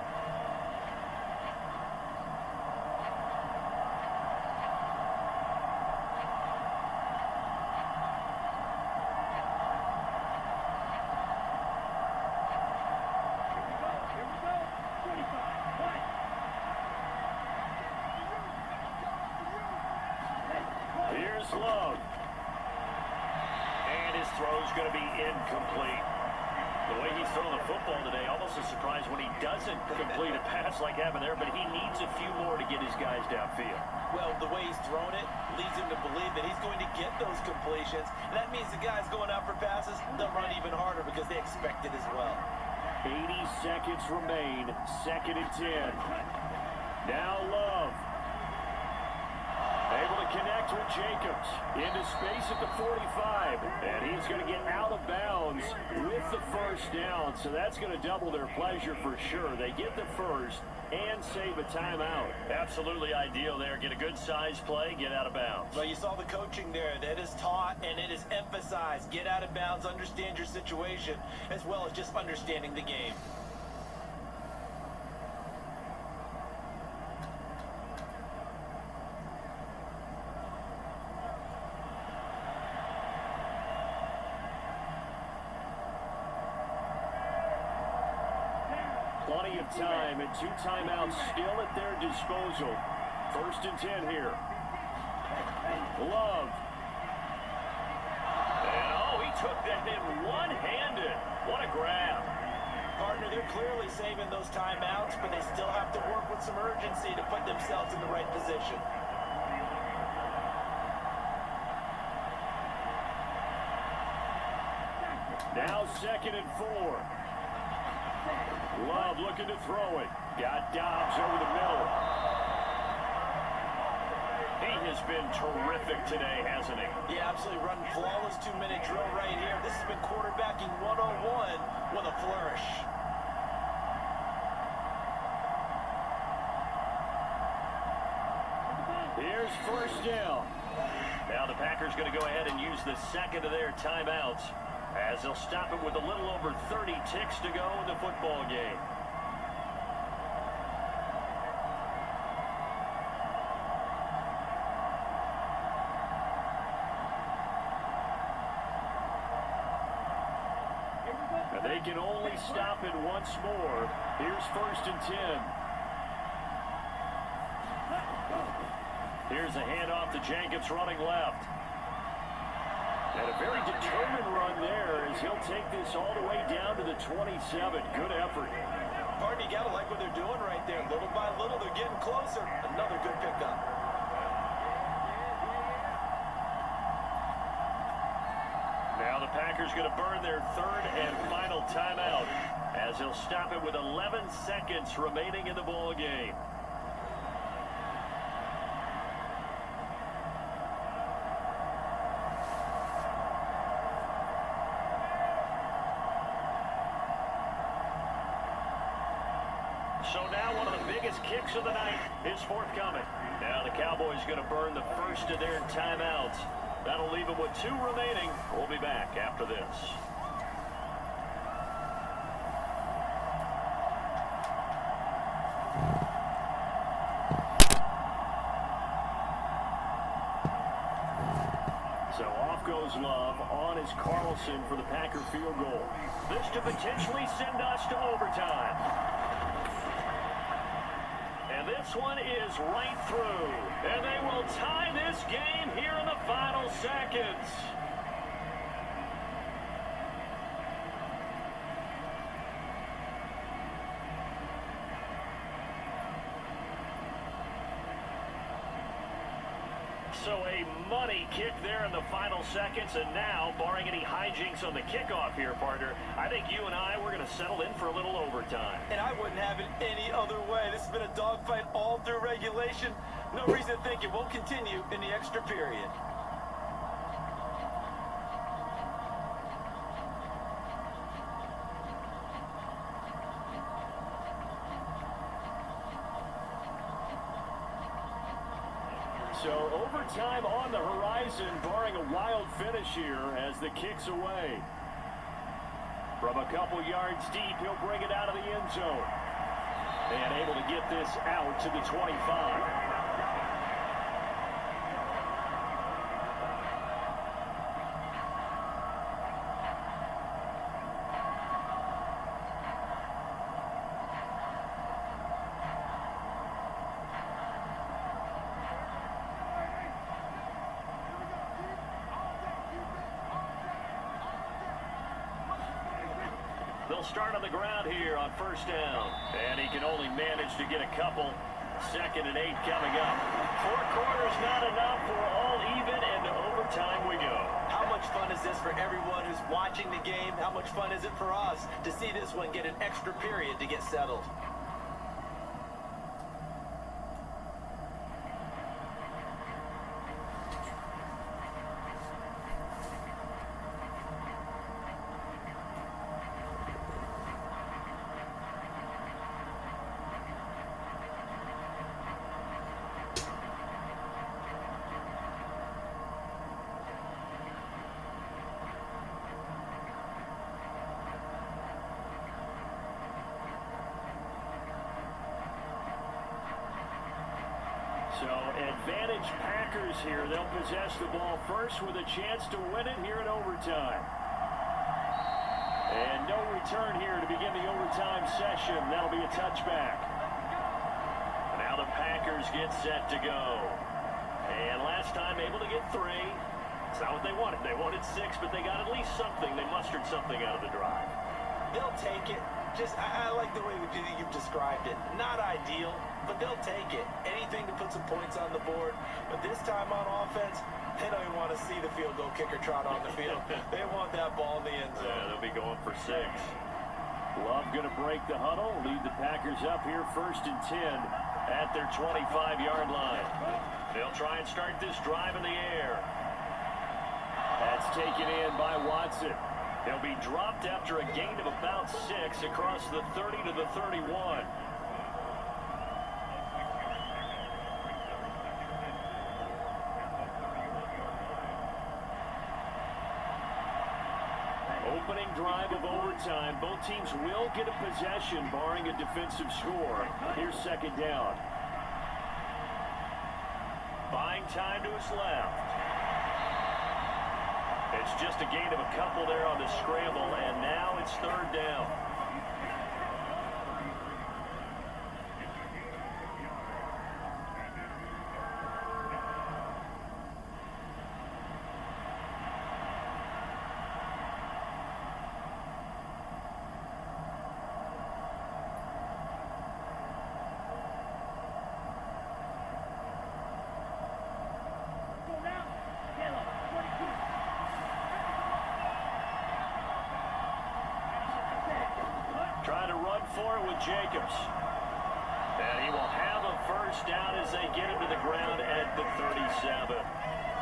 Here's Love. And his throw's going to be incomplete. The way he's throwing the football today, almost a surprise when he doesn't complete a pass like happened there, but he needs a few more to get his guys downfield. Well, the way he's thrown it leads him to believe that he's going to get those completions. And that means the guys going out for passes, they'll run even harder because they expect it as well. 80 seconds remain, 2nd and 10. Now Love. Able to connect with Jacobs. Into space at the 45. And he's going to get out of bounds with the 1st down. So that's going to double their pleasure for sure. They get the 1st and save a timeout. Absolutely ideal there. Get a good size play, get out of bounds. Well, you saw the coaching there. That is taught and it is emphasized. Get out of bounds, understand your situation, as well as just understanding the game. time, and 2 timeouts still at their disposal. 1st and 10 here. Love. And he took that in one-handed. What a grab. Partner, they're clearly saving those timeouts, but they still have to work with some urgency to put themselves in the right position. Now 2nd and 4. Love looking to throw it. Got Dobbs over the middle. He has been terrific today, hasn't he? Yeah, absolutely running flawless 2-minute drill right here. This has been quarterbacking 101 with a flourish. Here's 1st down. Now the Packers going to go ahead and use the 2nd of their timeouts, as they'll stop it with a little over 30 ticks to go in the football game. And they can only stop it once more. Here's 1st and 10. Here's a handoff to Jenkins running left. And a very determined run there as he'll take this all the way down to the 27. Good effort. Partner, you gotta like what they're doing right there. Little by little, they're getting closer. Another good pickup. Now the Packers going to burn their 3rd and final timeout as he'll stop it with 11 seconds remaining in the ball game. So now one of the biggest kicks of the night is forthcoming. Now the Cowboys going to burn the 1st of their timeouts. That'll leave them with 2 remaining. We'll be back after this. So off goes Love. On is Carlson for the Packer field goal. This to potentially send us to overtime. And this one is right through. And they will tie this game here in the final seconds. So a money kick there in the final seconds, and now, barring any hijinks on the kickoff here, partner, I think you and I, we're going to settle in for a little overtime. And I wouldn't have it any other way. This has been a dogfight all through regulation. No reason to think it won't continue in the extra period. So overtime on the horizon, barring a wild finish here as the kick's away. From a couple yards deep, he'll bring it out of the end zone. And able to get this out to the 25. They'll start on the ground here on 1st down. And he can only manage to get a couple. 2nd and 8 coming up. 4 quarters not enough. We're all even, and to overtime we go. How much fun is this for everyone who's watching the game? How much fun is it for us to see this one get an extra period to get settled? So advantage Packers here. They'll possess the ball first with a chance to win it here in overtime. And no return here to begin the overtime session. That'll be a touchback. Now the Packers get set to go. And last time able to get 3. It's not what they wanted. They wanted 6, but they got at least something. They mustered something out of the drive. They'll take it. I like the way you've described it. Not ideal, but they'll take it. Anything to put some points on the board. But this time on offense, they don't even want to see the field goal kicker trot on the field. They want that ball in the end zone. Yeah, they'll be going for 6. Love going to break the huddle, lead the Packers up here 1st and 10 at their 25-yard line. They'll try and start this drive in the air. That's taken in by Watson. He'll be dropped after a gain of about 6 across the 30 to the 31. Opening drive of overtime. Both teams will get a possession, barring a defensive score. Here's 2nd down. Buying time to his left. It's just a gain of a couple there on the scramble, and now it's 3rd down. Trying to run for it with Jacobs. And he will have a 1st down as they get him to the ground at the 37.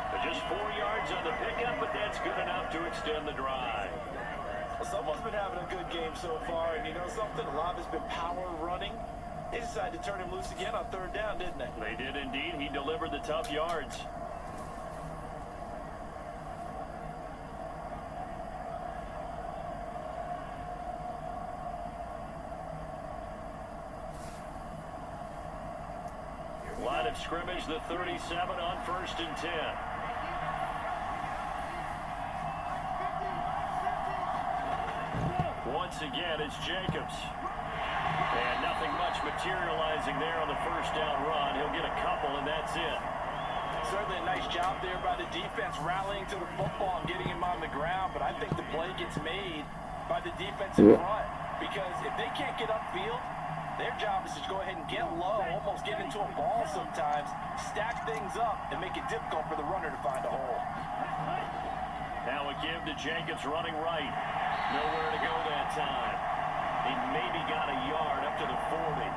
But just 4 yards on the pickup, but that's good enough to extend the drive. Well, someone's been having a good game so far, and you know something? A lot of it's been power running. They decided to turn him loose again on 3rd down, didn't they? They did indeed. He delivered the tough yards. Line of scrimmage, the 37 on 1st and 10. Once again, it's Jacobs. And nothing much materializing there on the 1st down run. He'll get a couple, and that's it. Certainly a nice job there by the defense rallying to the football and getting him on the ground, but I think the play gets made by the defensive front, because if they can't get upfield, their job is to go ahead and get low, almost get into a ball sometimes, stack things up, and make it difficult for the runner to find a hole. Now a give to Jacobs running right. Nowhere to go that time. He maybe got a yard up to the 40.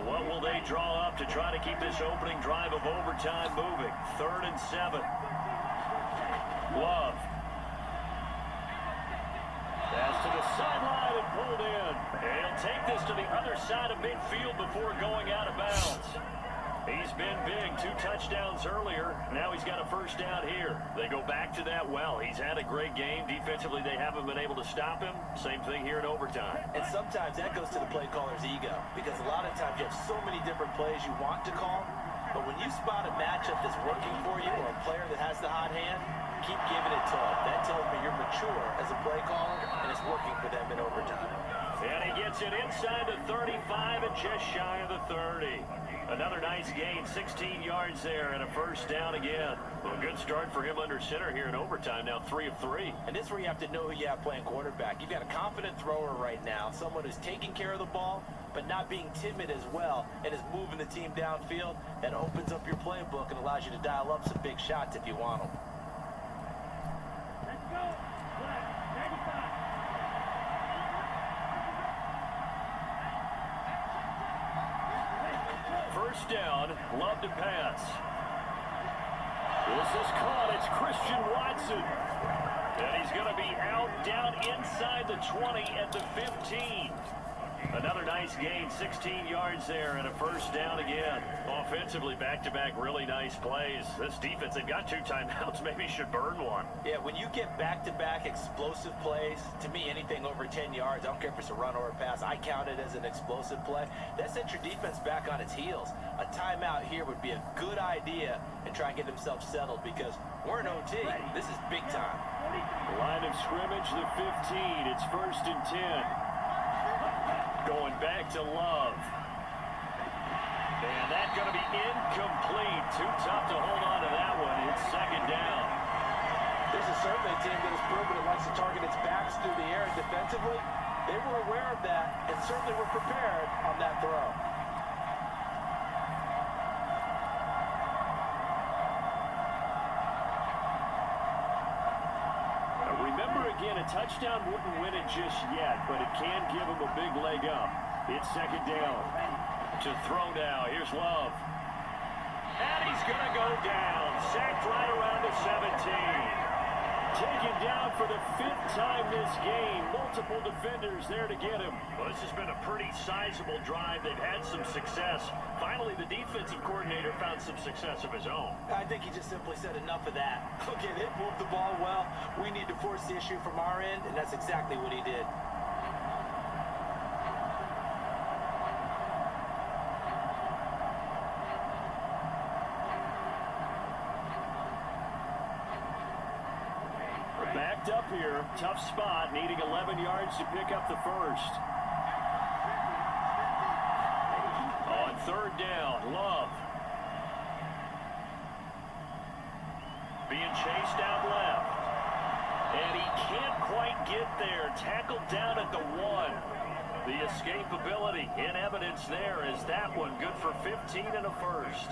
What will they draw up to try to keep this opening drive of overtime moving? 3rd and 7. Love. Pass to the sideline and pulled in. And he'll take this to the other side of midfield before going out of bounds. He's been big. 2 touchdowns earlier. Now he's got a 1st down here. They go back to that well. He's had a great game. Defensively, they haven't been able to stop him. Same thing here in overtime. And sometimes that goes to the play caller's ego, because a lot of times you have so many different plays you want to call, but when you spot a matchup that's working for you or a player that has the hot hand, keep giving it to him. That tells me you're mature as a play caller, and it's working for them in overtime. And he gets it inside the 35 and just shy of the 30. Another nice gain, 16 yards there, and a 1st down again. Well, a good start for him under center here in overtime, now 3 of 3. And this is where you have to know who you have playing quarterback. You've got a confident thrower right now, someone who's taking care of the ball, but not being timid as well, and is moving the team downfield. That opens up your playbook and allows you to dial up some big shots if you want them. Let's go. 95. First down, Love to pass. This is caught. It's Christian Watson. And he's going to be out down inside the 20 at the 15. Another nice gain, 16 yards there and a first down again. Offensively, back-to-back really nice plays. This defense, they've got 2 timeouts, maybe should burn one. Yeah, when you get back-to-back explosive plays, to me, anything over 10 yards, I don't care if it's a run or a pass, I count it as an explosive play. That sets your defense back on its heels. A timeout here would be a good idea and try and get themselves settled because we're in OT. This is big time. Line of scrimmage, the 15. It's 1st and 10. Going back to Love. And that's going to be incomplete. Too tough to hold on to that one. It's 2nd down. This is certainly a team that has proven it likes to target its backs through the air defensively. They were aware of that and certainly were prepared on that throw. Remember, again, a touchdown wouldn't win it just yet, but it can give him a big leg up. It's 2nd down. To throw now. Here's Love. And he's going to go down. Sacked right around the 17. Taken down for the 5th time this game. Multiple defenders there to get him. Well, this has been a pretty sizable drive. They've had some success. Finally, the defensive coordinator found some success of his own. I think he just simply said enough of that. Okay, they moved the ball well. We need to force the issue from our end, and that's exactly what he did. Backed up here, tough spot, needing 11 yards to pick up the first. On 3rd down, Love. Being chased out left. And he can't quite get there. Tackled down at the 1. The escapability in evidence there is that one. Good for 15 and a first.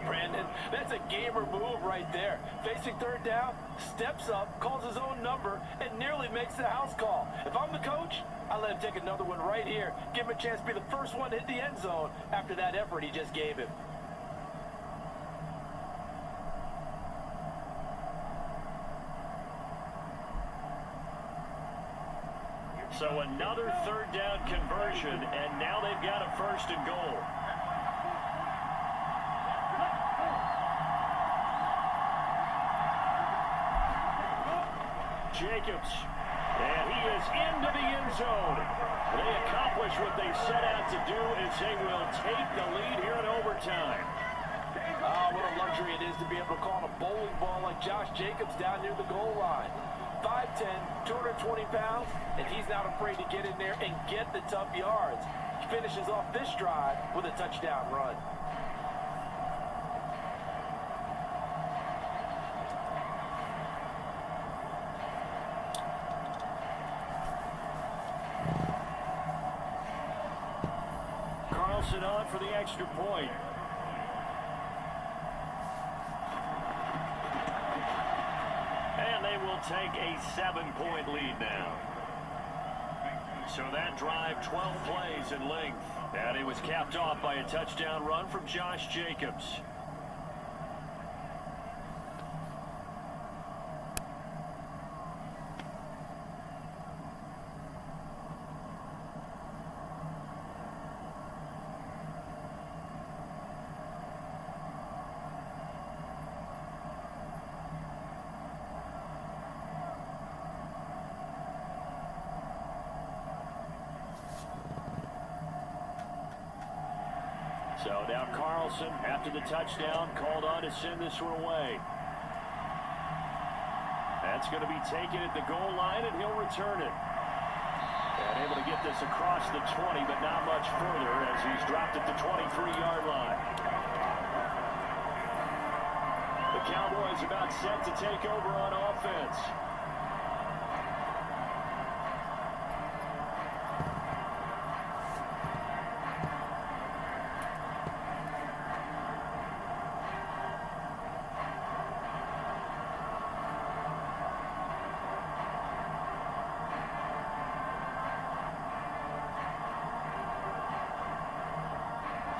Brandon, that's a gamer move right there. Facing 3rd down, steps up, calls his own number, and nearly makes the house call. If I'm the coach, I let him take another one right here. Give him a chance to be the first one to hit the end zone after that effort he just gave him. So another 3rd down conversion, and now they've got a 1st and goal. Jacobs, and he is into the end zone. They accomplish what they set out to do as they will take the lead here in overtime. What a luxury it is to be able to call a bowling ball like Josh Jacobs down near the goal line. 5'10", 220 pounds, and he's not afraid to get in there and get the tough yards. He finishes off this drive with a touchdown run. Carlson on for the extra point. And they will take a 7-point lead now. So that drive, 12 plays in length. And it was capped off by a touchdown run from Josh Jacobs. So now Carlson, after the touchdown, called on to send this one away. That's going to be taken at the goal line, and he'll return it. And able to get this across the 20, but not much further as he's dropped at the 23-yard line. The Cowboys about set to take over on offense.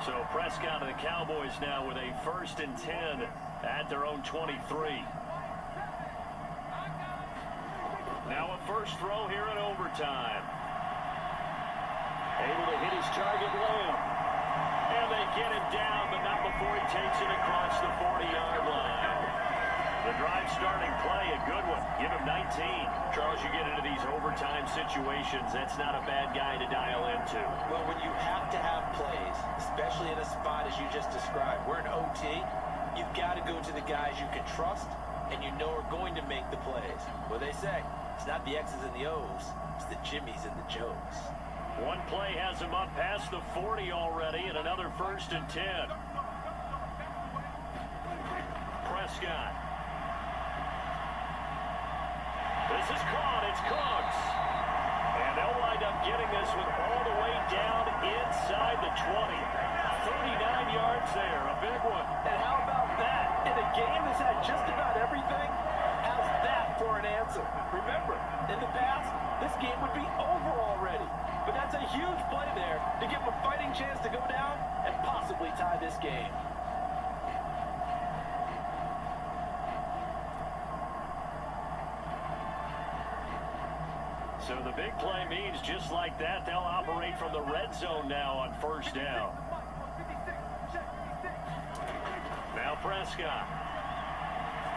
So Prescott and the Cowboys now with a 1st and 10 at their own 23. Now a first throw here in overtime. Able to hit his target, Lamb. And they get him down, but not before he takes it across the 40-yard line. The drive starting play, a good one. Give him 19. Charles, you get into these overtime situations, that's not a bad guy to dial into. Well, when you have to have plays, especially in a spot as you just described, we're in OT, you've got to go to the guys you can trust and you know are going to make the plays. What they say, it's not the X's and the O's, it's the Jimmys and the Joes. One play has him up past the 40 already, and another 1st and 10. Prescott. This is caught. It's Cooks. And they'll wind up getting this one all the way down inside the 20. 39 yards there. A big one. And how about that? In a game that's had just about everything, how's that for an answer? Remember, in the past, this game would be over already. But that's a huge play there to give them a fighting chance to go down and possibly tie this game. So the big play means just like that, they'll operate from the red zone now on 1st down. Now Prescott.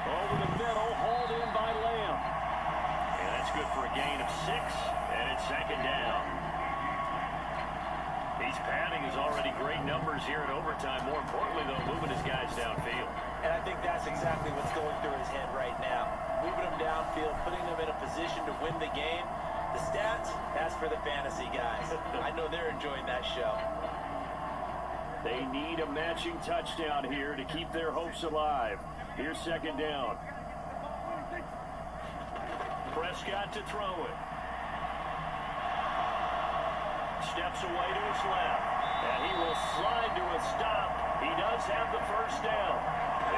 Over the middle, hauled in by Lamb. And that's good for a gain of 6, and it's 2nd down. He's padding his already great numbers here in overtime. More importantly, though, moving his guys downfield. And I think that's exactly what's going through his head right now. Moving them downfield, putting them in a position to win the game. The stats, that's for the fantasy guys. I know they're enjoying that show. They need a matching touchdown here to keep their hopes alive. Here's 2nd down. Prescott to throw it. Steps away to his left. And he will slide to a stop. He does have the 1st down.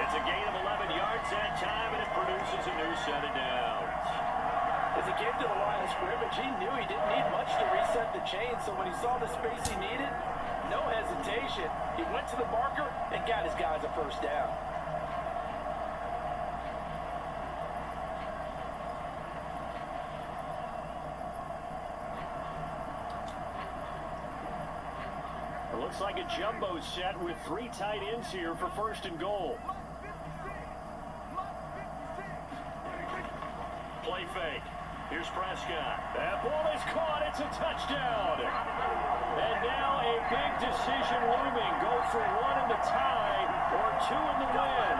It's a gain of 11 yards that time, and it produces a new set of downs. As he came to the line of scrimmage, he knew he didn't need much to reset the chain, so when he saw the space he needed, no hesitation. He went to the marker and got his guys a 1st down. It looks like a jumbo set with 3 tight ends here for 1st and goal. Play fake. Here's Prescott. That ball is caught. It's a touchdown. And now a big decision looming. Go for 1 in the tie or 2 in the win.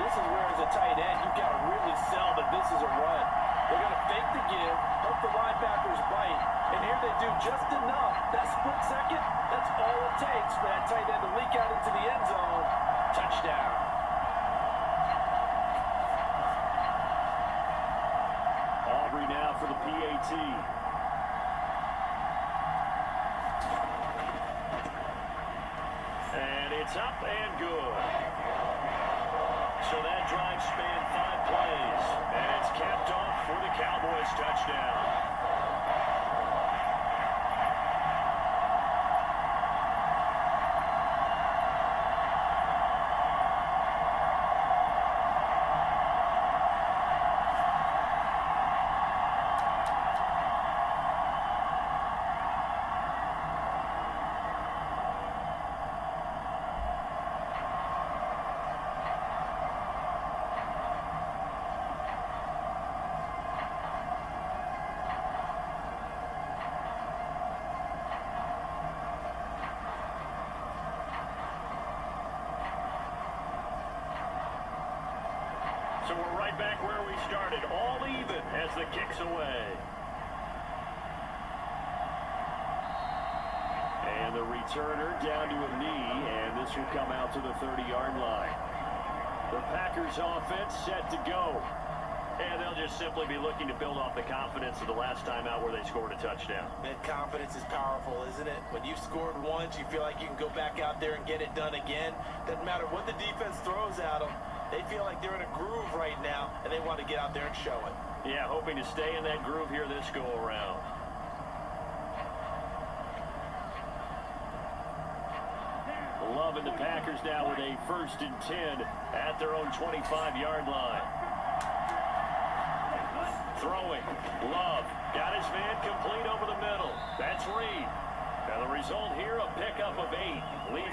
This is where, as a tight end, you've got to really sell that this is a run. They're going to fake the give, hope the linebackers bite, and here they do just enough. That split second, that's all it takes for that tight end to leak out into the end zone. Touchdown. Aubrey now for the PAT. And it's up and good. So that drive spanned 5 plays, and it's capped off for the Cowboys touchdown. So we're right back where we started, all even as the kick's away. And the returner down to a knee, and this will come out to the 30-yard line. The Packers offense set to go. And they'll just simply be looking to build off the confidence of the last time out where they scored a touchdown. Man, confidence is powerful, isn't it? When you've scored once, you feel like you can go back out there and get it done again. Doesn't matter what the defense throws at them. They feel like they're in a groove right now, and they want to get out there and show it. Yeah, hoping to stay in that groove here this go-around. Loving the Packers now with a 1st and 10 at their own 25-yard line. Throwing. Love. Got his man complete over the middle. That's Reed.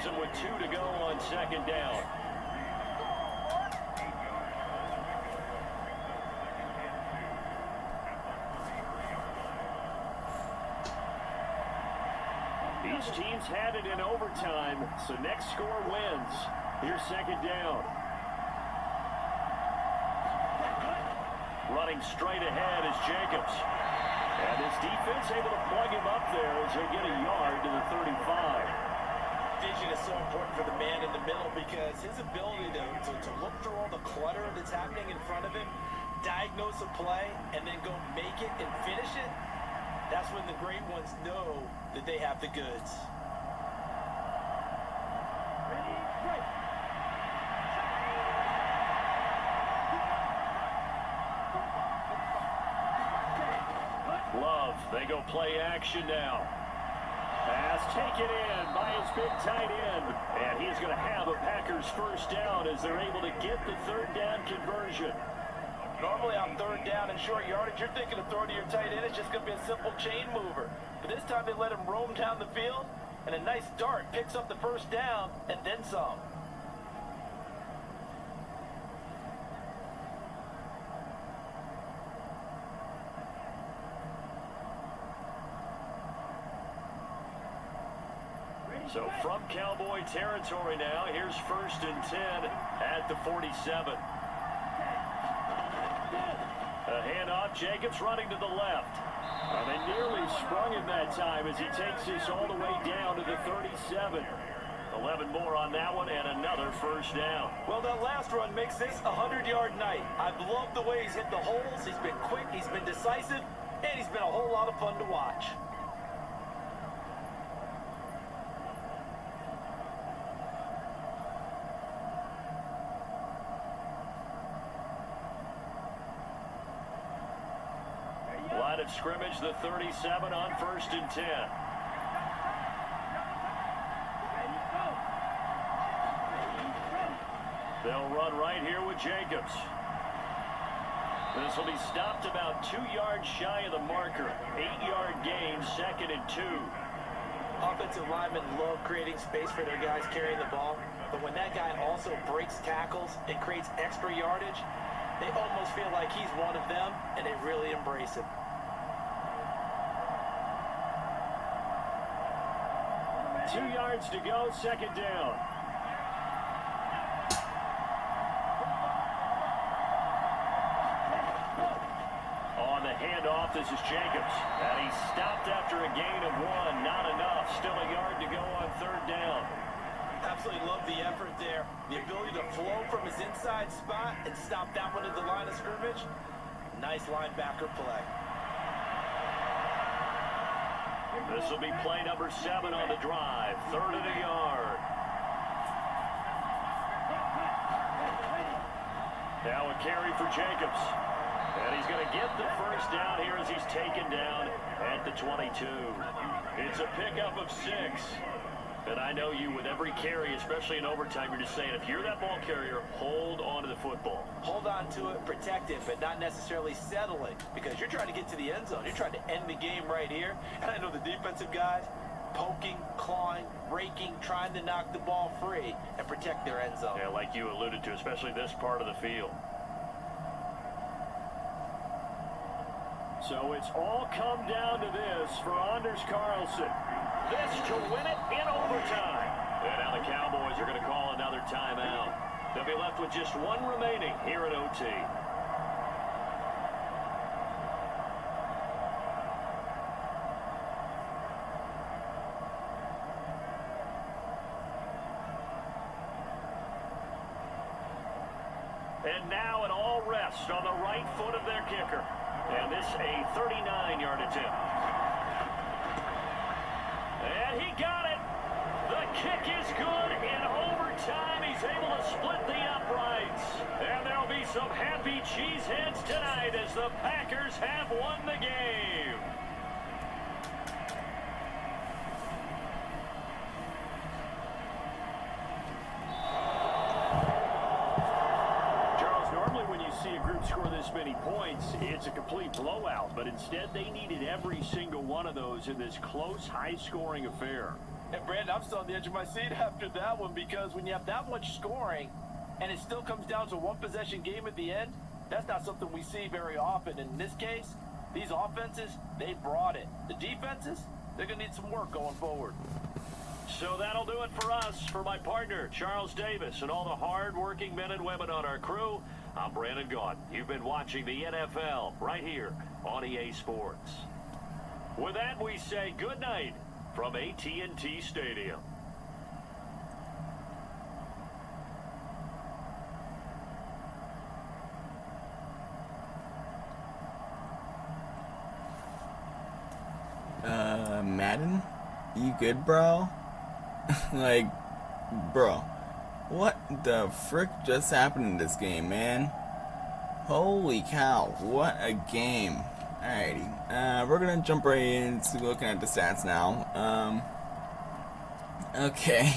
them with 2 to go on second down. Each team's had it in overtime, so next score wins. Here's second down. Running straight ahead is Jacobs. And his defense able to plug him up there as they get a yard to the 35. Vision is so important for the man in the middle because his ability to look through all the clutter that's happening in front of him, diagnose a play, and then go make it and finish it, that's when the great ones know that they have the goods. Ready, break. Love, they go play action now. Pass taken in by his big tight end. And he's going to have a Packers first down as they're able to get the third down conversion. Normally on third down and short yardage, you're thinking of throwing to your tight end. It's just going to be a simple chain mover. But this time they let him roam down the field, and a nice dart picks up the first down and then some. So from Cowboy territory now, here's first and 10 at the 47. A handoff, Jacobs running to the left. They nearly sprung him that time as he takes this all the way down to the 37. 11 more on that one and another first down. Well, that last run makes this a 100-yard night. I've loved the way he's hit the holes. He's been quick, he's been decisive, and he's been a whole lot of fun to watch. Line of scrimmage, the 37 on first and 10. They'll run right here with Jacobs. This will be stopped about 2 yards shy of the marker. 8-yard gain, second and 2. Offensive linemen love creating space for their guys carrying the ball, but when that guy also breaks tackles and creates extra yardage, they almost feel like he's one of them, and they really embrace it. Two yards to go, second down. On the handoff, this is Jacobs. And he stopped after a gain of 1. Not enough. Still a yard to go on third down. Absolutely love the effort there. The ability to flow from his inside spot and stop that one at the line of scrimmage. Nice linebacker play. This will be play number 7 on the drive. Third and a yard. Now a carry for Jacobs. And he's going to get the first down here as he's taken down at the 22. It's a pickup of 6. And I know you, with every carry, especially in overtime, you're just saying, if you're that ball carrier, hold on to the football. Hold on to it, protect it, but not necessarily settle it, because you're trying to get to the end zone. You're trying to end the game right here. And I know the defensive guys, poking, clawing, raking, trying to knock the ball free and protect their end zone. Yeah, like you alluded to, especially this part of the field. So it's all come down to this for Anders Carlson. This to win it in overtime. And now the Cowboys are going to call another timeout. They'll be left with just 1 remaining here at OT. And now an all rest on the right foot of their kicker. And this a 39-yard attempt. And he got it. The kick is good. In overtime, he's able to split the uprights. And there'll be some happy cheeseheads tonight as the Packers have won the game. Charles, normally when you see a group score this many points, it's a complete blowout. But instead, they needed every single one of those in this close, high-scoring affair. And Brandon, I'm still on the edge of my seat after that one, because when you have that much scoring and it still comes down to one possession game at the end, that's not something we see very often. In this case, these offenses, they brought it. The defenses, they're going to need some work going forward. So that'll do it for us. For my partner, Charles Davis, and all the hard-working men and women on our crew, I'm Brandon Gaudin. You've been watching the NFL right here on EA Sports. With that, we say good night from AT&T Stadium. Madden? You good, bro? Like, bro, what the frick just happened in this game, man? Holy cow, what a game. Alrighty, we're gonna jump right into looking at the stats now. Okay.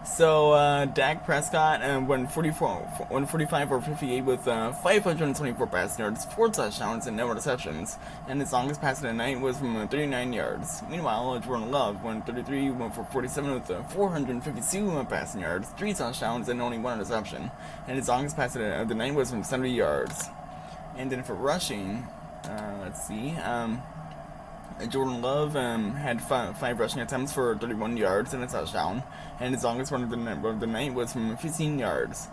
So, Dak Prescott went 145 for 58 with 524 passing yards, 4 touchdowns, and no interceptions. And his longest pass of the night was from 39 yards. Meanwhile, Jordan Love went 33, went for 47 with 452 passing yards, 3 touchdowns, and only 1 interception. And his longest pass of the night was from 70 yards. And then for rushing, let's see, Jordan Love had 5 rushing attempts for 31 yards and a touchdown, and his longest run of the night was from 15 yards.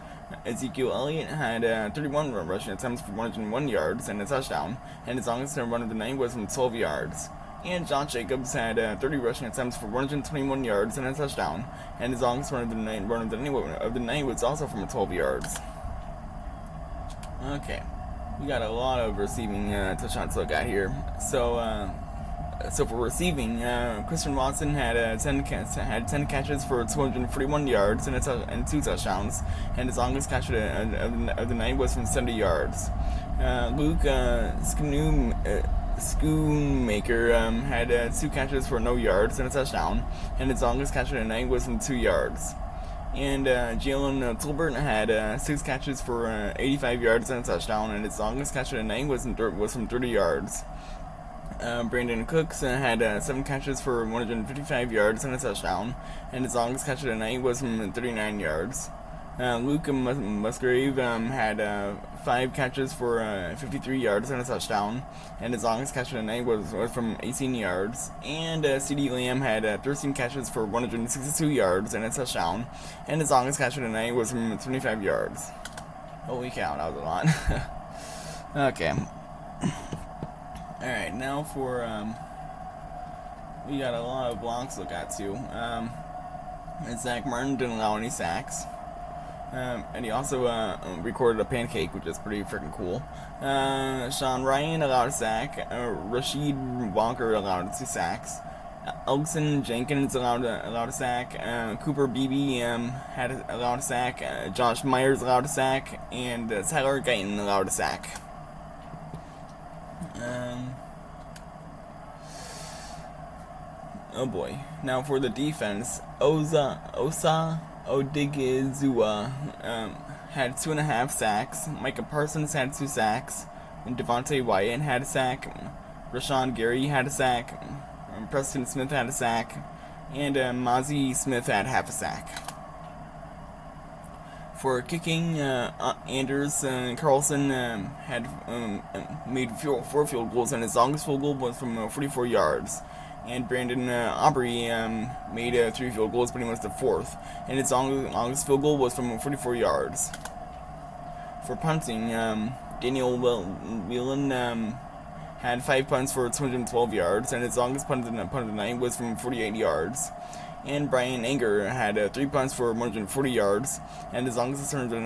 Ezekiel Elliott had 31 rushing attempts for 101 yards and a touchdown, and his longest run of the night was from 12 yards. And Josh Jacobs had 30 rushing attempts for 121 yards and a touchdown, and his longest run of the night was also from 12 yards. Okay, we got a lot of receiving touchdowns to look at here. So for receiving, Christian Watson had 10 catches for 241 yards and 2 touchdowns, and his longest catch of the night was from 70 yards. Luke Schoonmaker had 2 catches for no yards and a touchdown, and his longest catch of the night was from 2 yards. And Jalen Tolbert had 6 catches for 85 yards and a touchdown, and his longest catch of the night was from 30 yards. Brandon Cooks had 7 catches for 155 yards and a touchdown, and his longest catch of the night was from 39 yards. Luke Musgrave had 5 catches for 53 yards and a touchdown, and his longest catch of the night was from 18 yards. And C.D. Lamb had 13 catches for 162 yards and a touchdown, and his longest catch of the night was from 25 yards. Holy cow, that was a lot. Okay. Alright, now for, we got a lot of blocks to look at too. Zach Martin didn't allow any sacks. And he also recorded a pancake, which is pretty freaking cool. Sean Ryan allowed a sack. Rashid Walker allowed 2 sacks. Elgson Jenkins allowed a sack. Cooper Beebe allowed a sack. Josh Myers allowed a sack. And Tyler Guyton allowed a sack. Oh boy. Now for the defense, Osa Odigizua had 2.5 sacks. Micah Parsons had 2 sacks. And Devontae Wyatt had a sack. Rashawn Gary had a sack. Preston Smith had a sack. And Mozzie Smith had half a sack. For kicking, Anders Carlson had made 4 field goals, and his longest field goal was from 44 yards. And Brandon Aubrey made 3 field goals, but he missed the 4th. And his longest field goal was from 44 yards. For punting, Daniel Whelan had 5 punts for 212 yards, and his longest punt of the night was from 48 yards. And Brian Anger had 3 punts for 140 yards, and his longest punt of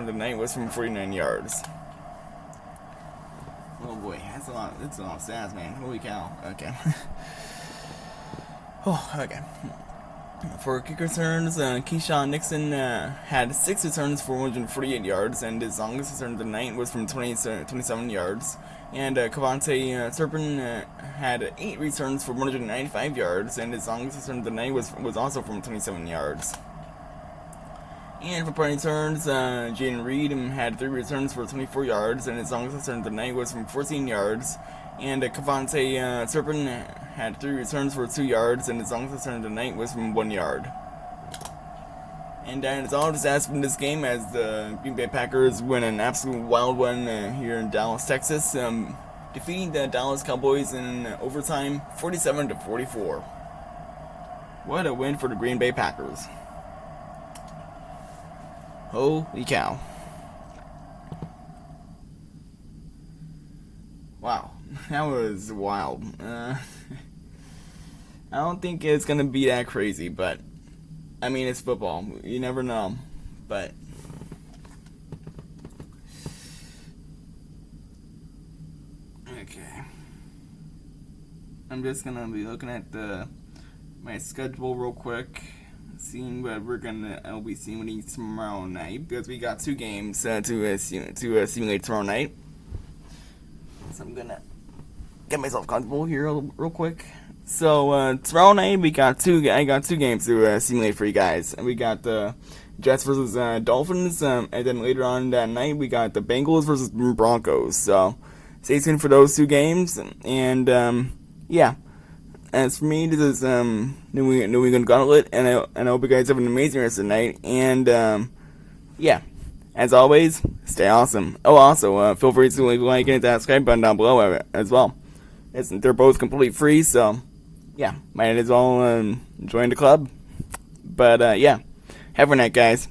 the night was from 49 yards. Oh boy, that's a lot of stats, man. Holy cow. Okay. Oh, okay. For kick returns, Keyshawn Nixon had 6 returns for 148 yards, and his longest return of the night was from 27 yards. And Cavante Turpin had 8 returns for 195 yards, and his longest return of the night was also from 27 yards. And for punt returns, Jaden Reed had 3 returns for 24 yards, and his longest return of the night was from 14 yards. And Cavante Turpin had 3 returns for 2 yards, and his longest return tonight was from 1 yard. And it's all just asked from this game as the Green Bay Packers win an absolute wild one here in Dallas, Texas, defeating the Dallas Cowboys in overtime, 47-44. What a win for the Green Bay Packers! Holy cow! Wow, that was wild. I don't think it's gonna be that crazy, but I mean, it's football. You never know. But okay, I'm just gonna be looking at my schedule real quick, seeing what I'll be seeing tomorrow night, because we got 2 games to simulate tomorrow night. So I'm gonna get myself comfortable here real quick. So tomorrow night I got 2 games to simulate for you guys. And we got the Jets versus Dolphins, and then later on that night we got the Bengals versus Broncos. So stay tuned for those 2 games. And yeah, as for me, this is New England Gauntlet, and I hope you guys have an amazing rest of the night. And yeah, as always, stay awesome. Oh, also feel free to leave a like and hit that subscribe button down below as well. They're both completely free, so yeah, might as well join the club. But yeah, have a good night, guys.